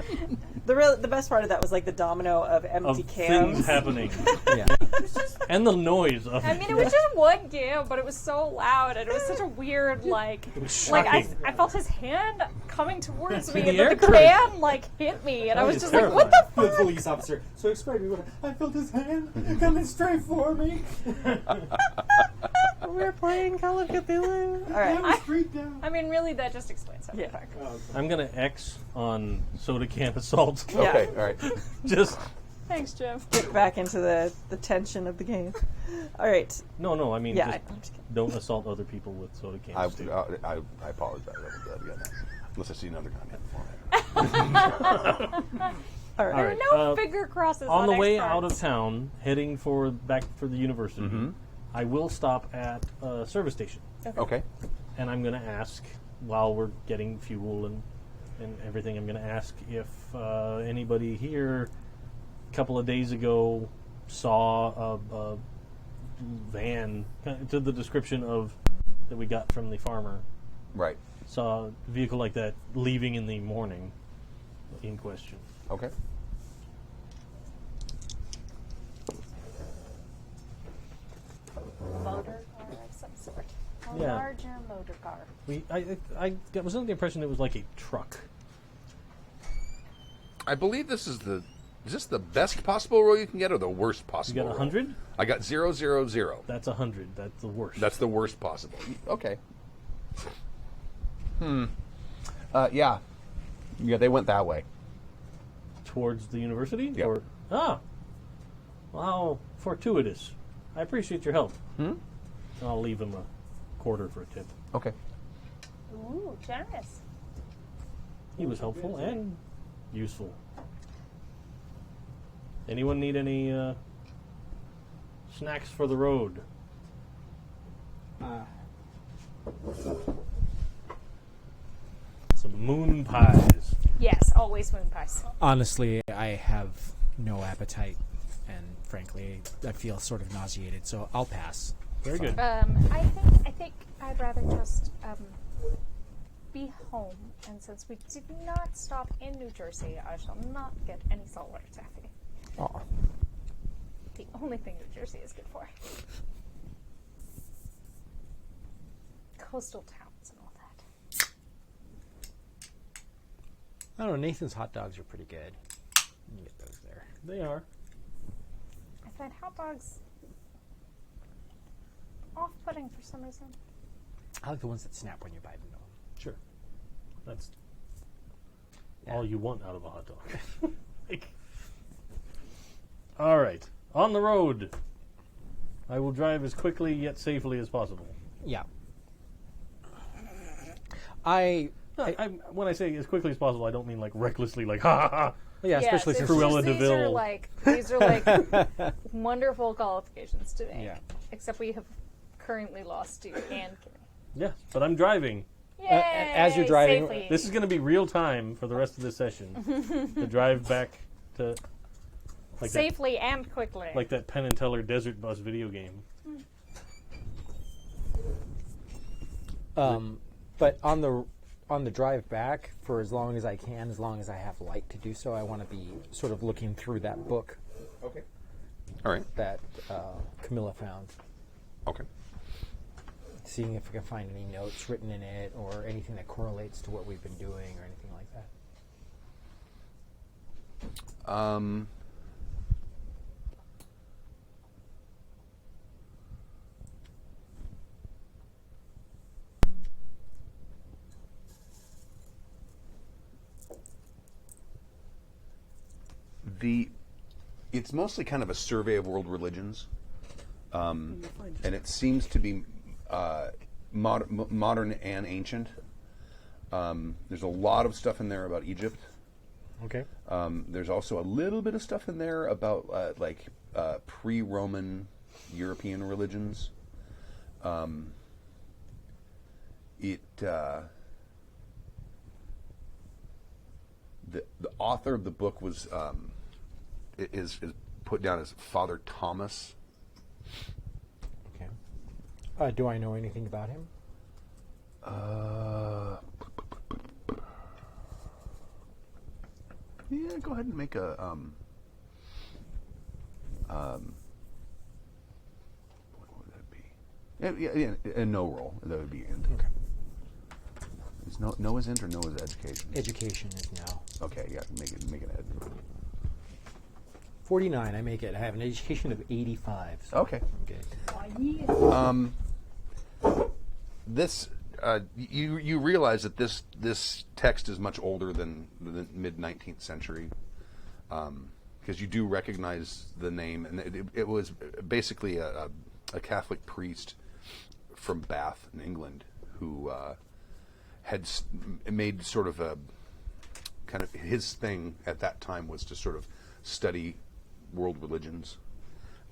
The best part of that was the domino of empty of cans. things happening. Yeah. And the noise of I mean, it was just one give, but it was so loud, and it was such a weird, like shocking. I felt his hand coming towards me, the and air then the current. can, like, hit me, and I was is just like, what the The fuck? police officer. So explain to me what I felt his hand coming straight for me. We're playing Call of Cthulhu. All right. I was straight down. I mean, really, that just explains everything. I'm gonna X on soda can assault. Yeah. Okay, all right. Just Thanks, Jim. Get back into the tension of the game. All right. no. I mean, Yeah, just I'm just kidding. don't assault other people with soda cans. I too. apologize. Unless I see another content format. All right. All right. No finger crosses On the X way cards. out of town, heading back for the university, I will stop at a service station, Okay. and I'm going to ask while we're getting fuel and everything. I'm going to ask if anybody here a couple of days ago saw a van to the description of that we got from the farmer. Right. Saw a vehicle like that leaving in the morning. In question. Okay. Motor car of some sort. A Yeah. larger motor car. I was under the impression it was like a truck. I believe this is Is this the best possible roll you can get, or the worst You possible? got roll? 100? I got 0, 0, 0. That's 100. That's the worst. That's the worst possible. Okay. Yeah. Yeah, they went that way. Towards the university? Yep. Or well, how fortuitous. I appreciate your help. I'll leave him a quarter for a tip. Okay. Ooh, generous. He was helpful and useful. Anyone need any snacks for the road? Some moon pies. Yes, always moon pies. Honestly, I have no appetite, and frankly, I feel sort of nauseated, so I'll pass. Very good. I think I'd rather just be home. And since we did not stop in New Jersey, I shall not get any saltwater taffy. Aw. The only thing New Jersey is good for. Coastal towns and all that. I don't know, Nathan's hot dogs are pretty good. You can get those there. They are. I find hot dogs off-putting for some reason. I like the ones that snap when you bite them, though. Sure. That's all you want out of a hot dog. All right. On the road. I will drive as quickly yet safely as possible. Yeah. When I say as quickly as possible, I don't mean like recklessly, like ha ha ha. Yeah, especially it's since Cruella just- de these are Vil. like wonderful qualifications to make. Yeah. Except we have currently lost you and Kimi. Yeah, but I'm driving. Yay! as you're driving- safely. This is going to be real time for the rest of this session to drive back to like safely and quickly. like that Penn and Teller Desert Bus video game. But on the drive back, for as long as I can, as long as I have light to do so, I want to be sort of looking through that book Okay. All right. that Camilla found, Okay. seeing if I can find any notes written in it or anything that correlates to what we've been doing or anything like that. It's mostly kind of a survey of world religions, and it seems to be modern and ancient. There's a lot of stuff in there about Egypt. Okay. There's also a little bit of stuff in there about pre-Roman European religions. The author of the book was is put down as Father Thomas. Okay. Do I know anything about him? Yeah, go ahead and make a And no roll. That would be int. Okay. Is no is int or no is education? Education is no. Okay, yeah, make it ed. 49, I make it. I have an education of 85. So Okay. I'm good. This you realize that this text is much older than the mid 19th century, because you do recognize the name, and it was basically a Catholic priest from Bath in England who had made sort of a kind of his thing at that time was to sort of study world religions,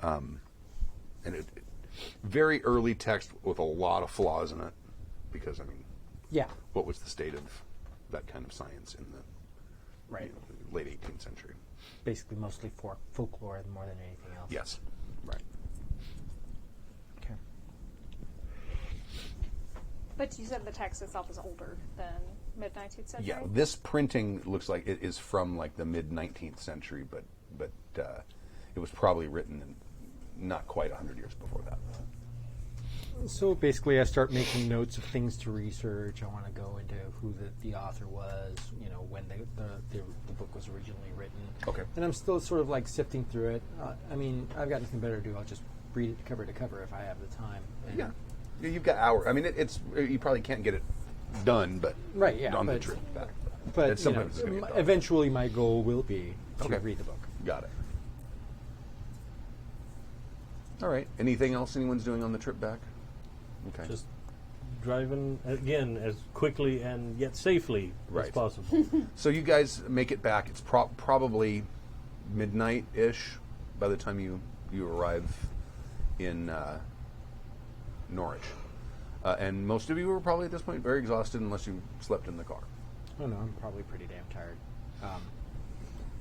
and it very early text with a lot of flaws in it, because Yeah. what was the state of that kind of science in the Right. late 18th century? Basically, mostly for folklore more than anything else. Yes, right. Okay. But you said the text itself is older than mid-19th century? Yeah, this printing looks like it is from like the mid 19th century, but it was probably written not quite 100 years before that. So basically, I start making notes of things to research. I want to go into who the author was, when the book was originally written. Okay. And I'm still sort of like sifting through it. I've got nothing better to do. I'll just read it cover to cover if I have the time. And Yeah, you've got hours. It's you probably can't get it done, but Right, yeah, on the but- trip back. But It's sometimes it's gonna get done. eventually, my goal will be to Okay. read the book. Got it. All right. Anything else anyone's doing on the trip back? Okay. Just driving again as quickly and yet safely as Right. possible. So you guys make it back. It's probably midnight-ish by the time you arrive in Norwich. And most of you are probably at this point very exhausted unless you slept in the car. Oh no, I'm probably pretty damn tired.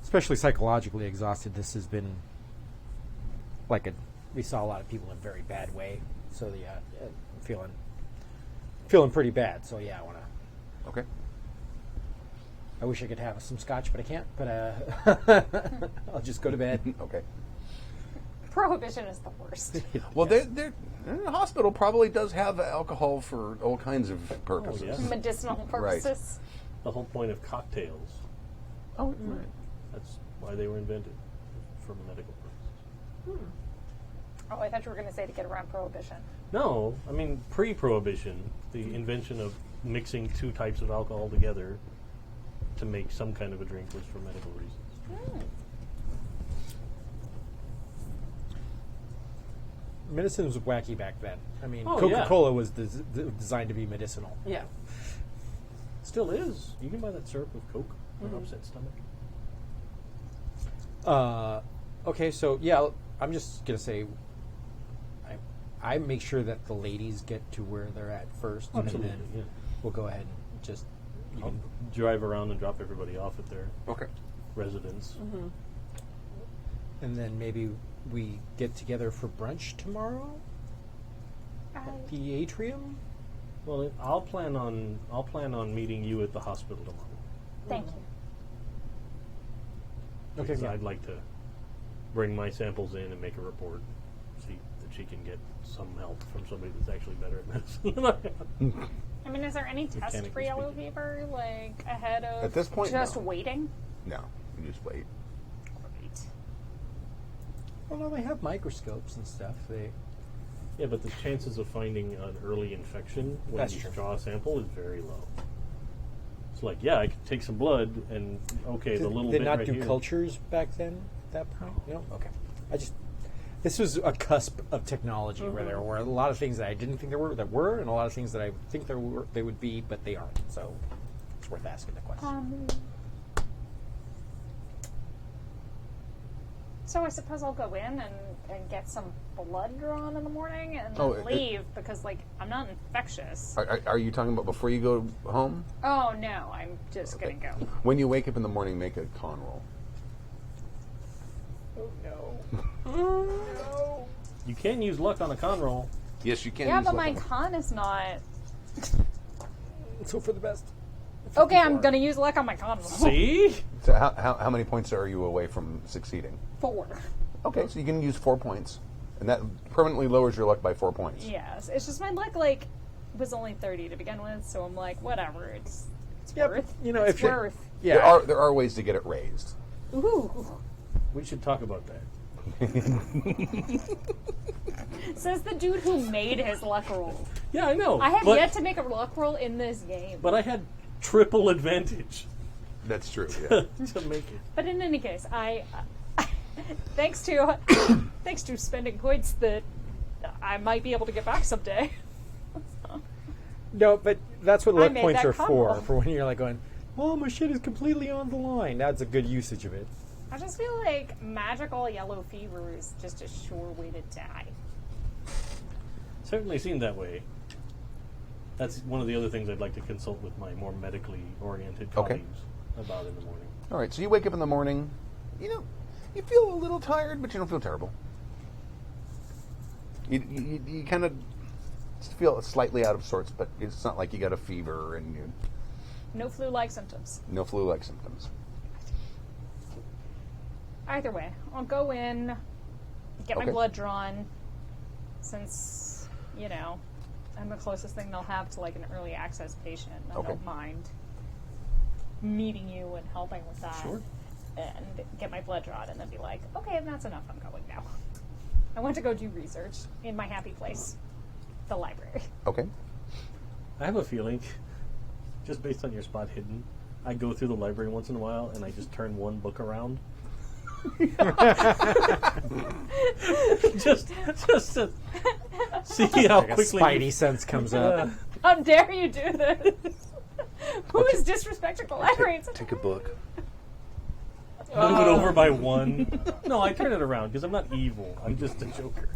Especially psychologically exhausted. This has been we saw a lot of people in a very bad way. So yeah, feeling pretty bad. So yeah, I want to. Okay. I wish I could have some scotch, but I can't. But I'll just go to bed. Okay. Prohibition is the worst. Well, the hospital probably does have alcohol for all kinds of purposes. yes. Medicinal purposes. The whole point of cocktails. Oh, right. That's why they were invented, for medical purposes. Oh, I thought you were going to say to get around prohibition. No, pre-prohibition, the invention of mixing two types of alcohol together to make some kind of a drink was for medical reasons. Medicine was wacky back then. Oh, Coca-Cola was designed to be medicinal. Yeah. Still is. You can buy that syrup with Coke for an upset stomach. Okay, so yeah, I'm just gonna say, I make sure that the ladies get to where they're at first, Absolutely, and then yeah. we'll go ahead and just I'll drive around and drop everybody off at their Okay. residence. and then maybe we get together for brunch tomorrow at the atrium. Well, I'll plan on meeting you at the hospital tomorrow. Thank you. Okay, Because yeah. I'd like to bring my samples in and make a report, see that she can get some help from somebody that's actually better at medicine than I am. Is there any test Mechanically for yellow speaking. fever, ahead of At this point, just no. waiting? No, you just wait. Great. Well, no, they have microscopes and stuff. Yeah, but the chances of finding an early infection when That's you true. draw a sample is very low. It's like, yeah, I could take some blood and, okay, the little Did bit not right do here. cultures back then at that point? No? Okay. This was a cusp of technology where there were a lot of things that I didn't think there were, and a lot of things that I think they would be, but they aren't. So it's worth asking the question. So I suppose I'll go in and get some blood drawn in the morning and Oh, then leave because, I'm not infectious. Are you talking about before you go home? Oh, no, I'm just going to go. When you wake up in the morning, make a con roll. Oh, no. No. You can use luck on a con roll. Yes, you can. Yeah, use but luck my on- con is not. So for the best. Okay, I'm going to use luck on my con roll. See? So how many points are you away from succeeding? 4. Okay, so you can use 4 points. And that permanently lowers your luck by 4 points. Yes, it's just my luck was only 30 to begin with, so I'm like, whatever, it's Yeah, worth. but, you know, it's if you- worth. Yeah. There are ways to get it raised. Ooh. We should talk about that. Says the dude who made his luck roll. Yeah, I know. I have but, yet to make a luck roll in this game. But I had triple advantage That's true, yeah. to make it. But in any case, I thanks to spending points that I might be able to get back someday. No, but that's what I luck made points that are combo. for when you're like going, oh, my shit is completely on the line. That's a good usage of it. I just feel like magical yellow fever is just a sure way to die. Certainly seemed that way. That's one of the other things I'd like to consult with my more medically oriented Okay. colleagues about in the morning. All right, so you wake up in the morning. You feel a little tired, but you don't feel terrible. You kind of feel slightly out of sorts, but it's not like you got a fever and No flu-like symptoms. no flu-like symptoms. Either way, I'll go in, get my Okay. blood drawn, since, I'm the closest thing they'll have to like an early access patient. I Okay. don't mind meeting you and helping with that. Sure. And get my blood drawn and then be like, okay, that's enough, I'm going now. I want to go do research in my happy place, the library. Okay. I have a feeling, just based on your spot hidden, I go through the library once in a while and I just turn one book around. just to see how Like a quickly spidey sense comes up. How dare you do this? Who is disrespecting the library? Take a book. move it over by one. No, I turn it around because I'm not evil. I'm just a joker.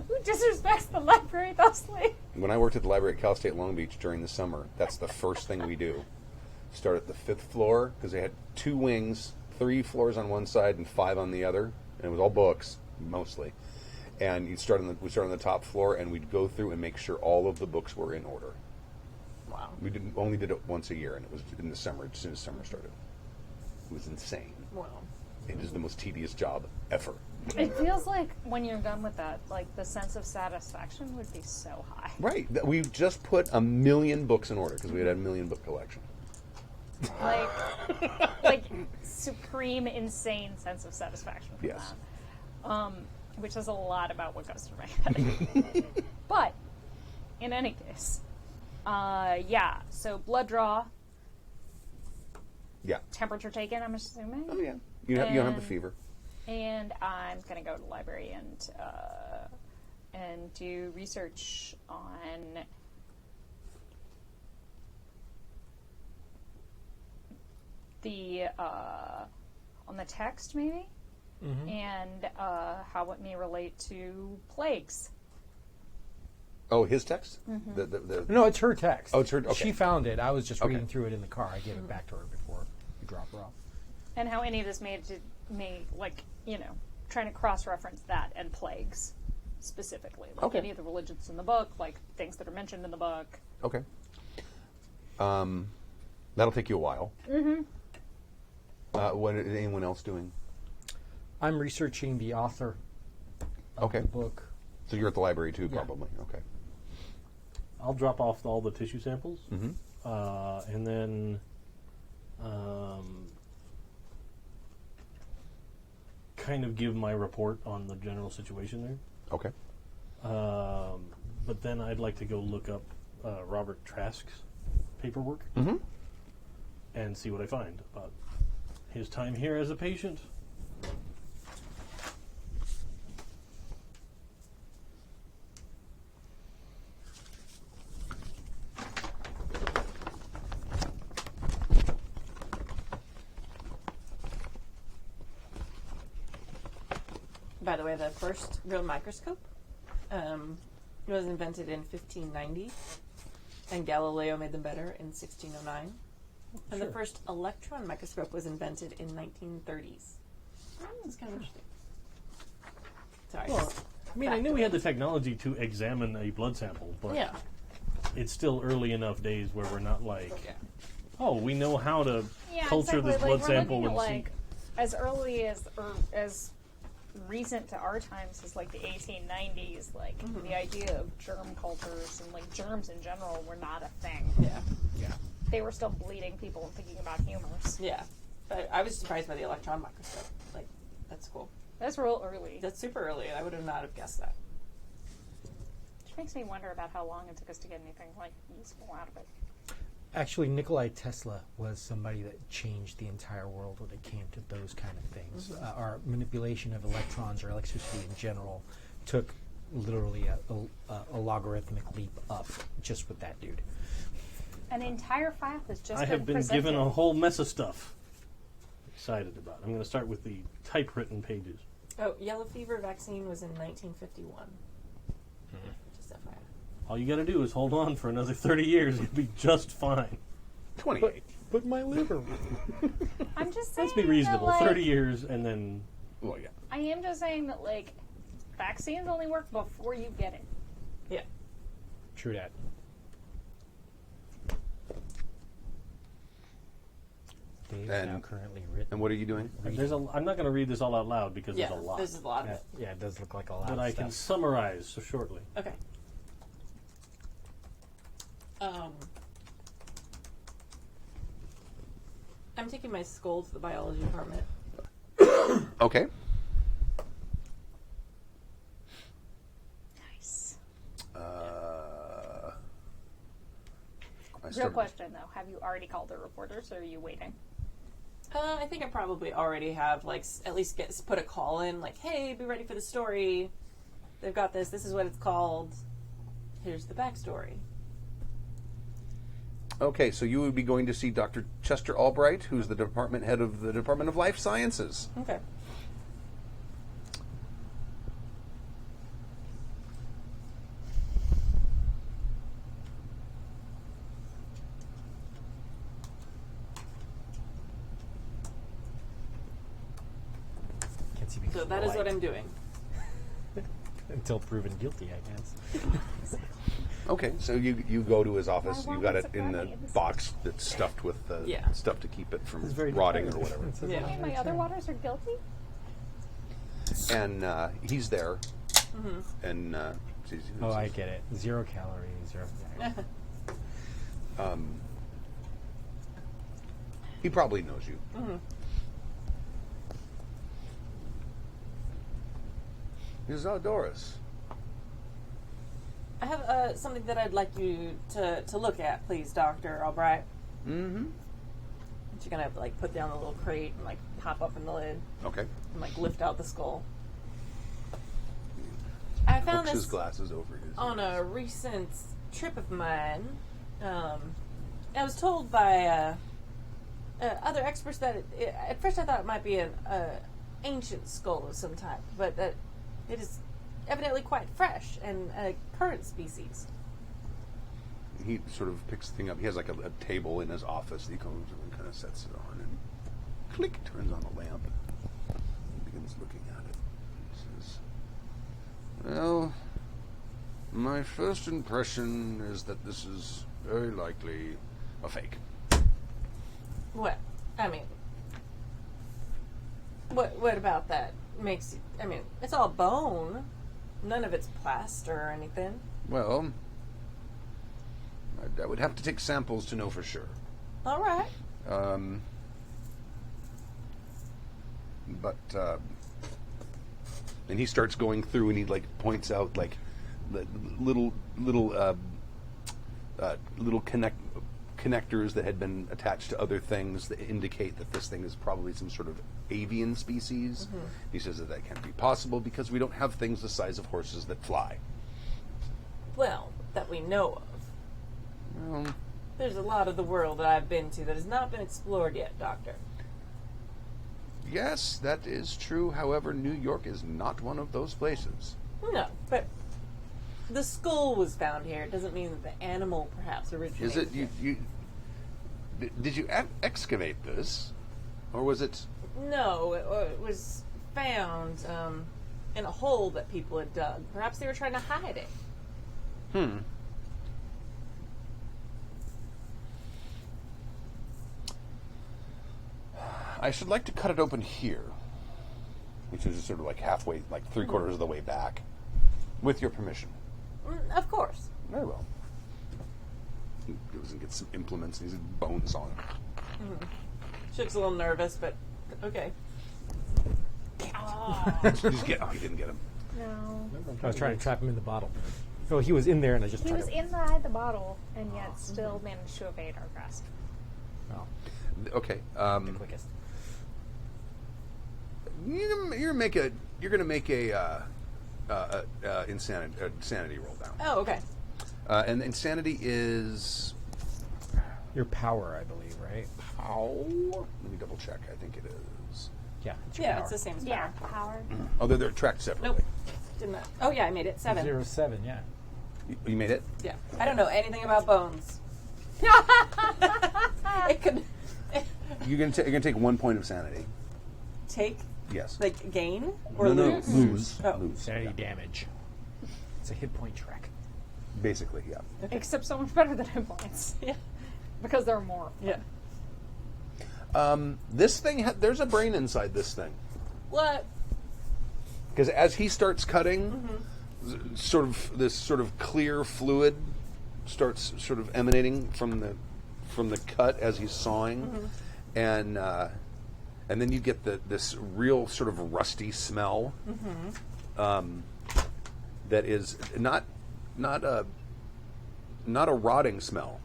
Who disrespects the library thusly? When I worked at the library at Cal State Long Beach during the summer, that's the first thing we do. Start at the 5th floor, because they had 2 wings, 3 floors on one side and 5 on the other, and it was all books, mostly. And we'd start on the top floor, and we'd go through and make sure all of the books were in order. Wow. We only did it once a year, and it was in the summer, as soon as summer started. It was insane. Wow. It is the most tedious job ever. It feels like when you're done with that, like the sense of satisfaction would be so high. Right. We just put 1 million books in order, because we had a 1 million book collection. Like supreme, insane sense of satisfaction from Yes. that. Which is a lot about what goes through my head. But, in any case, yeah, so blood draw, Yeah. temperature taken, I'm assuming. Oh, yeah. You don't have the And- fever. And I'm going to go to the library and do research on the text, maybe, and how it may relate to plagues. Oh, his text? No, it's her text. Oh, it's her- okay. She found it. I was just Okay. reading through it in the car. I gave it back to her before you drop her off. And how any of this may trying to cross-reference that and plagues specifically. Like Okay. any of the religions in the book, like things that are mentioned in the book. Okay. That'll take you a while. Mm-hmm. What is anyone else doing? I'm researching the author of Okay. the book. So you're at the library too, Yeah. probably. Okay. I'll drop off all the tissue samples, Mhm. and then kind of give my report on the general situation there. Okay. But then I'd like to go look up Robert Trask's paperwork Mm-hmm. and see what I find about his time here as a patient. By the way, the first real microscope was invented in 1590, and Galileo made them better in 1609. And the first electron microscope was invented in 1930s. It's kind of interesting. Sorry. Well, I mean, I knew we had the technology to examine a blood sample, but Yeah. it's still early enough days where we're not like, oh, we know how to Yeah, culture exactly. this Like, blood we're sample looking and at, see. like, as early as recent to our times is like the 1890s. Like the idea of germ cultures and like germs in general were not a thing. Yeah. They were still bleeding people and thinking about humors. Yeah. But I was surprised by the electron microscope. Like, that's cool. That's real early. That's super early. I would have not have guessed that. Which makes me wonder about how long it took us to get anything like useful out of it. Actually, Nikolai Tesla was somebody that changed the entire world when it came to those kind of things. Our manipulation of electrons or electricity in general took literally a logarithmic leap up just with that dude. An entire file has just I have been presented. given a whole mess of stuff. Excited about it. I'm going to start with the typewritten pages. Oh, yellow fever vaccine was in 1951. Just FYI. All you got to do is hold on for another 30 years. You'll be just fine. 28. But my liver. I'm just saying Let's be reasonable. That, like, 30 years and then... Well, yeah. I am just saying that like vaccines only work before you get it. Yeah. True that. Dave's now And- currently written. And what are you doing? I'm not going to read this all out loud because Yeah, there's a lot. there's a lot of it. Yeah, it does look like a lot But of I stuff. can summarize so shortly. Okay. I'm taking my skull to the biology department. Okay. Nice. I Real started- question though: have you already called the reporters, or are you waiting? I think I probably already have, like, at least put a call in, like, hey, be ready for the story. They've got this. This is what it's called. Here's the backstory. Okay, so you would be going to see Dr. Chester Albright, who's the department head of the Department of Life Sciences. Okay. Can't see because So of the that is what light. I'm doing. Until proven guilty, I guess. Okay, so you go to his office. Why You got was it it in the funny? box that's stuffed with Yeah. stuff to keep it from It's very rotting or declarative. whatever. Yeah. Hey, my other waters are guilty. And he's there. And Oh, I get it. 0 calories. 0. He probably knows you. He's Doris. I have something that I'd like you to look at, please, Dr. Albright. Mm-hmm. She's gonna like put down the little crate and like pop open the lid Okay. and like lift out the skull. I found Hooks his this glasses over his on ears. a recent trip of mine. I was told by other experts that at first I thought it might be an ancient skull of some type, but that it is evidently quite fresh and a current species. He sort of picks the thing up. He has like a table in his office. He comes and kind of sets it on and click, turns on a lamp. He begins looking at it. He says, well, my first impression is that this is very likely a fake. What? I mean, what about that makes you? I mean, it's all bone. None of it's plaster or anything. Well, I would have to take samples to know for sure. All right. But and he starts going through and he like points out like the little connectors that had been attached to other things that indicate that this thing is probably some sort of avian species. He says that can't be possible because we don't have things the size of horses that fly. Well, that we know of. Well, There's a lot of the world that I've been to that has not been explored yet, Doctor. yes, that is true. However, New York is not one of those places. No, but the skull was found here. It doesn't mean that the animal perhaps originated. Is it here. did you excavate this, or was it? No, it was found in a hole that people had dug. Perhaps they were trying to hide it. I should like to cut it open here. which is sort of like halfway, like 3/4 of the way back, with your permission. Of course. Very well. He goes and gets some implements and he's bone sawing. She looks a little nervous, but okay. Just get, he didn't get him. No. I was trying to trap him in the bottle. Oh, he was in there, and I just He tried was to... inside the bottle, and yet still managed to evade our grasp. Oh, Okay. the quickest. You're gonna make a insanity roll down. Oh, okay. And insanity is Your power, I believe, right? how? Let me double check. I think it is. Yeah. It's your Yeah, power. it's the same as Yeah, power. power. Oh, they're tracked separately. Nope. Didn't that? Oh yeah, I made it 7. 07, yeah. You made it. Yeah. I don't know anything about bones. It could You're gonna take 1 point of sanity. take Yes. like gain or no, lose. lose. Oh. Lose. Sanity damage. It's a hit point track. Basically, yeah. Except so much better than hit points. Yeah. Because there are more. Yeah. This thing, there's a brain inside this thing. What? Because as he starts cutting, sort of clear fluid starts sort of emanating from the cut as he's sawing, and then you get this real sort of rusty smell that is not a rotting smell,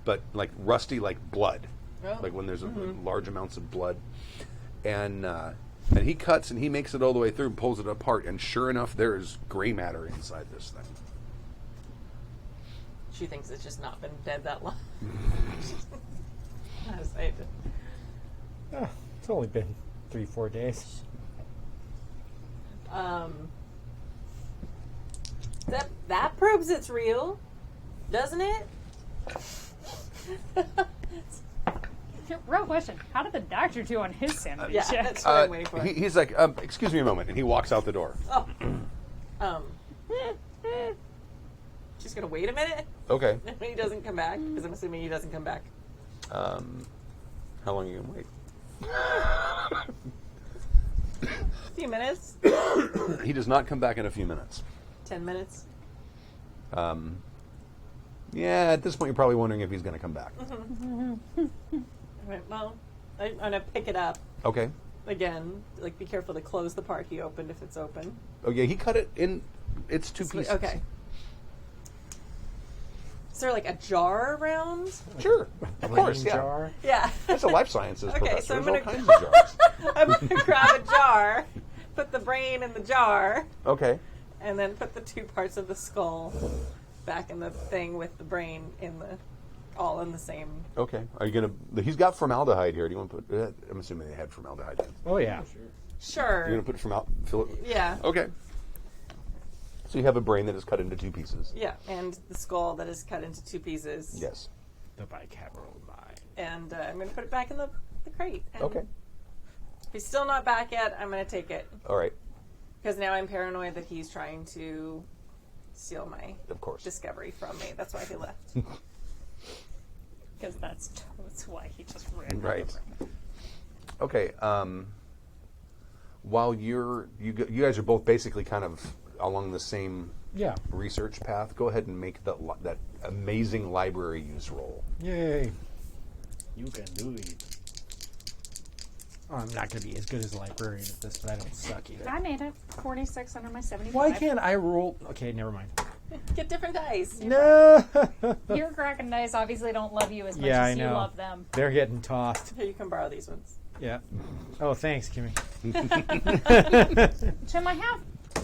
but like rusty, like blood, Oh. like when there's large amounts of blood, and he cuts and he makes it all the way through and pulls it apart, and sure enough, there is gray matter inside this thing. She thinks it's just not been dead that long. I was like, It's only been 3-4 days. that proves it's real, doesn't it? Real question. How did the doctor do on his sanity Yeah, check? that's what I'm waiting for. He's like, excuse me a moment, and he walks out the door. Oh. She's gonna wait a minute Okay. when he doesn't come back, because I'm assuming he doesn't come back. How long are you gonna wait? A few minutes, He does not come back in a few minutes. 10 minutes. Yeah, at this point, you're probably wondering if he's going to come back. I went, well, I'm gonna pick it up Okay. again. Like, be careful to close the part he opened if it's open. Oh, yeah, he cut it in its two pieces. Okay. Is there like a jar around? Sure. Of course, Rain yeah. jar. Yeah. It's a life sciences Okay, professor. so I'm There's all gonna- kinds of jars. I'm gonna grab a jar, put the brain in the jar, Okay. and then put the two parts of the skull back in the thing with the brain all in the same. Okay. Are you going to... He's got formaldehyde here. Do you want to put... I'm assuming they had formaldehyde in. Oh, yeah. Sure. You're going to put fill it... Yeah. Okay. So you have a brain that is cut into two pieces. Yeah, and the skull that is cut into two pieces. Yes. The bicameral mind. And I'm going to put it back in the crate. And Okay. if he's still not back yet, I'm going to take it. All right. Because now I'm paranoid that he's trying to steal my Of course. discovery from me. That's why he left. Because that's why he just ran. Right. Okay. While you guys are both basically kind of along the same Yeah. research path, go ahead and make that amazing library use roll. Yay. You can do it. Oh, I'm not going to be as good as a librarian at this, but I don't suck either. I made it. 46 under my 75. Why can't I roll? Okay, never mind. Get different dice. No. Your Kraken dice obviously don't love you as much Yeah, as I you know. love them. They're getting tossed. Here, you can borrow these ones. Yeah. Oh, thanks, Kimi. Jim, I have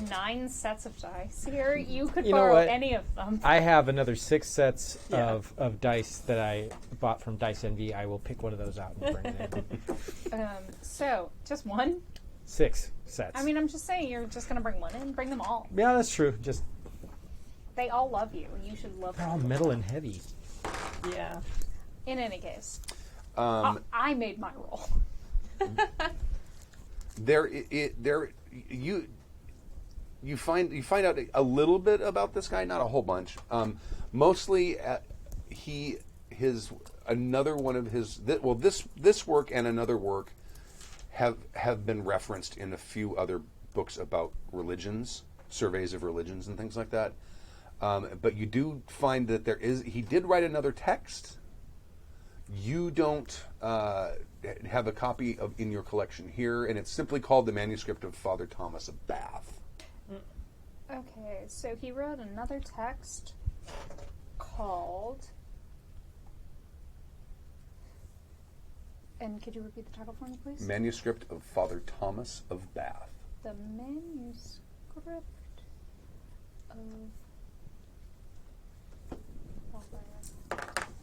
9 sets of dice here. You could You know borrow what? any of them. I have another 6 sets Yeah. of dice that I bought from Dice Envy. I will pick one of those out and bring it in. So, just one? 6 sets. I mean, I'm just saying, you're just going to bring one in. Bring them all. yeah, that's true. Just They all love you, and you should love they're all them. metal and heavy. Yeah. In any case, I made my roll. you find out a little bit about this guy, not a whole bunch. Mostly, another one of his this work and another work have been referenced in a few other books about religions, surveys of religions and things like that. But you do find that he did write another text. You don't have a copy in your collection here, and it's simply called the Manuscript of Father Thomas of Bath. Okay, so he wrote another text called... And could you repeat the title for me, please? Manuscript of Father Thomas of Bath. The Manuscript of Father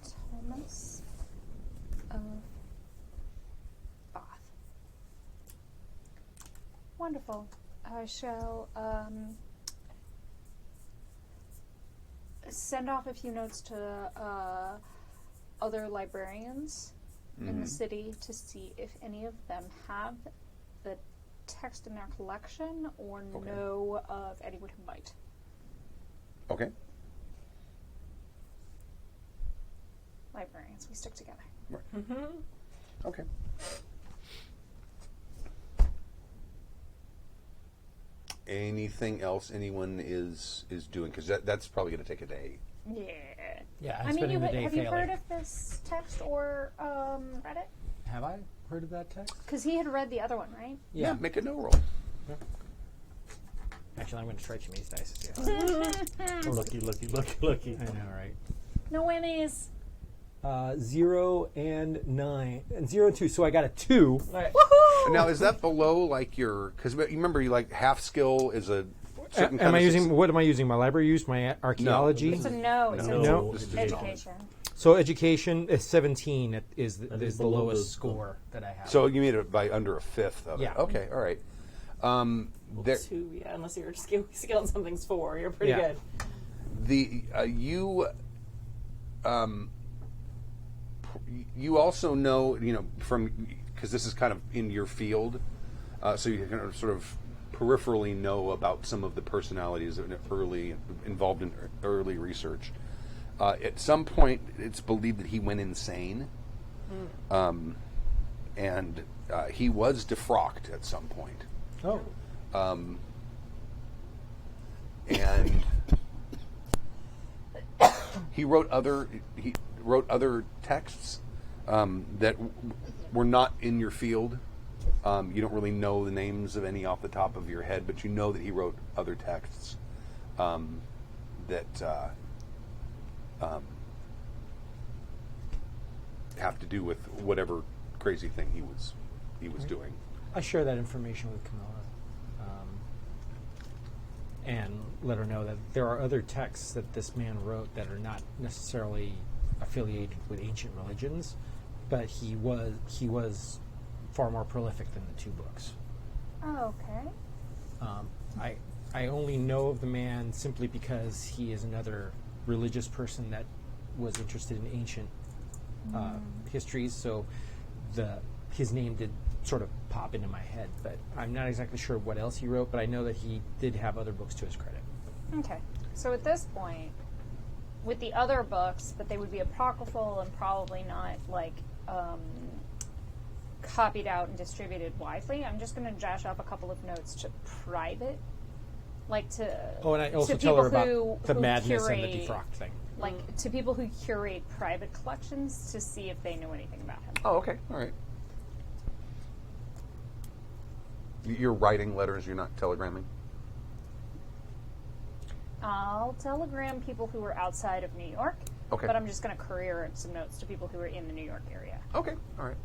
Thomas of Bath. Wonderful. I shall send off a few notes to other librarians in the city to see if any of them have the text in their collection or know of anyone who might. Okay. Librarians, we stick together. Right. Okay. Anything else anyone is doing? Because that's probably going to take a day. Yeah. Yeah, I mean, the day have you failing. heard of this text or read it? Have I heard of that text? Because he had read the other one, right? Yeah, make a no roll. Actually, I'm going to try Jimmy's dice. Yeah. Lucky. I know, right? No whammies. 0 and 9 and 0 and 2. So I got a 2. Right. Woohoo! Now, is that below like your? Because you remember, you like half skill is a. certain Am kind I of using what am I using? My library use my archaeology. It's a no. It's No. a education. So education is 17 is That the is below lowest the- score that I have. So you made it by under a fifth of Yeah. it. Okay, all right. There, 2, yeah, unless you're skilled in something's 4, you're pretty Yeah. good. you also know, from, because this is kind of in your field, so you kind of sort of peripherally know about some of the personalities involved in early research. At some point, it's believed that he went insane, and he was defrocked at some point. Oh. And he wrote other texts that were not in your field. You don't really know the names of any off the top of your head, but you know that he wrote other texts that have to do with whatever crazy thing he was doing. I share that information with Camilla, and let her know that there are other texts that this man wrote that are not necessarily affiliated with ancient religions, but he was far more prolific than the 2 books. Oh, okay. I only know of the man simply because he is another religious person that was interested in ancient histories, so his name did sort of pop into my head, but I'm not exactly sure what else he wrote, but I know that he did have other books to his credit. Okay. So at this point, with the other books, but they would be apocryphal and probably not like copied out and distributed widely, I'm just going to dash up a couple of notes to private, like to And I also to tell her people about the who madness curate, and the defrocked thing. like to people who curate private collections to see if they know anything about him. Oh, okay, all right. You're writing letters, you're not telegramming? I'll telegram people who are outside of New York, Okay. but I'm just going to courier some notes to people who are in the New York area. Okay, all right.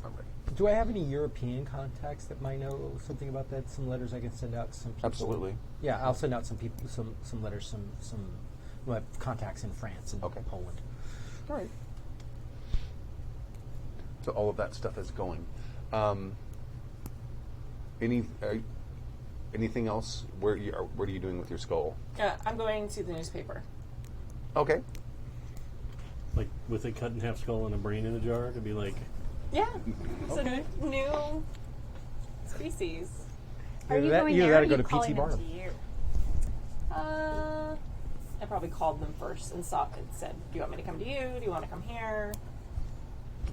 All right. Do I have any European contacts that might know something about that? Some letters I can send out to some people? Absolutely. Yeah, I'll send out some people, some letters, some contacts in France and Okay. Poland. All right. So all of that stuff is going. Anything else? What are you doing with your skull? I'm going to the newspaper. Okay. Like with a cut in half skull and a brain in a jar to be like, Yeah, it's a new species. Are you that- going either there that or or go are you to calling P.T. them to Barnum. you? I probably called them first and said, "Do you want me to come to you? Do you want to come here?"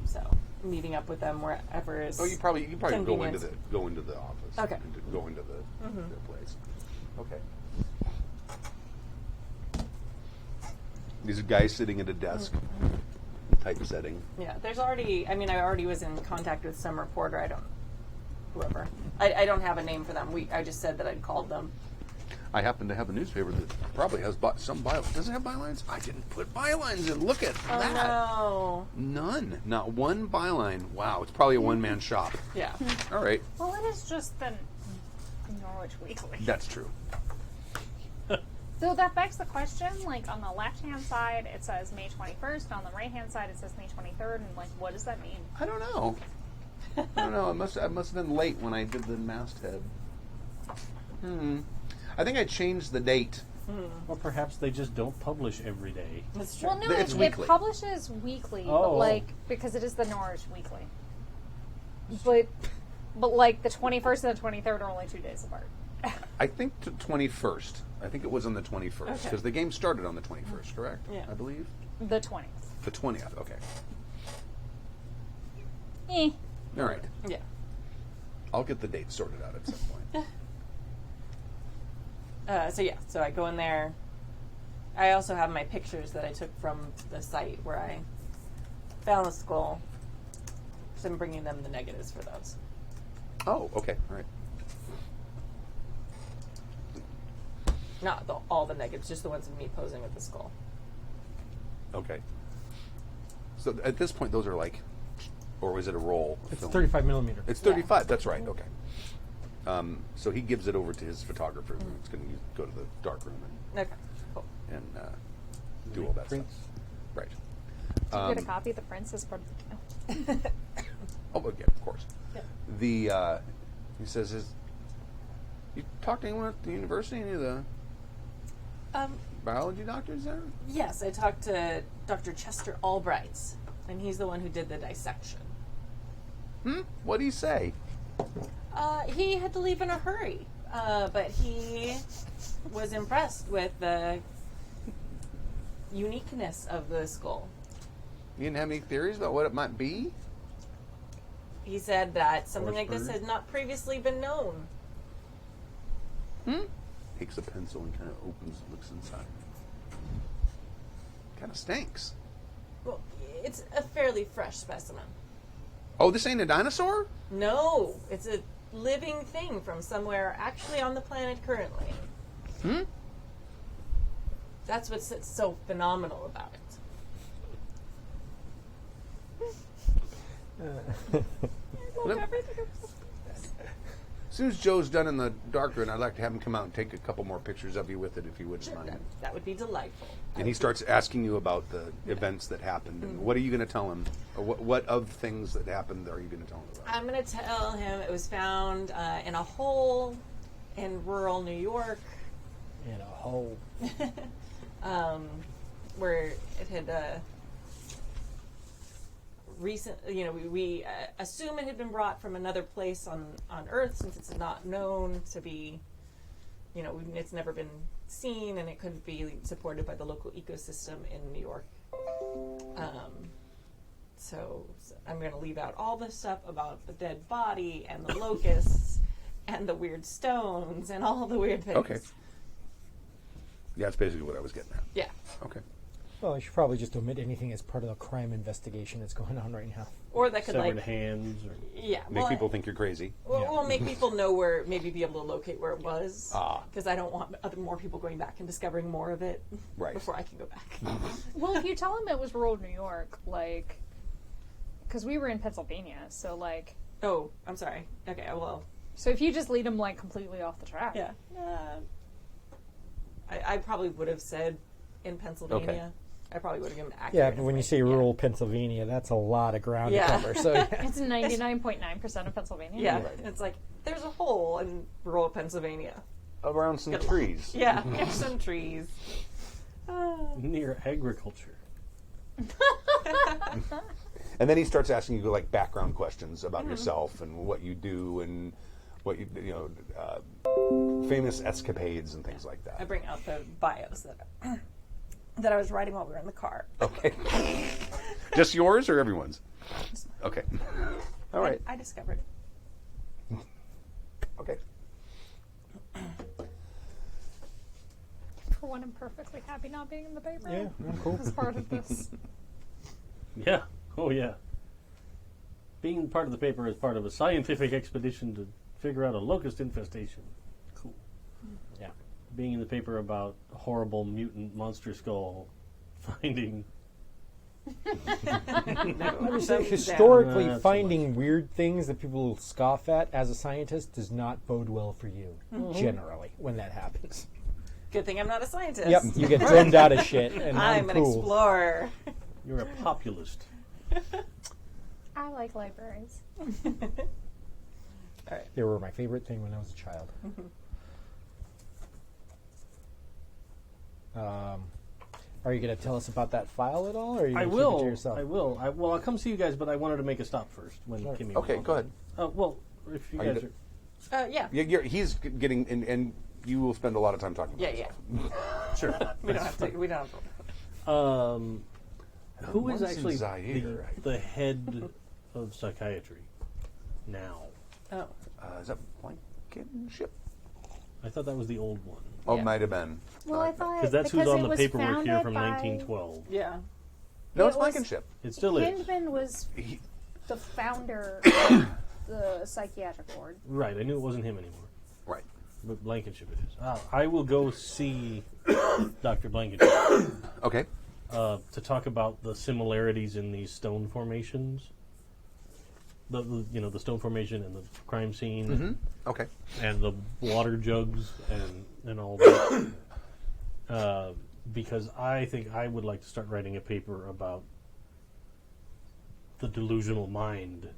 So meeting up with them wherever is. Oh, you probably go into convenient. the office. Okay. Go into the place. Okay. These are guys sitting at a desk, typesetting. Yeah, there's already. I mean, I already was in contact with some reporter. Whoever. I don't have a name for them. I just said that I'd called them. I happen to have a newspaper that probably has some bylines. Does it have bylines? I didn't put bylines in. Look at Oh that. no. None. Not one byline. Wow, it's probably a one-man shop. Yeah. All right. Well, it is just the Norwich Weekly. That's true. So that begs the question, like, on the left-hand side, it says May 21st. On the right-hand side, it says May 23rd. And, like, what does that mean? I don't know. I must have been late when I did the masthead. I think I changed the date. Or perhaps they just don't publish every day. That's true. Well, no, It's it weekly. publishes weekly, but, Oh. like, because it is the Norwich Weekly. But like, the 21st and the 23rd are only 2 days apart. I think 21st. I think it was on the 21st Okay. because the game started on the 21st, correct? Yeah. I believe. The 20th. The 20th. Okay. All right. Yeah. I'll get the date sorted out at some point. So I go in there. I also have my pictures that I took from the site where I found the skull. So I'm bringing them the negatives for those. Oh, okay. All right. Not all the negatives, just the ones of me posing with the skull. Okay. So at this point, those are like, or was it a roll? It's film? 35 millimeter. It's 35. That's right. Okay. So he gives it over to his photographer. Who's going to go to the dark room Okay, cool. and do all that Prints. stuff. Right. Did you get a copy of the prints as part of the deal? Oh, yeah, of course. Yep. The he says, you talked to anyone at the university? Any of the biology doctors there? Yes, I talked to Dr. Chester Albright, and he's the one who did the dissection. What do you say? He had to leave in a hurry, but he was impressed with the uniqueness of the skull. You didn't have any theories about what it might be? He said that something like this Horse had not previously been known. Takes a pencil and kind of opens, looks inside. Kind of stinks. Well, it's a fairly fresh specimen. Oh, this ain't a dinosaur? No, it's a living thing from somewhere actually on the planet currently. That's what's so phenomenal about it. As soon as Joe's done in the dark room, I'd like to have him come out and take a couple more pictures of you with it, if you wouldn't mind. That would be delightful. And he starts asking you about the events that happened. And what are you going to tell him? Or what of things that happened are you going to tell him about? I'm going to tell him it was found in a hole in rural New York, In a hole. where it had we assume it had been brought from another place on Earth, since it's not known to be, it's never been seen, and it couldn't be supported by the local ecosystem in New York. So I'm going to leave out all the stuff about the dead body and the locusts and the weird stones and all the weird things. Okay. Yeah, that's basically what I was getting at. Yeah. Okay. Well, I should probably just omit anything as part of the crime investigation that's going on right now. Or that could Severed hands. Or yeah. Make people think you're crazy. We'll make people know where, maybe be able to locate where it was. Ah. Because I don't want more people going back and discovering more of it Right. before I can go back. Well, if you tell him it was rural New York, like, because we were in Pennsylvania, so, like, Oh, I'm sorry. Okay, well, so if you just lead him, like, completely off the track. yeah. I probably would have said in Pennsylvania. Okay. I probably would have given accurate Yeah, but when you say information. rural Pennsylvania, that's a lot of ground Yeah. to cover. So yeah. It's 99.9% of Pennsylvania. Yeah, it's like, there's a hole in rural Pennsylvania. Around some Good luck. trees. Yeah, there's some trees. near agriculture. And then he starts asking you like background questions about yourself and what you do and what famous escapades and things like I that. bring out the bios that I was writing while we were in the car. Okay. Just yours or everyone's? Okay. All right. I discovered it. Okay. For one, I'm perfectly happy not being in the paper. Yeah, I'm cool. As part of this. Yeah. Oh, yeah. Being part of the paper is part of a scientific expedition to figure out a locust infestation. Cool. Yeah. Being in the paper about a horrible mutant monster skull finding. I would say historically, That's finding weird things that people scoff at as a scientist does not bode well for you, generally, when that happens. Good thing I'm not a scientist. Yep, you get drummed out of shit, and I'm an cool. explorer. You're a populist. I like libraries. They were my favorite thing when I was a child. Are you going to tell us about that file at all, or are you I going to keep it will. to yourself? I will. Well, I'll come see you guys, but I wanted to make a stop first when Sure. Kimi. Okay, was go on. ahead. Well, if you Are you guys d- are. Yeah. He's getting, and you will spend a lot of time talking about Yeah, this. yeah. Sure. We don't have to. We don't have to. Who is Once in actually Zaire, the head of psychiatry now? Oh. Is that Blankenship? I thought that was the old one. Oh, Yeah. might have been. Well, I thought Because that's who's because on it the was paperwork here founded from by- 1912. Yeah. No, It it's was- Blankenship. It still is. Hindman was He- the founder of the psychiatric ward. Right, I knew it wasn't him anymore. Right. But Blankenship it is. I will go see Dr. Blankenship Okay. to talk about the similarities in these stone formations. The stone formation and the crime scene Okay. and the water jugs and all that. Because I think I would like to start writing a paper about the delusional mind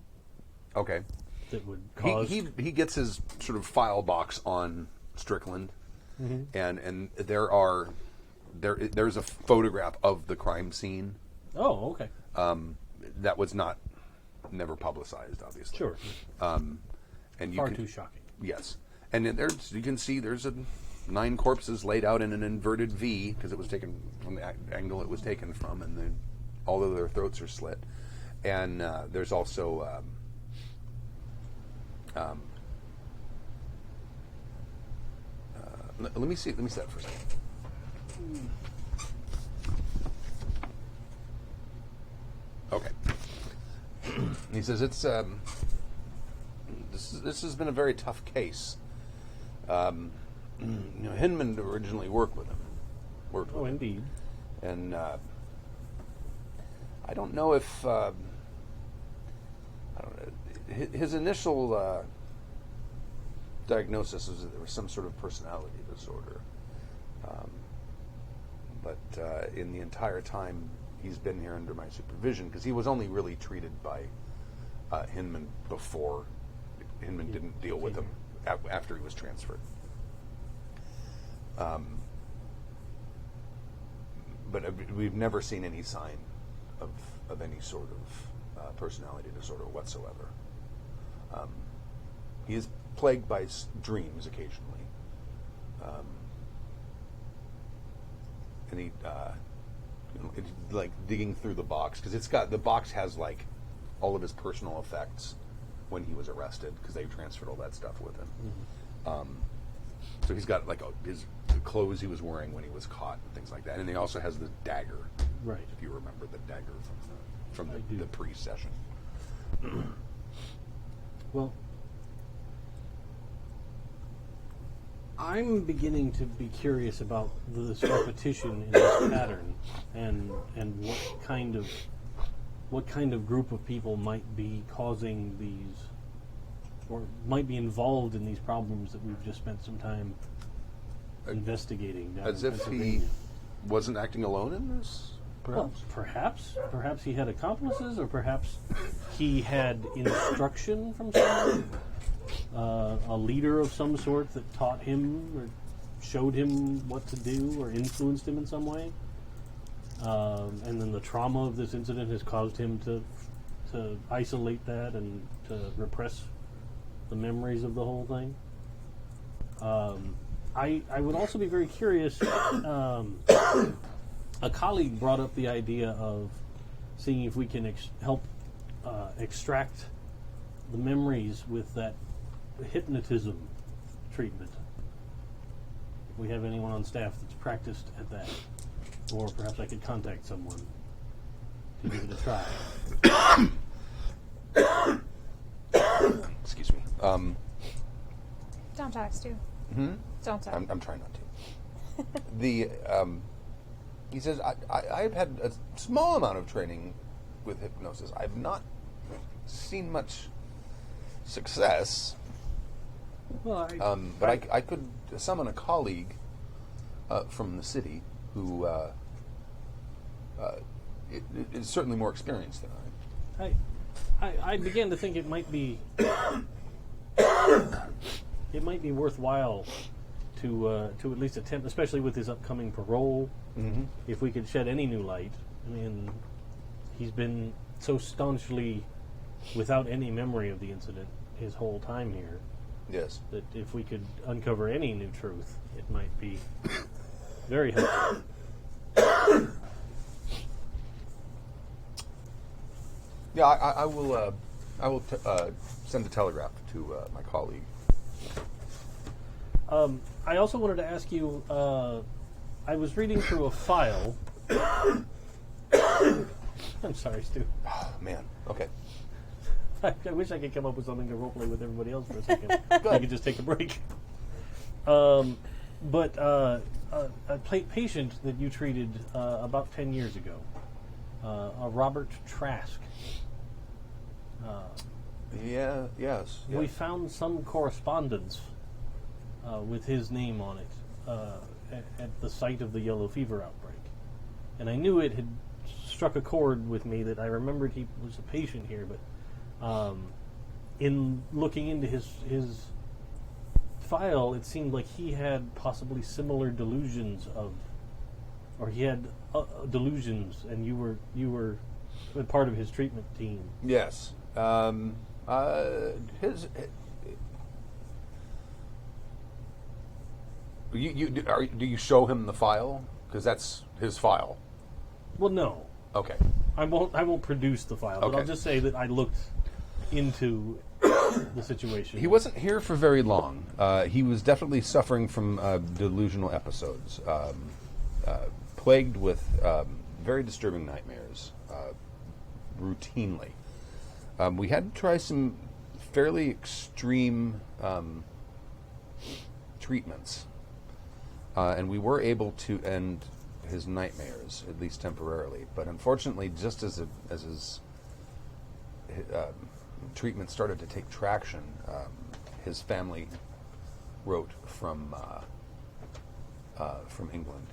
Okay. that would cause. He gets his sort of file box on Strickland, and there's a photograph of the crime scene Oh, okay. that was never publicized, obviously. Sure. And you Far can, too shocking. Yes, and then you can see there's 9 corpses laid out in an inverted V because it was taken from the angle it was taken from, and then all of their throats are slit. And there's also let me see that for a second. Okay. He says it's this has been a very tough case. Hinman originally worked with him. Oh, indeed. And I don't know if I don't know, his initial diagnosis was that there was some sort of personality disorder. But in the entire time he's been here under my supervision, because he was only really treated by Hinman before Hinman didn't deal with him after he was transferred. But we've never seen any sign of any sort of personality disorder whatsoever. He is plagued by dreams occasionally, and he it's like digging through the box, because the box has like all of his personal effects when he was arrested, because they transferred all that stuff with him. So he's got like the clothes he was wearing when he was caught and things like that, and he also has the dagger. Right. If you remember the dagger from I do. the pre-session. Well, I'm beginning to be curious about this repetition in this pattern, and what kind of group of people might be causing these, or might be involved in these problems that we've just spent some time investigating. Down As in if he Pennsylvania. wasn't acting alone in this, Well, perhaps? perhaps he had accomplices, or perhaps he had instruction from someone, a leader of some sort that taught him or showed him what to do or influenced him in some way. And then the trauma of this incident has caused him to isolate that and to repress the memories of the whole thing. I would also be very curious. A colleague brought up the idea of seeing if we can help extract the memories with that hypnotism treatment. If we have anyone on staff that's practiced at that, or perhaps I could contact someone to give it a try. Excuse me. Don't talk, Stu. Don't talk. I'm trying not to. He says, I've had a small amount of training with hypnosis. I've not seen much success. Well, But I could summon a colleague from the city who is certainly more experienced than I began to think it might be worthwhile to at least attempt, especially with his upcoming parole. If we could shed any new light. I mean, he's been so staunchly without any memory of the incident his whole time here. Yes. That if we could uncover any new truth, it might be very helpful. Yeah, I will send a telegraph to my colleague. I also wanted to ask you, I was reading through a file. I'm sorry, Stu. Oh, man. Okay. I wish I could come up with something to roleplay with everybody else for a second. I could just take a break. But a patient that you treated about 10 years ago, a Robert Trask. Yes. We found some correspondence with his name on it at the site of the yellow fever outbreak. And I knew it had struck a chord with me that I remembered he was a patient here, but in looking into his file, it seemed like he had possibly similar delusions or he had delusions, and you were part of his treatment team. Yes. Do you show him the file? Because that's his file. Well, no. Okay. I won't produce the file, but Okay. I'll just say that I looked into the situation. He wasn't here for very long. He was definitely suffering from delusional episodes, plagued with very disturbing nightmares, routinely. We had to try some fairly extreme treatments, and we were able to end his nightmares, at least temporarily. But unfortunately, just as his treatment started to take traction, his family wrote from England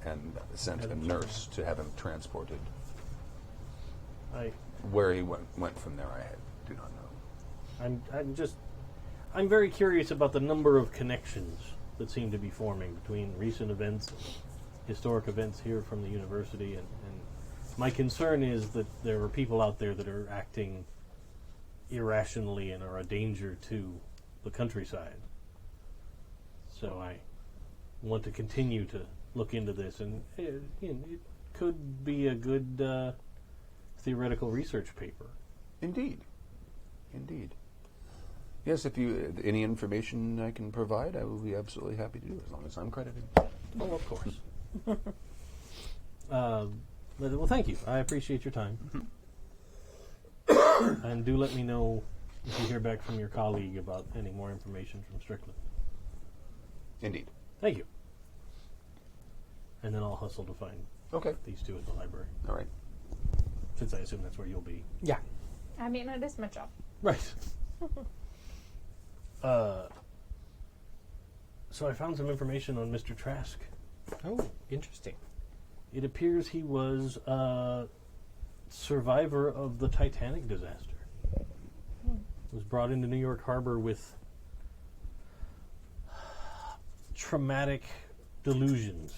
and sent a nurse to have him transported. Where he went from there, I do not know. I'm very curious about the number of connections that seem to be forming between recent events and historic events here from the university, and my concern is that there are people out there that are acting irrationally and are a danger to the countryside. So I want to continue to look into this, and it could be a good theoretical research paper. Indeed. Yes, if any information I can provide, I will be absolutely happy to do, as long as I'm credited. Oh, of course. Well, thank you. I appreciate your time. And do let me know if you hear back from your colleague about any more information from Strickland. Indeed. Thank you. And then I'll hustle to find these two at the library. All right. Since I assume that's where you'll be. Yeah. I mean, it is my job. Right. So I found some information on Mr. Trask. Oh, interesting. It appears he was a survivor of the Titanic disaster. Was brought into New York Harbor with traumatic delusions.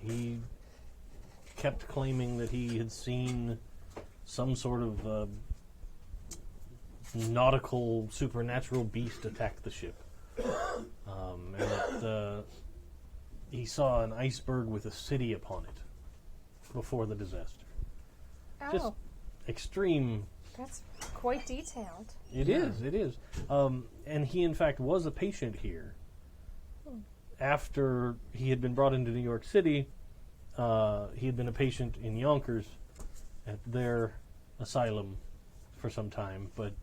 He kept claiming that he had seen some sort of nautical supernatural beast attack the ship. And that he saw an iceberg with a city upon it before the disaster. Just Oh, extreme. that's quite detailed. It is. And he, in fact, was a patient here. After he had been brought into New York City, he had been a patient in Yonkers at their asylum for some time, but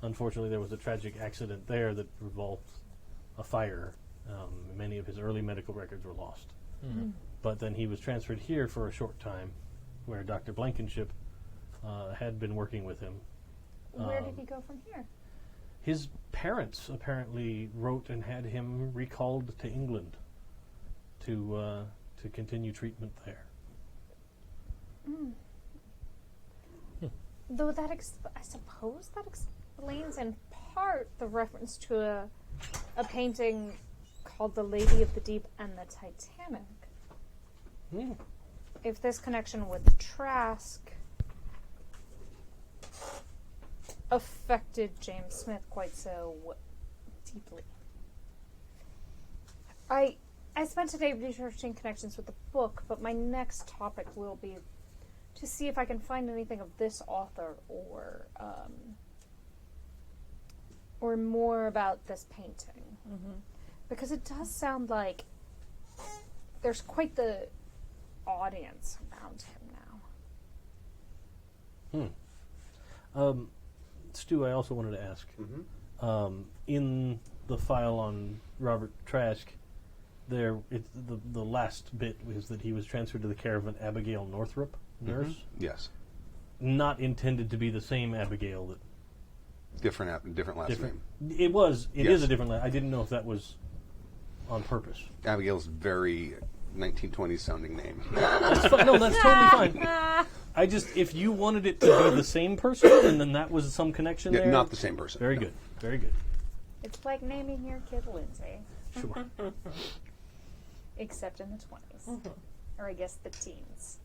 unfortunately there was a tragic accident there that involved a fire. Many of his early medical records were lost. But then he was transferred here for a short time, where Dr. Blankenship had been working with him. Where did he go from here? His parents apparently wrote and had him recalled to England to continue treatment there. Though that, I suppose that explains in part the reference to a painting called The Lady of the Deep and the Titanic. If this connection with Trask affected James Smith quite so deeply. I spent today researching connections with the book, but my next topic will be to see if I can find anything of this author or more about this painting. Because it does sound like there's quite the audience around him now. Stu, I also wanted to ask, in the file on Robert Trask, the last bit was that he was transferred to the care of an Abigail Northrop nurse. Yes. Not intended to be the same Abigail that Different last name. it was. It Yes. is a different. I didn't know if that was on purpose. Abigail's very 1920s sounding name. That's no, that's totally fine. I just, if you wanted it to be the same person, and then that was some connection Yeah, there. not the same person. Very no. good. Very good. It's like naming your kid Lindsay, Sure. except in the 20s. Or I guess the teens.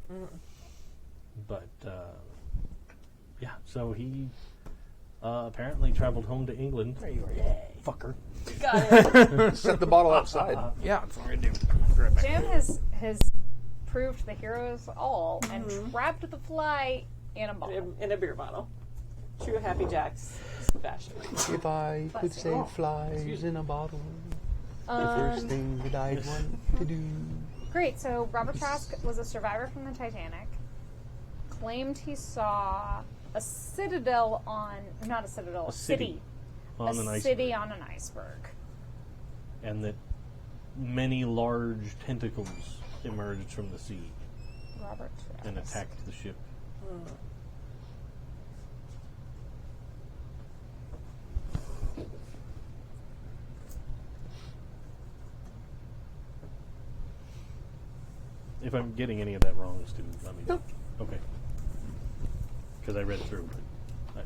But yeah, so he apparently traveled home to England. There you are, fucker. Got it. Set the bottle outside. Yeah, that's what I'm going to do. Jim has proved the heroes all and trapped the fly in a bottle. In a beer bottle. True Happy Jack's fashion. If I could save flies in a bottle, the first thing that I'd want to do. Great, so Robert Trask was a survivor from the Titanic. Claimed he saw a citadel on, not a citadel, a city. On an a iceberg. city on an iceberg. And that many large tentacles emerged from the sea Robert Trask. and attacked the ship. If I'm getting any of that wrong, Stu, let me know. Okay. Because I read through. But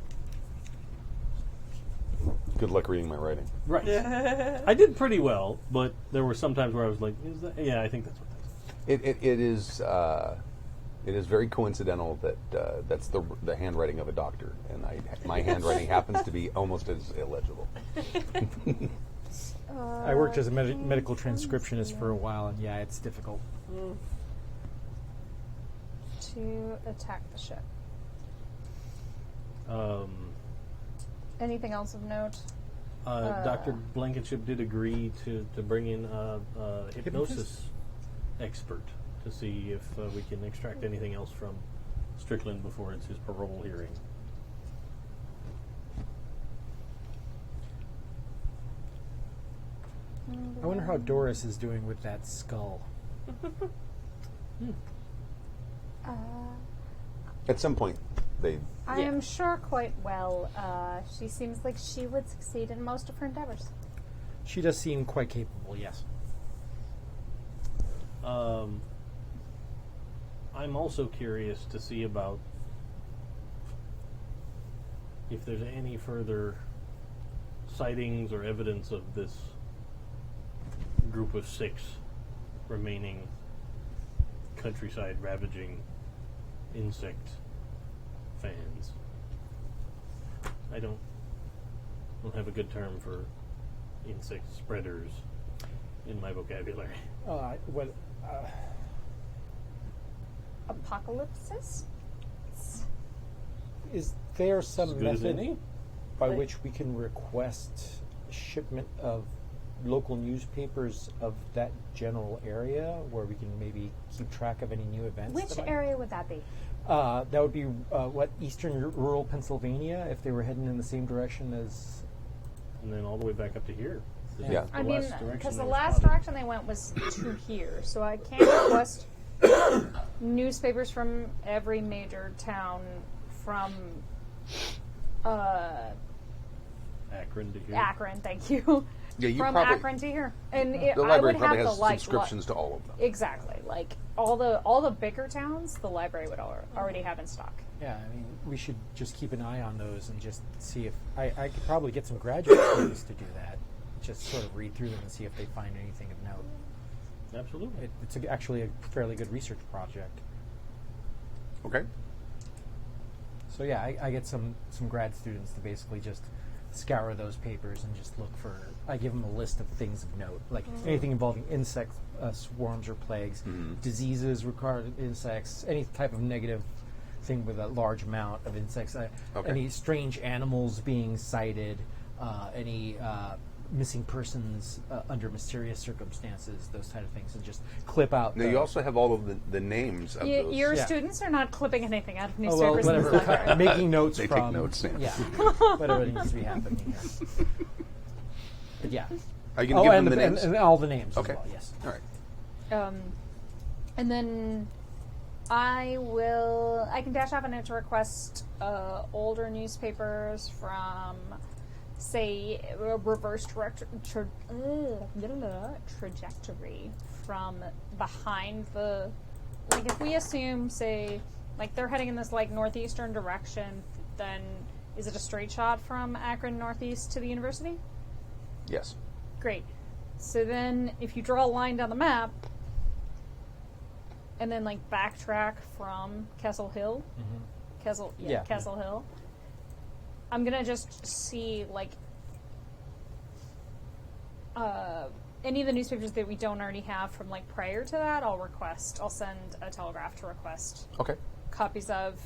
Good luck reading my writing. right. I did pretty well, but there were some times where I was like, "Is that?" Yeah, I think that's what that is. It is very coincidental that that's the handwriting of a doctor, and my handwriting happens to be almost as illegible. I worked as a medical transcriptionist for a while, and yeah, it's difficult. To attack the ship. Anything else of note? Dr. Blankenship did agree to bring in a hypnosis expert to see if we can extract anything else from Strickland before it's his parole hearing. I wonder how Doris is doing with that skull. At some point, they I am sure quite well. She seems like she would succeed in most of her endeavors. She does seem quite capable, yes. I'm also curious to see about if there's any further sightings or evidence of this group of 6 remaining countryside ravaging insect fans. I don't have a good term for insect spreaders in my vocabulary. What? Apocalypses? Is there As some good as method any. by which we can request shipment of local newspapers of that general area, where we can maybe keep track of any new events? Which that might- area would that be? That would be eastern rural Pennsylvania, if they were heading in the same direction as. And then all the way back up to here. This Yeah. is the I mean, last direction because the they were last spotted. direction they went was to here, so I can't request newspapers from every major town from Akron to here. Akron. Thank you. Yeah, you from probably- Akron to here, and The I would library have probably the has like subscriptions to all of them. exactly like all the bigger towns. The library would already have in stock. Yeah, I mean, we should just keep an eye on those and just see if I could probably get some graduate students to do that. Just sort of read through them and see if they find anything of note. Absolutely. It's actually a fairly good research project. Okay. So yeah, I get some grad students to basically just scour those papers and just look for. I give them a list of things of note, like anything involving insects, swarms or plagues, diseases, recurrent insects, any type of negative thing with a large amount of insects, any strange animals being sighted, any missing persons under mysterious circumstances, those kind of things, and just clip out. Now, you also have all of the names of those. Your Yeah. students are not clipping anything out of Oh, well, newspapers. in this whatever. library. Making notes They take from notes, yeah. whatever needs to be happening here. But yeah. Are you going to give them and the names? And all the names Okay. as well, yes. All right. And then I can dash off a note to request older newspapers from, say, a reverse trajectory from behind the, like if we assume, say, like they're heading in this like northeastern direction, then is it a straight shot from Akron northeast to the university? Yes. Great. So then if you draw a line down the map and then like backtrack from Kessel Hill, Kessel Hill, I'm gonna just see like any of the newspapers that we don't already have from like prior to that. I'll send a telegraph to request Okay. copies of,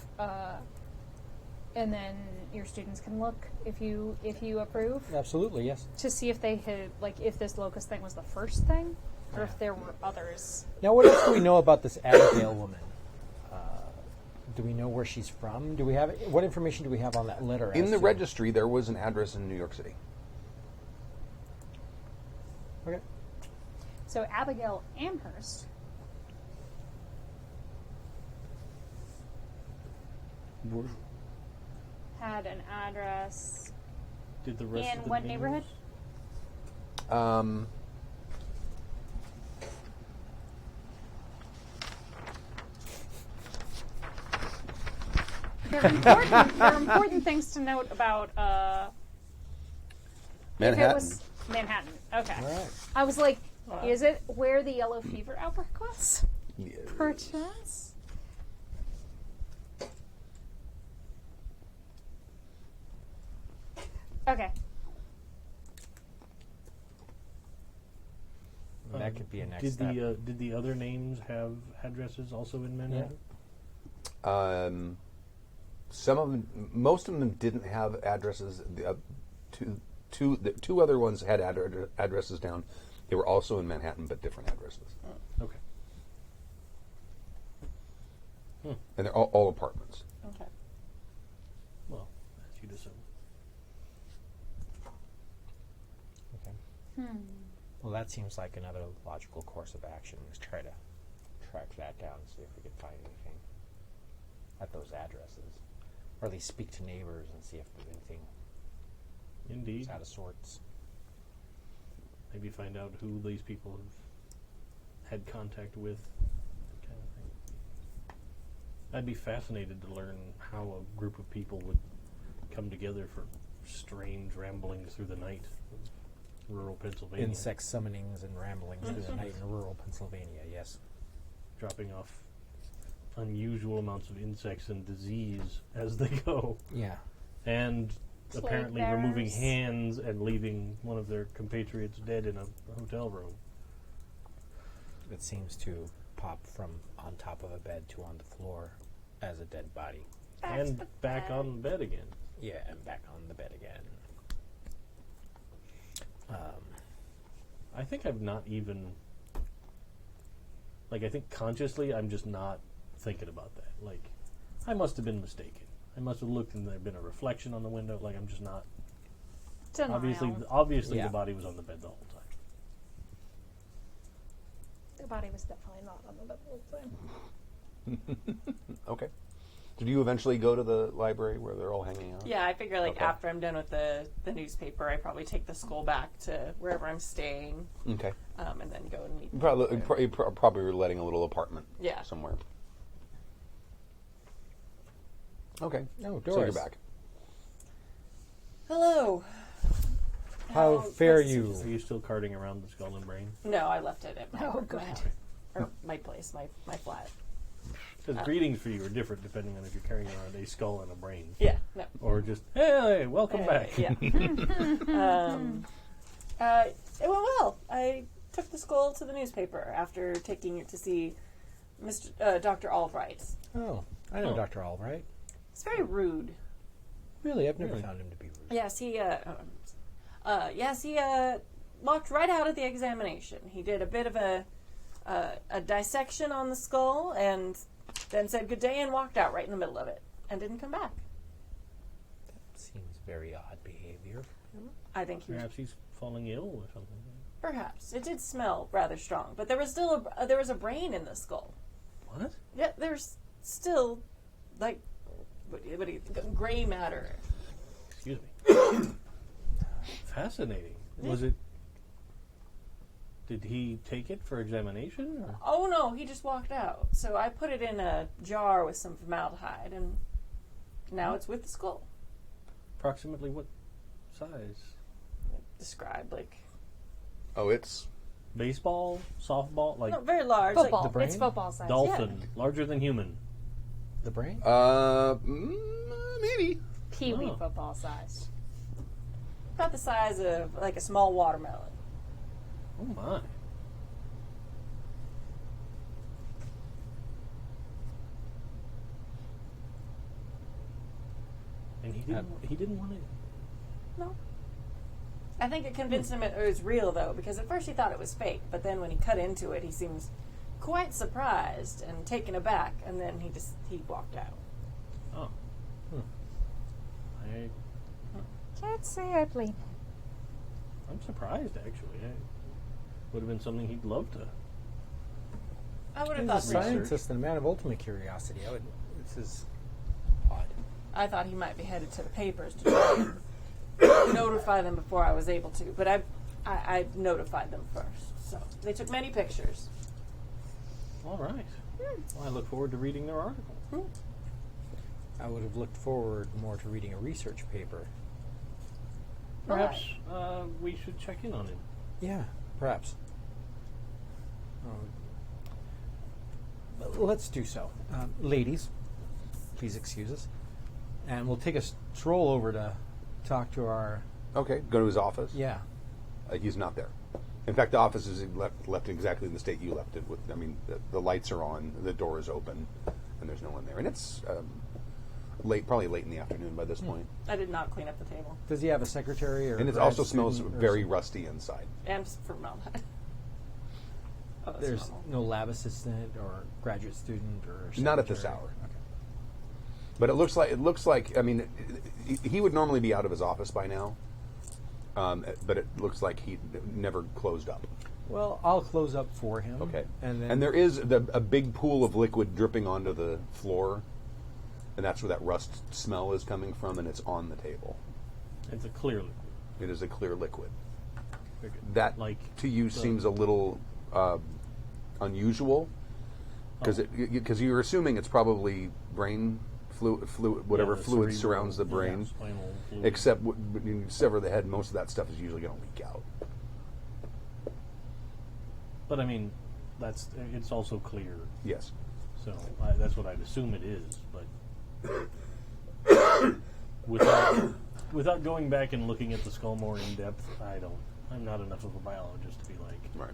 and then your students can look if you approve Absolutely, yes. to see if they had like if this locust thing was the first thing or if there were others. Now, what else do we know about this Abigail woman? Do we know where she's from? Do we have what information do we have on that letter? In as the to- registry, there was an address in New York City. Okay. So Abigail Amherst. Had an address Did the rest in of the what names- neighborhood? There are important things to note about if it Manhattan. was Manhattan. Okay. All right. I was like, is it where the yellow fever outbreak was? Yes. Perchance? Okay. That could be a next Did step. did the other names have addresses also in Manhattan? Some of them, most of them didn't have addresses. The two other ones had addresses down. They were also in Manhattan, but different addresses. Okay. And they're all apartments. Okay. Well, as you'd assume. Okay. Well, that seems like another logical course of action is try to track that down and see if we can find anything at those addresses. Or at least speak to neighbors and see if there's anything Indeed. out of sorts. Maybe find out who these people have had contact with, that kind of thing. I'd be fascinated to learn how a group of people would come together for strange ramblings through the night of rural Pennsylvania. Insect summonings and ramblings through the night in rural Pennsylvania, yes. Dropping off unusual amounts of insects and disease as they go. Yeah. And Plague apparently removing bearers. hands and leaving one of their compatriots dead in a hotel room. It seems to pop from on top of a bed to on the floor as a dead body. And back on the bed again. Yeah, and back on the bed again. I think I've not even... Like, I think consciously I'm just not thinking about that. Like, I must have been mistaken. I must have looked and there'd been a reflection on the window. Like, I'm just not... Denial. Obviously Yeah. the body was on the bed the whole time. The body was definitely not on the bed the whole time. Okay. Did you eventually go to the library where they're all hanging out? Yeah, I figure like Okay. after I'm done with the newspaper, I probably take the skull back to wherever I'm staying, Okay. and then go and meet. Probably were letting a little apartment. Yeah. Somewhere. Okay. Oh, So you're Doris. back. Hello. How fare what's- you? Are you still carting around the skull and brain? No, I left it at my Oh, work, good. or my place, my flat. Because greetings for you are different depending on if you're carrying around a skull and a brain. Yeah, no. Or just, hey, welcome back. Yeah. It went well. I took the skull to the newspaper after taking it to see Dr. Albright. Oh, I know Oh. Dr. Albright. It's very rude. Really, I've never Really? found him to be rude. Yes, he walked right out of the examination. He did a bit of a dissection on the skull and then said good day and walked out right in the middle of it and didn't come back. Seems very odd behavior. I think he was, Perhaps he's falling ill or something. perhaps. It did smell rather strong, but there was still there was a brain in the skull. What? Yeah, there's still like what do you gray matter. Excuse me. Fascinating. Was it... Did he take it for examination? Or? Oh no, he just walked out. So I put it in a jar with some formaldehyde, and now it's with the skull. Approximately what size? Described like Oh, it's... Baseball? Softball? Like no, very large. Football. the brain? It's football size. dolphin? Larger than human? The brain? Maybe. Pee-wee Oh. football size. About the size of like a small watermelon. Oh my. And he didn't want it. No. I think it convinced him it was real though, because at first he thought it was fake, but then when he cut into it, he seems quite surprised and taken aback, and then he walked out. Oh. Can't say I blame him. I'm surprised actually. It would have been something he'd love to. I would have He's thought a so. scientist and a man of ultimate curiosity. This is odd. I thought he might be headed to the papers to try and notify them before I was able to, but I notified them first. So they took many pictures. All right. Well, I look forward to reading their article. I would have looked forward more to reading a research paper. Perhaps we should check in on him. Yeah, perhaps. Let's do so. Ladies, please excuse us. And we'll take a stroll over to talk to our... Okay, go to his office. Yeah. He's not there. In fact, the office is left exactly in the state you left it with. I mean, the lights are on, the door is open, and there's no one there. And it's probably late in the afternoon by this point. I did not clean up the table. Does he have a secretary or... And it grad also smells student or very something? rusty inside. And formaldehyde. Oh, that's There's normal. no lab assistant or graduate student or secretary? Not at this hour. Okay. But it looks like. I mean, he would normally be out of his office by now. But it looks like he never closed up. Well, I'll close up for him. Okay. And then... And there is a big pool of liquid dripping onto the floor, and that's where that rust smell is coming from, and it's on the table. It's a clear liquid. It is a clear liquid. That, Like to you, seems a little unusual, because you're assuming it's probably brain fluid, whatever the fluid cerebral- surrounds the brain. yeah, spinal fluid. Except when you sever the head, most of that stuff is usually going to leak out. But I mean, it's also clear. Yes. So that's what I'd assume it is, but without going back and looking at the skull more in depth, I'm not enough of a biologist to be like. Right.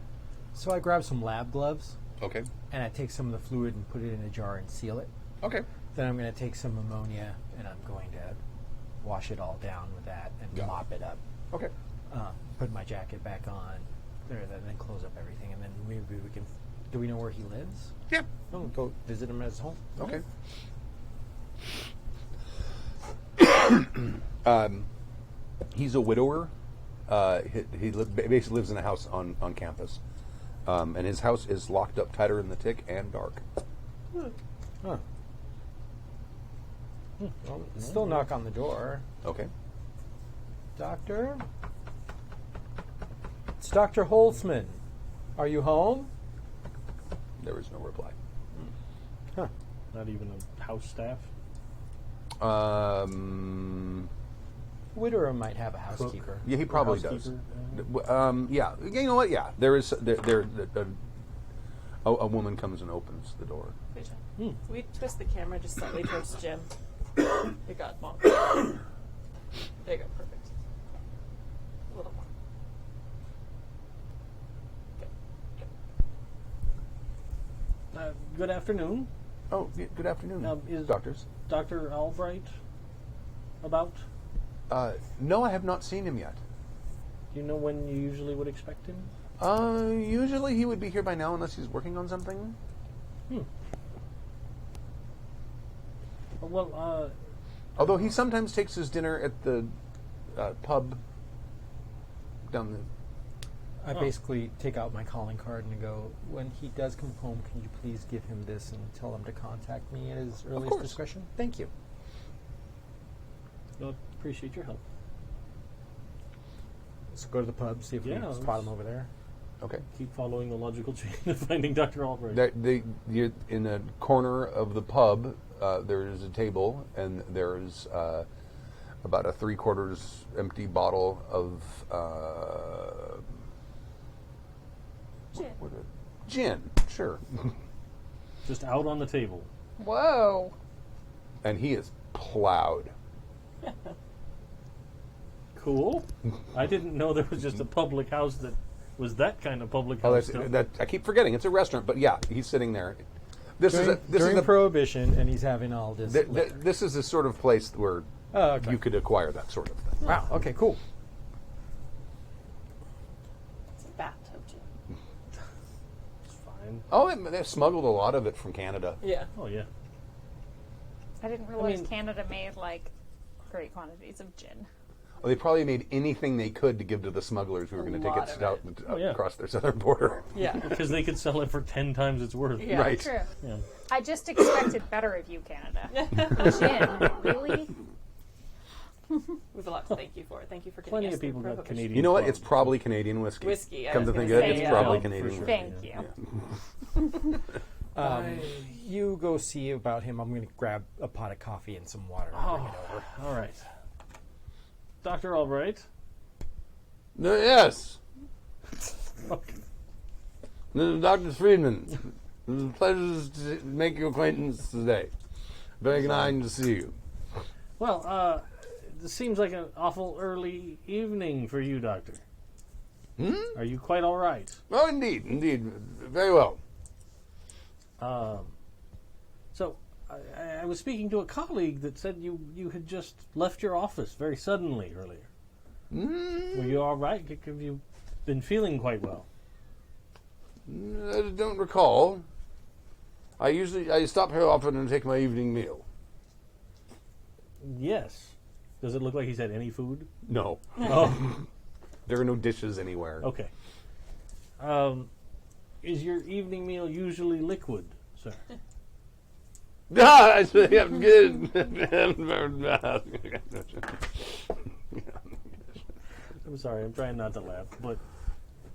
So I grab some lab gloves, Okay. and I take some of the fluid and put it in a jar and seal it. Okay. Then I'm going to take some ammonia and I'm going to wash it all down with that and mop it up. Okay. Put my jacket back on, and then close up everything, and then maybe we can. Do we know where he lives? Yeah. Oh, go visit him at his home. Okay. He's a widower. He basically lives in a house on campus, and his house is locked up tighter than the tick and dark. Huh. Well, still knock on the door. Okay. Doctor? It's Dr. Holzman. Are you home? There is no reply. Huh. Not even a house staff? Widower might have a housekeeper. Yeah, he probably does. Housekeeper, Yeah, you know what? Yeah, there is. A woman comes and opens the door. Can we twist the camera just slightly towards Jim? It got long. There you go, perfect. A little more. Good afternoon. Oh, good afternoon, Is doctors. Dr. Albright about? No, I have not seen him yet. Do you know when you usually would expect him? Usually he would be here by now unless he's working on something. Well, Although he sometimes takes his dinner at the pub down the... I basically take out my calling card and go, when he does come home, can you please give him this and tell him to contact me at his earliest course. discretion? Thank you. I appreciate your help. Let's go to the pub, see if we can spot him over there. Okay. Keep following the logical chain of finding Dr. Albright. You're in a corner of the pub, there is a table, and there's about a 3/4 empty bottle of gin. Sure. Just out on the table. Whoa. And he is plowed. Cool. I didn't know there was just a public house that was that kind of public Oh, house. that I keep forgetting. It's a restaurant, but yeah, he's sitting there. This During is a Prohibition, and he's having all this. this is the sort of place where okay. you could acquire that sort of thing. Wow. Okay. Cool. It's a bathtub, Jim. It's fine. Oh, they smuggled a lot of it from Canada. Yeah. Oh, yeah. I didn't realize mean- Canada made like great quantities of gin. Well, they probably made anything they could to give to the smugglers who were going to take lot it of out yeah. across their southern border. Yeah. Because they could sell it for 10 times its worth. Yeah. Right. True. Yeah. I just expected better of you, Canada. Gin, really? We have a lot to thank you for. Thank you for getting Plenty us of people through got Prohibition. Canadian. You know what? clubs. It's probably Canadian whiskey. Whiskey, I Come was to think gonna of it, say, it's yeah. probably Yeah, Canadian for whiskey. Thank you. Yeah. You go see about him. I'm going to grab a pot of coffee and some water and bring it over. All right. Dr. Albright. Yes. Okay. This is Dr. Freedman. It's a pleasure to make your acquaintance today. Very kind to see you. Well, this seems like an awful early evening for you, Doctor. Are you quite all right? Oh, indeed. Very well. So, I was speaking to a colleague that said you had just left your office very suddenly earlier. Were you all right? Have you been feeling quite well? I don't recall. I stop here often and take my evening meal. Yes. Does it look like he's had any food? No. Oh, There are no dishes anywhere. okay. Is your evening meal usually liquid, sir? Ah, I say I'm good. I'm sorry, I'm trying not to laugh, but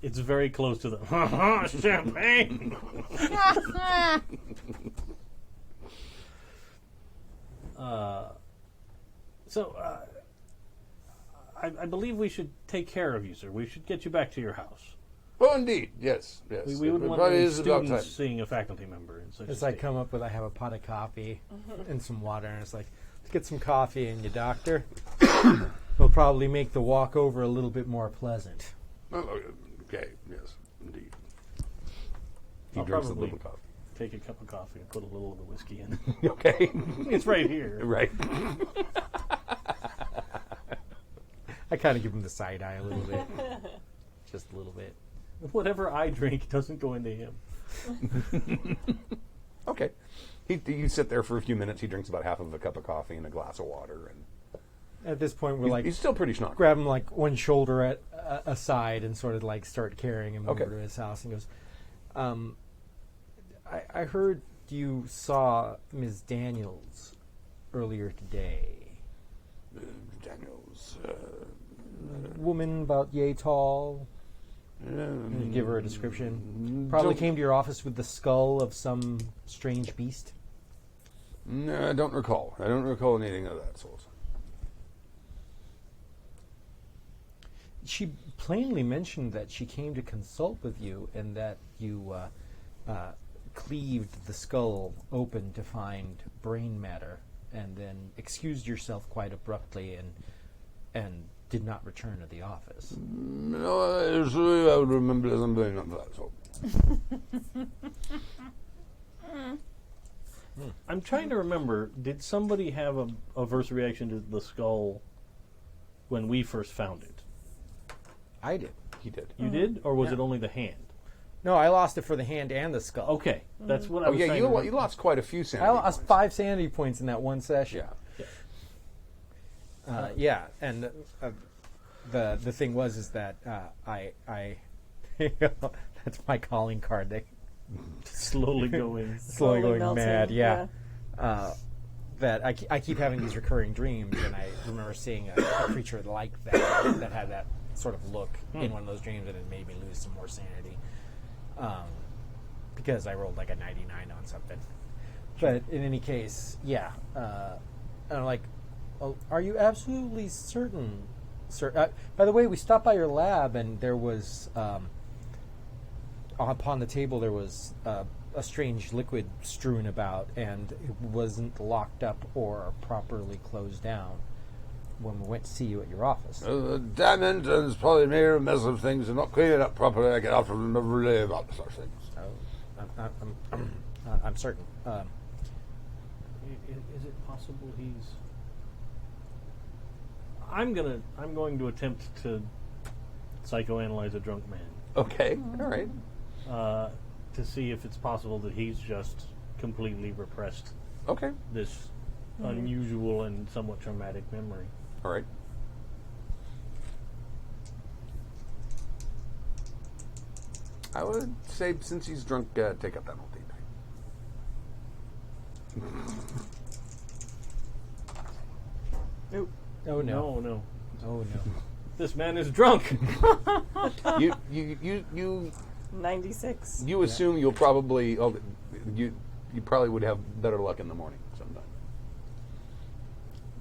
it's very close to the champagne. I believe we should take care of you, sir. We should get you back to your house. Oh, indeed. Yes. We wouldn't want probably any is about students time. seeing a faculty member in such a As I state. come up with, I have a pot of coffee and some water, and it's like, let's get some coffee in you, doctor. It'll probably make the walk over a little bit more pleasant. Oh, okay. Yes, indeed. He I'll drinks a probably little coffee. take a cup of coffee and put a little of the whiskey in. Okay. It's right here. Right. I kind of give him the side eye a little bit. Just a little bit. Whatever I drink doesn't go into him. Okay. You sit there for a few minutes. He drinks about half of a cup of coffee and a glass of water, and At this point, we're like he's still pretty schnock. grab him like one shoulder aside and sort of like start carrying him Okay. over to his house. And goes, I heard you saw Ms. Daniels earlier today. Daniels. Woman about yay tall. Give her a description. Probably came to your office with the skull of some strange beast. No, I don't recall. I don't recall anything of that sort. She plainly mentioned that she came to consult with you and that you cleaved the skull open to find brain matter and then excused yourself quite abruptly and did not return to the office. No, I would remember something of that sort. I'm trying to remember, did somebody have a adverse reaction to the skull when we first found it? I did. He did. You did? Or was Yeah. it only the hand? No, I lost it for the hand and the skull. Okay, that's what I Oh, was yeah, trying you to lost quite a few I sanity lost points. 5 sanity points in that one session. Yeah. Yeah, and the thing was that I that's my calling card. They slowly going. slowly going melting, mad. Yeah. That I keep having these recurring dreams, and I remember seeing a creature like that had that sort of look in one of those dreams, and it made me lose some more sanity because I rolled like a 99 on something. But in any case, yeah. And I'm like, oh, are you absolutely certain, sir? By the way, we stopped by your lab, and there was upon the table there was a strange liquid strewn about, and it wasn't locked up or properly closed down when we went to see you at your office. Damn interns probably made a mess of things and not clean it up properly. I get out of them really about such things. I'm certain. Is it possible he's... I'm going to attempt to psychoanalyze a drunk man. Okay, all right. To see if it's possible that he's just completely repressed Okay, this unusual and somewhat traumatic memory. all right. I would say, since he's drunk, take up that whole thing. Oh no! No. Oh no! This man is drunk. You 96. You assume you'll probably you probably would have better luck in the morning sometime.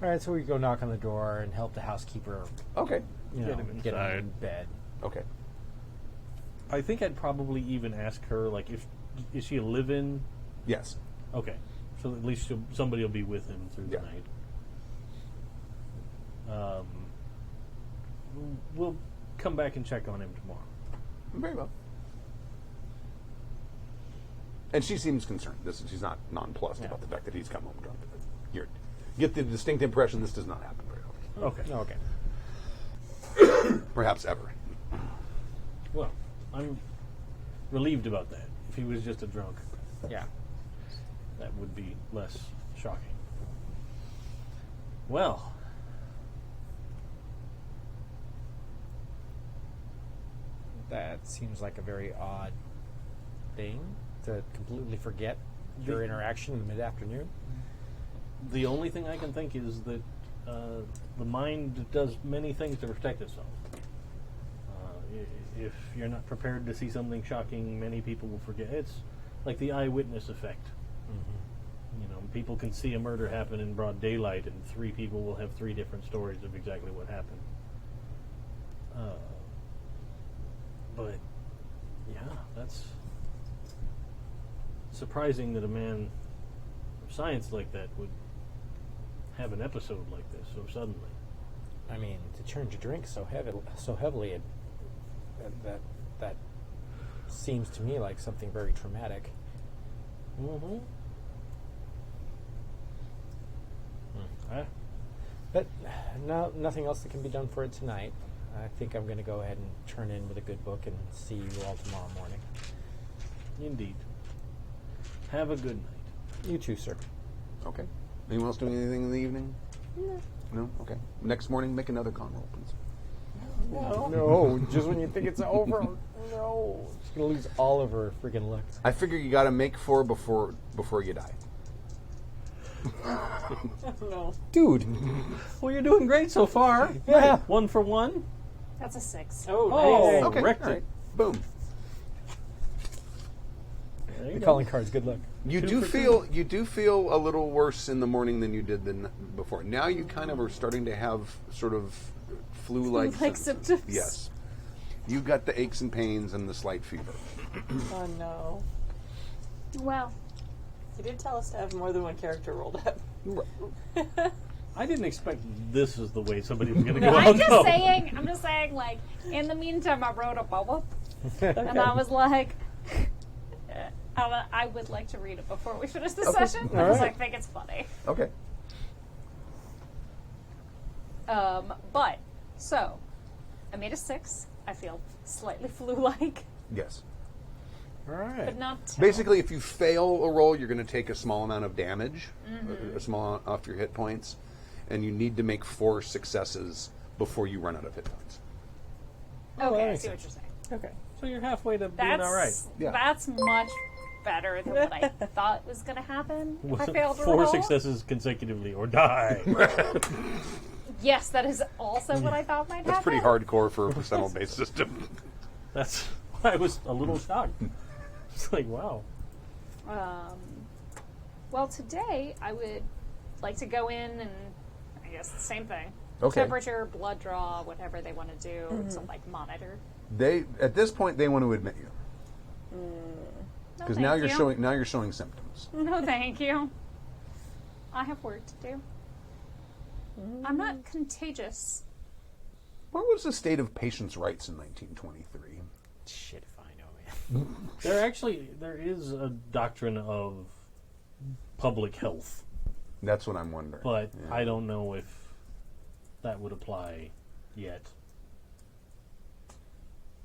All right, so we go knock on the door and help the housekeeper. Okay. You Get know, him get him inside. in bed. Okay. I think I'd probably even ask her, like, is she a live-in? Yes. Okay, so at least somebody will be with him through the Yeah. night. We'll come back and check on him tomorrow. Very well. And she seems concerned. She's not nonplussed about the fact that he's come home drunk. You get the distinct impression this does not happen very often. Okay. Okay. Perhaps ever. Well, I'm relieved about that. If he was just a drunk, Yeah. that would be less shocking. Well, That seems like a very odd thing to completely forget your interaction in the mid-afternoon. the only thing I can think is that the mind does many things to protect itself. If you're not prepared to see something shocking, many people will forget. It's like the eyewitness effect. You know, people can see a murder happen in broad daylight, and 3 people will have 3 different stories of exactly what happened. But yeah, that's surprising that a man of science like that would have an episode like this so suddenly. I mean, to turn to drink so heavily, that seems to me like something very traumatic. Mm-hmm. But no, nothing else that can be done for it tonight. I think I'm going to go ahead and turn in with a good book and see you all tomorrow morning. Indeed. Have a good night. You too, sir. Okay. Anyone else doing anything in the evening? No. No? Okay. Next morning, make another con roll, please. No, just when you think it's over. No. She's going to lose all of her freaking luck. I figure you got to make 4 before you die. No. Dude. Well, you're doing great so far. Yeah. 1 for 1. That's a 6. Oh, nice. Okay. wrecked all right. it. Boom. There you The go. calling cards, good luck. You do feel a little worse in the morning than you did before. Now you kind of are starting to have sort of flu-like symptoms. Yes. You got the aches and pains and the slight fever. Oh no. Well, You did tell us to have more than one character rolled up. I didn't expect this is the way somebody was going to go I'm out. just saying, like, in the meantime, I wrote a bubble, and I was like, I would like to read it before we finish the session, because I think it's funny. Okay. But, so, I made a 6. I feel slightly flu-like, Yes. All right. but not terrible. Basically, if you fail a roll, you're going to take a small amount of damage, a small amount off your hit points, and you need to make 4 successes before you run out of hit points. Okay, I makes see what you're saying. Okay. So you're halfway to being That's, all right. Yeah. that's much better than what I thought was going to happen if I failed to 4 roll. successes consecutively or die. Yes, that is also what I thought might That's happen. pretty hardcore for a percentile-based system. That's why I was a little shocked. It's like, wow. Well, today I would like to go in and, I guess, the same thing. Okay. Temperature, blood draw, whatever they want to do to, like, monitor. At this point, they want to admit you No, because thank you. now you're showing symptoms. No, thank you. I have work to do. I'm not contagious. What was the state of patients' rights in 1923? Shit if I know, man. There is a doctrine of public health, That's what I'm wondering. but Yeah. I don't know if that would apply yet.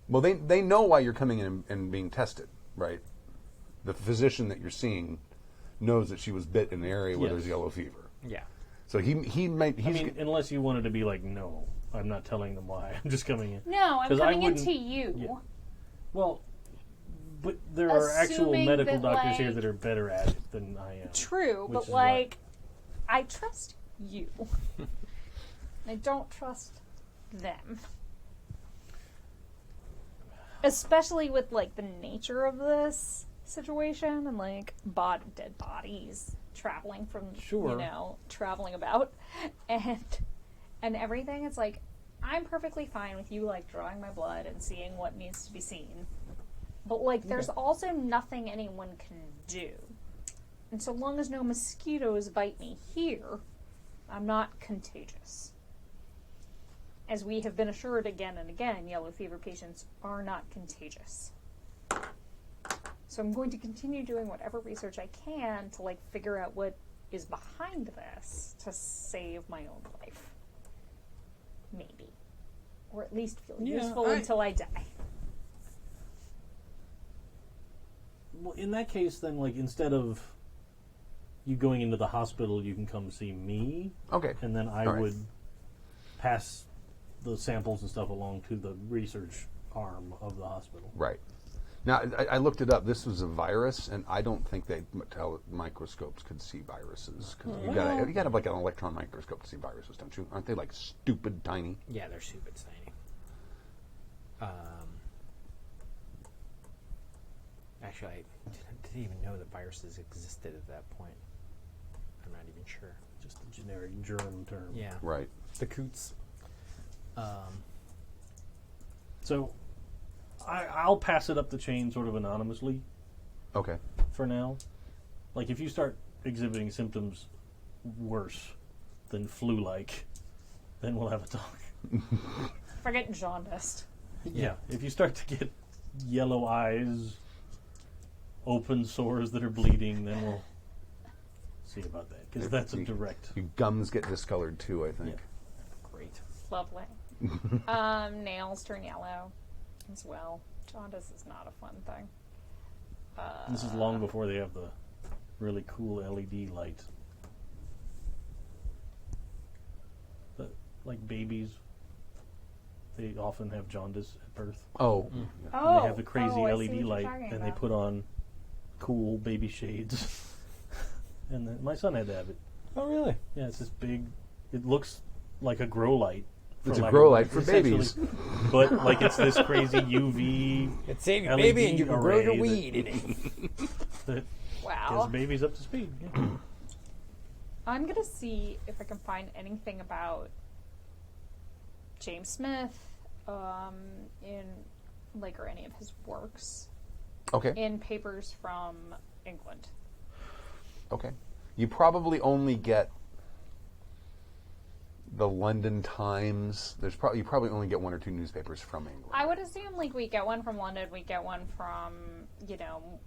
Well, they know why you're coming in and being tested, right? The physician that you're seeing knows that she was bit in the area where Yes. there's yellow fever. Yeah. So he might. I mean, unless you wanted to be like, no, I'm not telling them why. I'm just coming in. No, I'm 'Cause I coming wouldn't- into you. Yeah. Well, but there are actual Assuming medical that, doctors here like- that are better at it than I am. True, which but, is why- like, I trust you. I don't trust them. Especially with, like, the nature of this situation and, like, dead bodies traveling from, Sure. traveling about and everything. It's like, I'm perfectly fine with you, like, drawing my blood and seeing what needs to be seen. But, like, there's also nothing anyone can do. And so long as no mosquitoes bite me here, I'm not contagious. As we have been assured again and again, yellow fever patients are not contagious. So I'm going to continue doing whatever research I can to, like, figure out what is behind this to save my own life. Maybe. Or at least feel Yeah, useful until I die. Well, in that case, then, like, instead of you going into the hospital, you can come see me, Okay. and then I All right. would pass the samples and stuff along to the research arm of the hospital. Right. Now, I looked it up. This was a virus, and I don't think microscopes could see viruses. Because you got to have like an electron microscope to see viruses, don't you? Aren't they like stupid tiny? Yeah, they're stupid tiny. Actually, I didn't even know that viruses existed at that point. I'm not even sure. Just a generic germ term. Yeah. Right. The coots. So I'll pass it up the chain sort of anonymously Okay. for now. Like, if you start exhibiting symptoms worse than flu-like, then we'll have a talk. Forget jaundiced. Yeah. If you start to get yellow eyes open sores that are bleeding, then we'll see about that. Because that's a direct. Your gums get discolored too, I think. Great. Lovely. Nails turn yellow as well. Jaundice is not a fun thing. This is long before they have the really cool LED light. But, like babies, they often have jaundice at birth. Oh. Oh, They have the crazy I see what LED you're light, talking and they about. put on cool baby shades. And then my son had to have it. Oh, really? Yeah, it's this big. It looks like a grow light. for It's a lack grow of- light for essentially. babies. But like it's this crazy UV It's save your LED baby and you can grow your array weed in it. that Wow. gets babies up to speed. Yeah. I'm gonna see if I can find anything about James Smith, in like or any of his works Okay. in papers from England. Okay. You probably only get the London Times. You probably only get one or two newspapers from England. I would assume like we get one from London, we get one from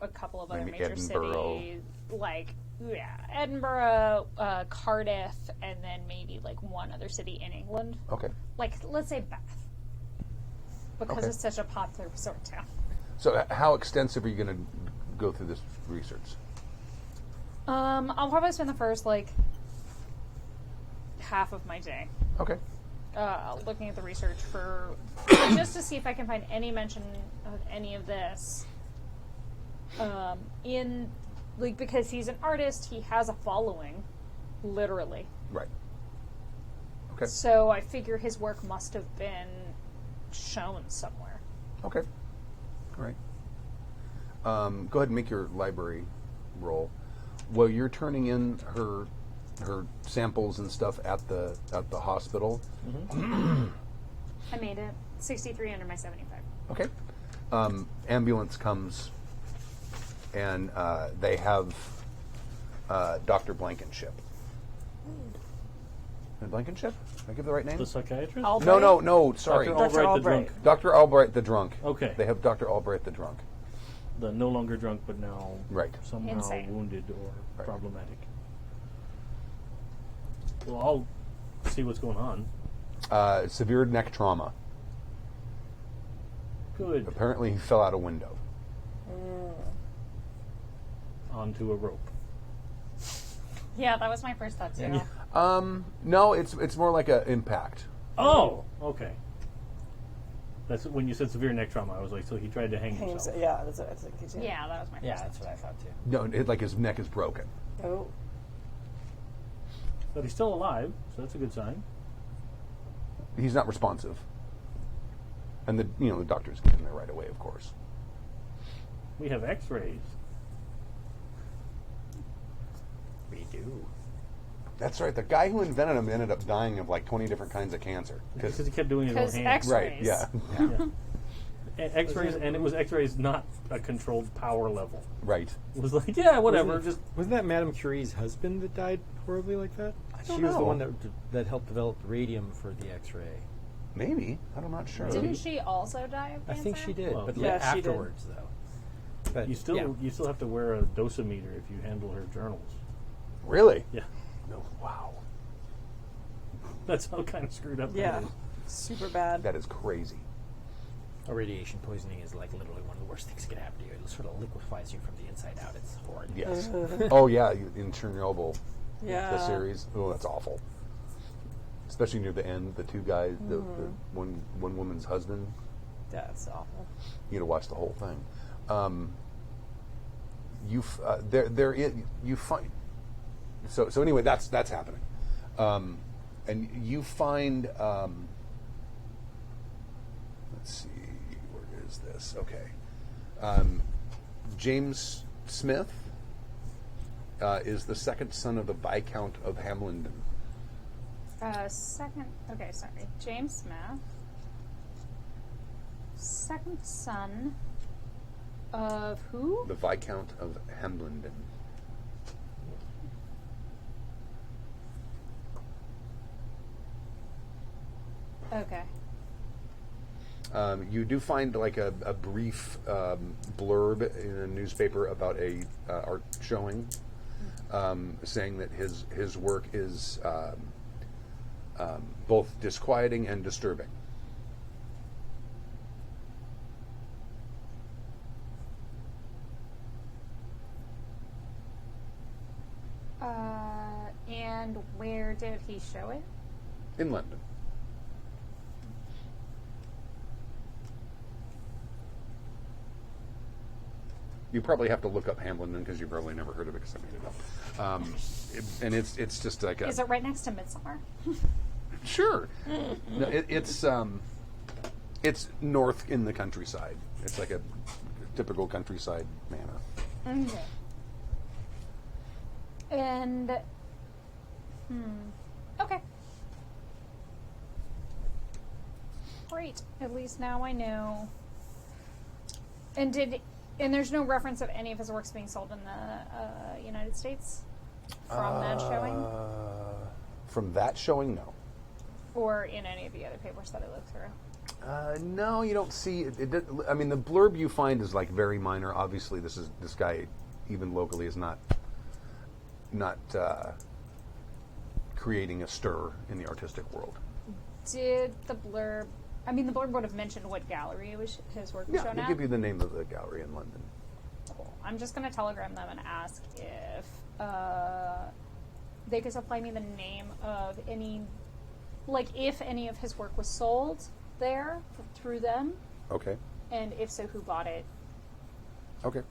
a couple of other Maybe major Edinburgh. cities, like Edinburgh, Cardiff, and then maybe like one other city in England, Okay. like let's say Bath, because Okay. it's such a popular resort town. So how extensive are you going to go through this research? I'll probably spend the first like half of my day Okay. looking at the research for just to see if I can find any mention of any of this in like because he's an artist, he has a following, literally. Right. Okay. So I figure his work must have been shown somewhere. Okay. All right. Go ahead and make your library roll. Well, you're turning in her samples and stuff at the hospital. I made it 63 under my 75. Okay. Ambulance comes, and they have Dr. Blankenship. Blankenship? Did I give the right name? The psychiatrist? No. Sorry, Dr. Albright the Albright. drunk. Dr. Albright the drunk. Okay. They have Dr. Albright the drunk. The no longer drunk, but now Right. somehow Insane. wounded or Right. problematic. Well, I'll see what's going on. Severe neck trauma. Good. Apparently, he fell out a window. Onto a rope. Yeah, that was my first thought too. No, it's more like an impact. Oh, okay. That's when you said severe neck trauma. I was like, so he tried to hang himself. Yeah, that's what I was thinking too. Yeah, that was my first Yeah, thought. that's what I thought too. No, like his neck is broken. Oh. But he's still alive, so that's a good sign. He's not responsive, and the doctors get in there right away, of course. We have X-rays. We do. That's right. The guy who invented them ended up dying of like 20 different kinds of cancer. Because he kept doing his own Because hands. Right. X-rays. Yeah. X-rays, and it was X-rays, not a controlled power level. Right. It was like, yeah, whatever. Just Wasn't that Madame Curie's husband that died horribly like that? don't She was the know. one that helped develop radium for the X-ray. Maybe. I'm not sure. Didn't she also die of I cancer? think she did, Well, but yeah, she did. afterwards though. But you still have to wear a dosimeter if you handle her journals. Really? Yeah, No. Wow. that's how kind of screwed up. Yeah. That is. Super bad. That is crazy. radiation poisoning is like literally one of the worst things that can happen to you. It sort of liquefies you from the inside out. It's horrid. Yes. Oh yeah, in Chernobyl, Yeah. the series. Oh, that's awful. Especially near the end, the two guys, the one woman's husband. That's awful. You got to watch the whole thing. You find. So anyway, that's happening, and you find. Let's see, where is this? Okay, James Smith is the second son of the Viscount of Hamlinden. James Smith, second son of who? The Viscount of Hamlinden. Okay. You do find like a brief blurb in a newspaper about a art showing, saying that his work is both disquieting and disturbing. And where did he show it? In London. You probably have to look up Hamlin because you've probably never heard of it because I made it up. And it's just like a... Is it right next to Midsummer? Sure. No, it's north in the countryside. It's like a typical countryside manor. Okay. And... Okay. Great. At least now I know. And there's no reference of any of his works being sold in the United States from that showing? From that showing, no. Or in any of the other papers that I looked through? No, you don't see it. I mean, the blurb you find is like very minor. Obviously, this guy, even locally, is not creating a stir in the artistic world. Did the blurb... I mean, the blurb would have mentioned what gallery his work was shown Yeah, at? I'll give you the name of the gallery in London. Cool. I'm just going to telegram them and ask if they could supply me the name of any... Like, if any of his work was sold there through them. Okay. And if so, who bought it? Okay.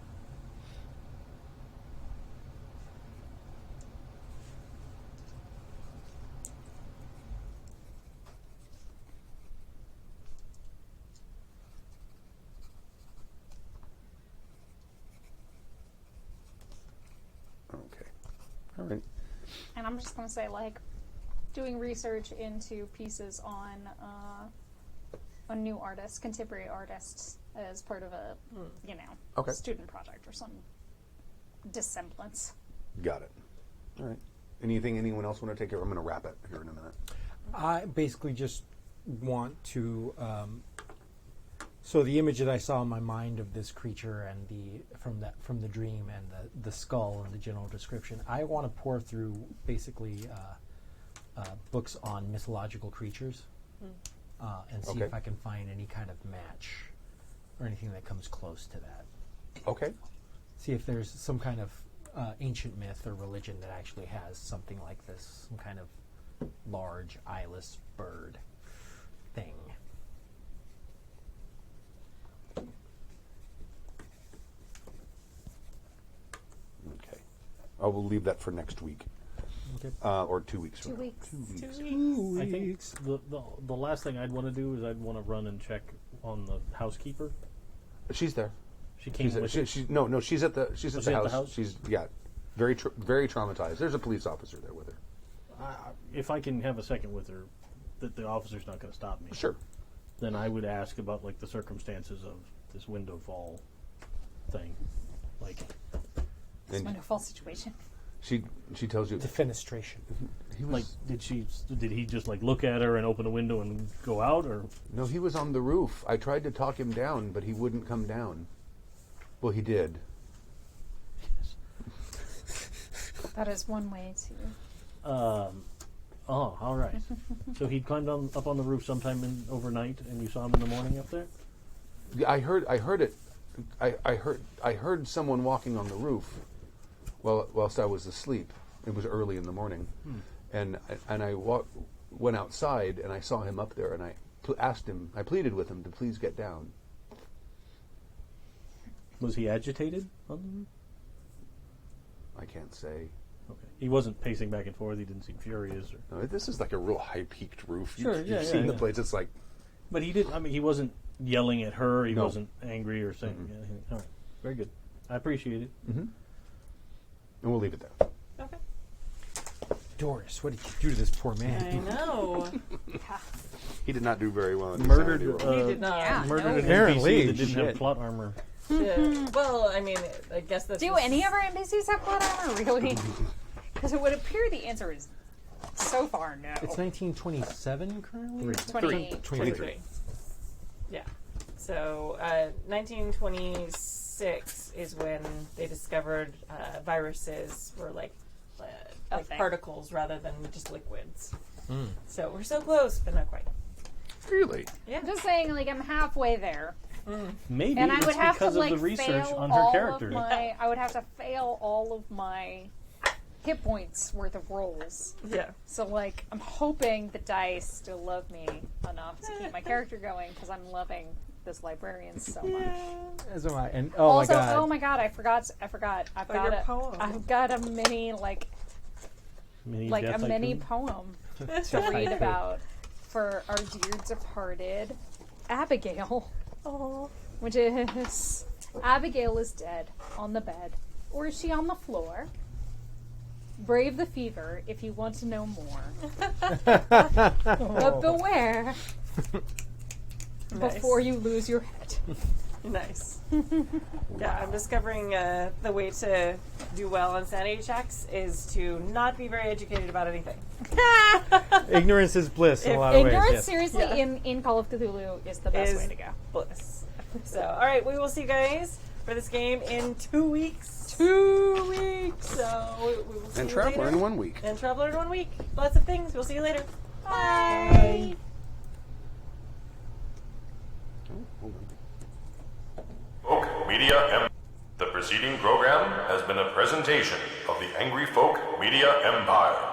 Okay. All right. And I'm just going to say, like, doing research into pieces on new artists, contemporary artists, as part of a, Okay. student project or some dissemblance. Got it. All right. Anything anyone else want to take care of? I'm going to wrap it here in a minute. I basically just want to. So the image that I saw in my mind of this creature and from the dream and the skull and the general description, I want to pour through basically books on mythological creatures and see if I can find any kind of match or anything that comes close to that. Okay. See if there's some kind of ancient myth or religion that actually has something like this, some kind of large eyeless bird thing. Okay. I will leave that for next week. Okay. Or 2 weeks. 2 weeks. 2 weeks. 2 weeks. I think the last thing I'd want to do is I'd want to run and check on the housekeeper. She's there. She came with it. She's at the she house. at the house? She's very very traumatized. There's a police officer there with her. If I can have a second with her, that the officer's not going to stop me. Sure. Then I would ask about like the circumstances of this window fall thing, like. This wonderful situation. She tells you Defenestration. he was Like, did he just like look at her and open a window and go out, or? no, he was on the roof. I tried to talk him down, but he wouldn't come down. Well, he did. That is one way to... Oh, all right. So he climbed up on the roof sometime overnight, and you saw him in the morning up there? I heard it. I heard someone walking on the roof whilst I was asleep. It was early in the morning, and I went outside and I saw him up there, and I asked him. I pleaded with him to please get down. Was he agitated on the roof? I can't say. Okay. He wasn't pacing back and forth. He didn't seem furious. Or... No, this is like a real high-peaked roof. Sure, You've seen the place. It's like... But he did. I mean, he wasn't yelling at her. He No. wasn't angry or saying anything. All right. Very good. I appreciate it. Mm-hmm. And we'll leave it there. Okay. Doris, what did you do to this poor man? I know. He did not do very well in Murdered. the sanity roll. He did not. Yeah. Murdered an Apparently, NPC that didn't have shit. plot armor. Well, I mean, I guess that's... Do any of our NPCs have plot armor, really? Because it would appear the answer is so far no. It's 1927 currently? 28. 23. Yeah. So 1926 is when they discovered viruses were like thing. particles rather than just liquids. So we're so close, but not quite. Really? Yeah. I'm just saying, like, I'm halfway there. Maybe And I it's would have because to, of like, the research fail on her all character. of my... I would have to fail all of my hit points worth of rolls. Yeah. So, like, I'm hoping the dice still love me enough to keep my character going, because I'm loving this librarian so much. As am I. And Also, oh my god, I forgot. I've Oh, your got poem. I've got a mini, like Death a mini Haiku. poem to read about for our dear departed Abigail. Which is, Abigail is dead on the bed, or is she on the floor? Brave the fever if you want to know more. But beware before you lose your head. Nice. Yeah, I'm discovering the way to do well on sanity checks is to not be very educated about anything. ignorance is bliss in a lot of ways. Ignorance, Yes. seriously, Yeah. in Call of Cthulhu is the best way to go. Bliss. So, all right, we will see you guys for this game in 2 weeks. 2 weeks. So we will see And you Traveler later. in 1 week. And Traveler in 1 week. Lots of things. We'll see you later. Bye. Hold on. Folk Media The preceding program has been a presentation of the Angry Folk Media Empire.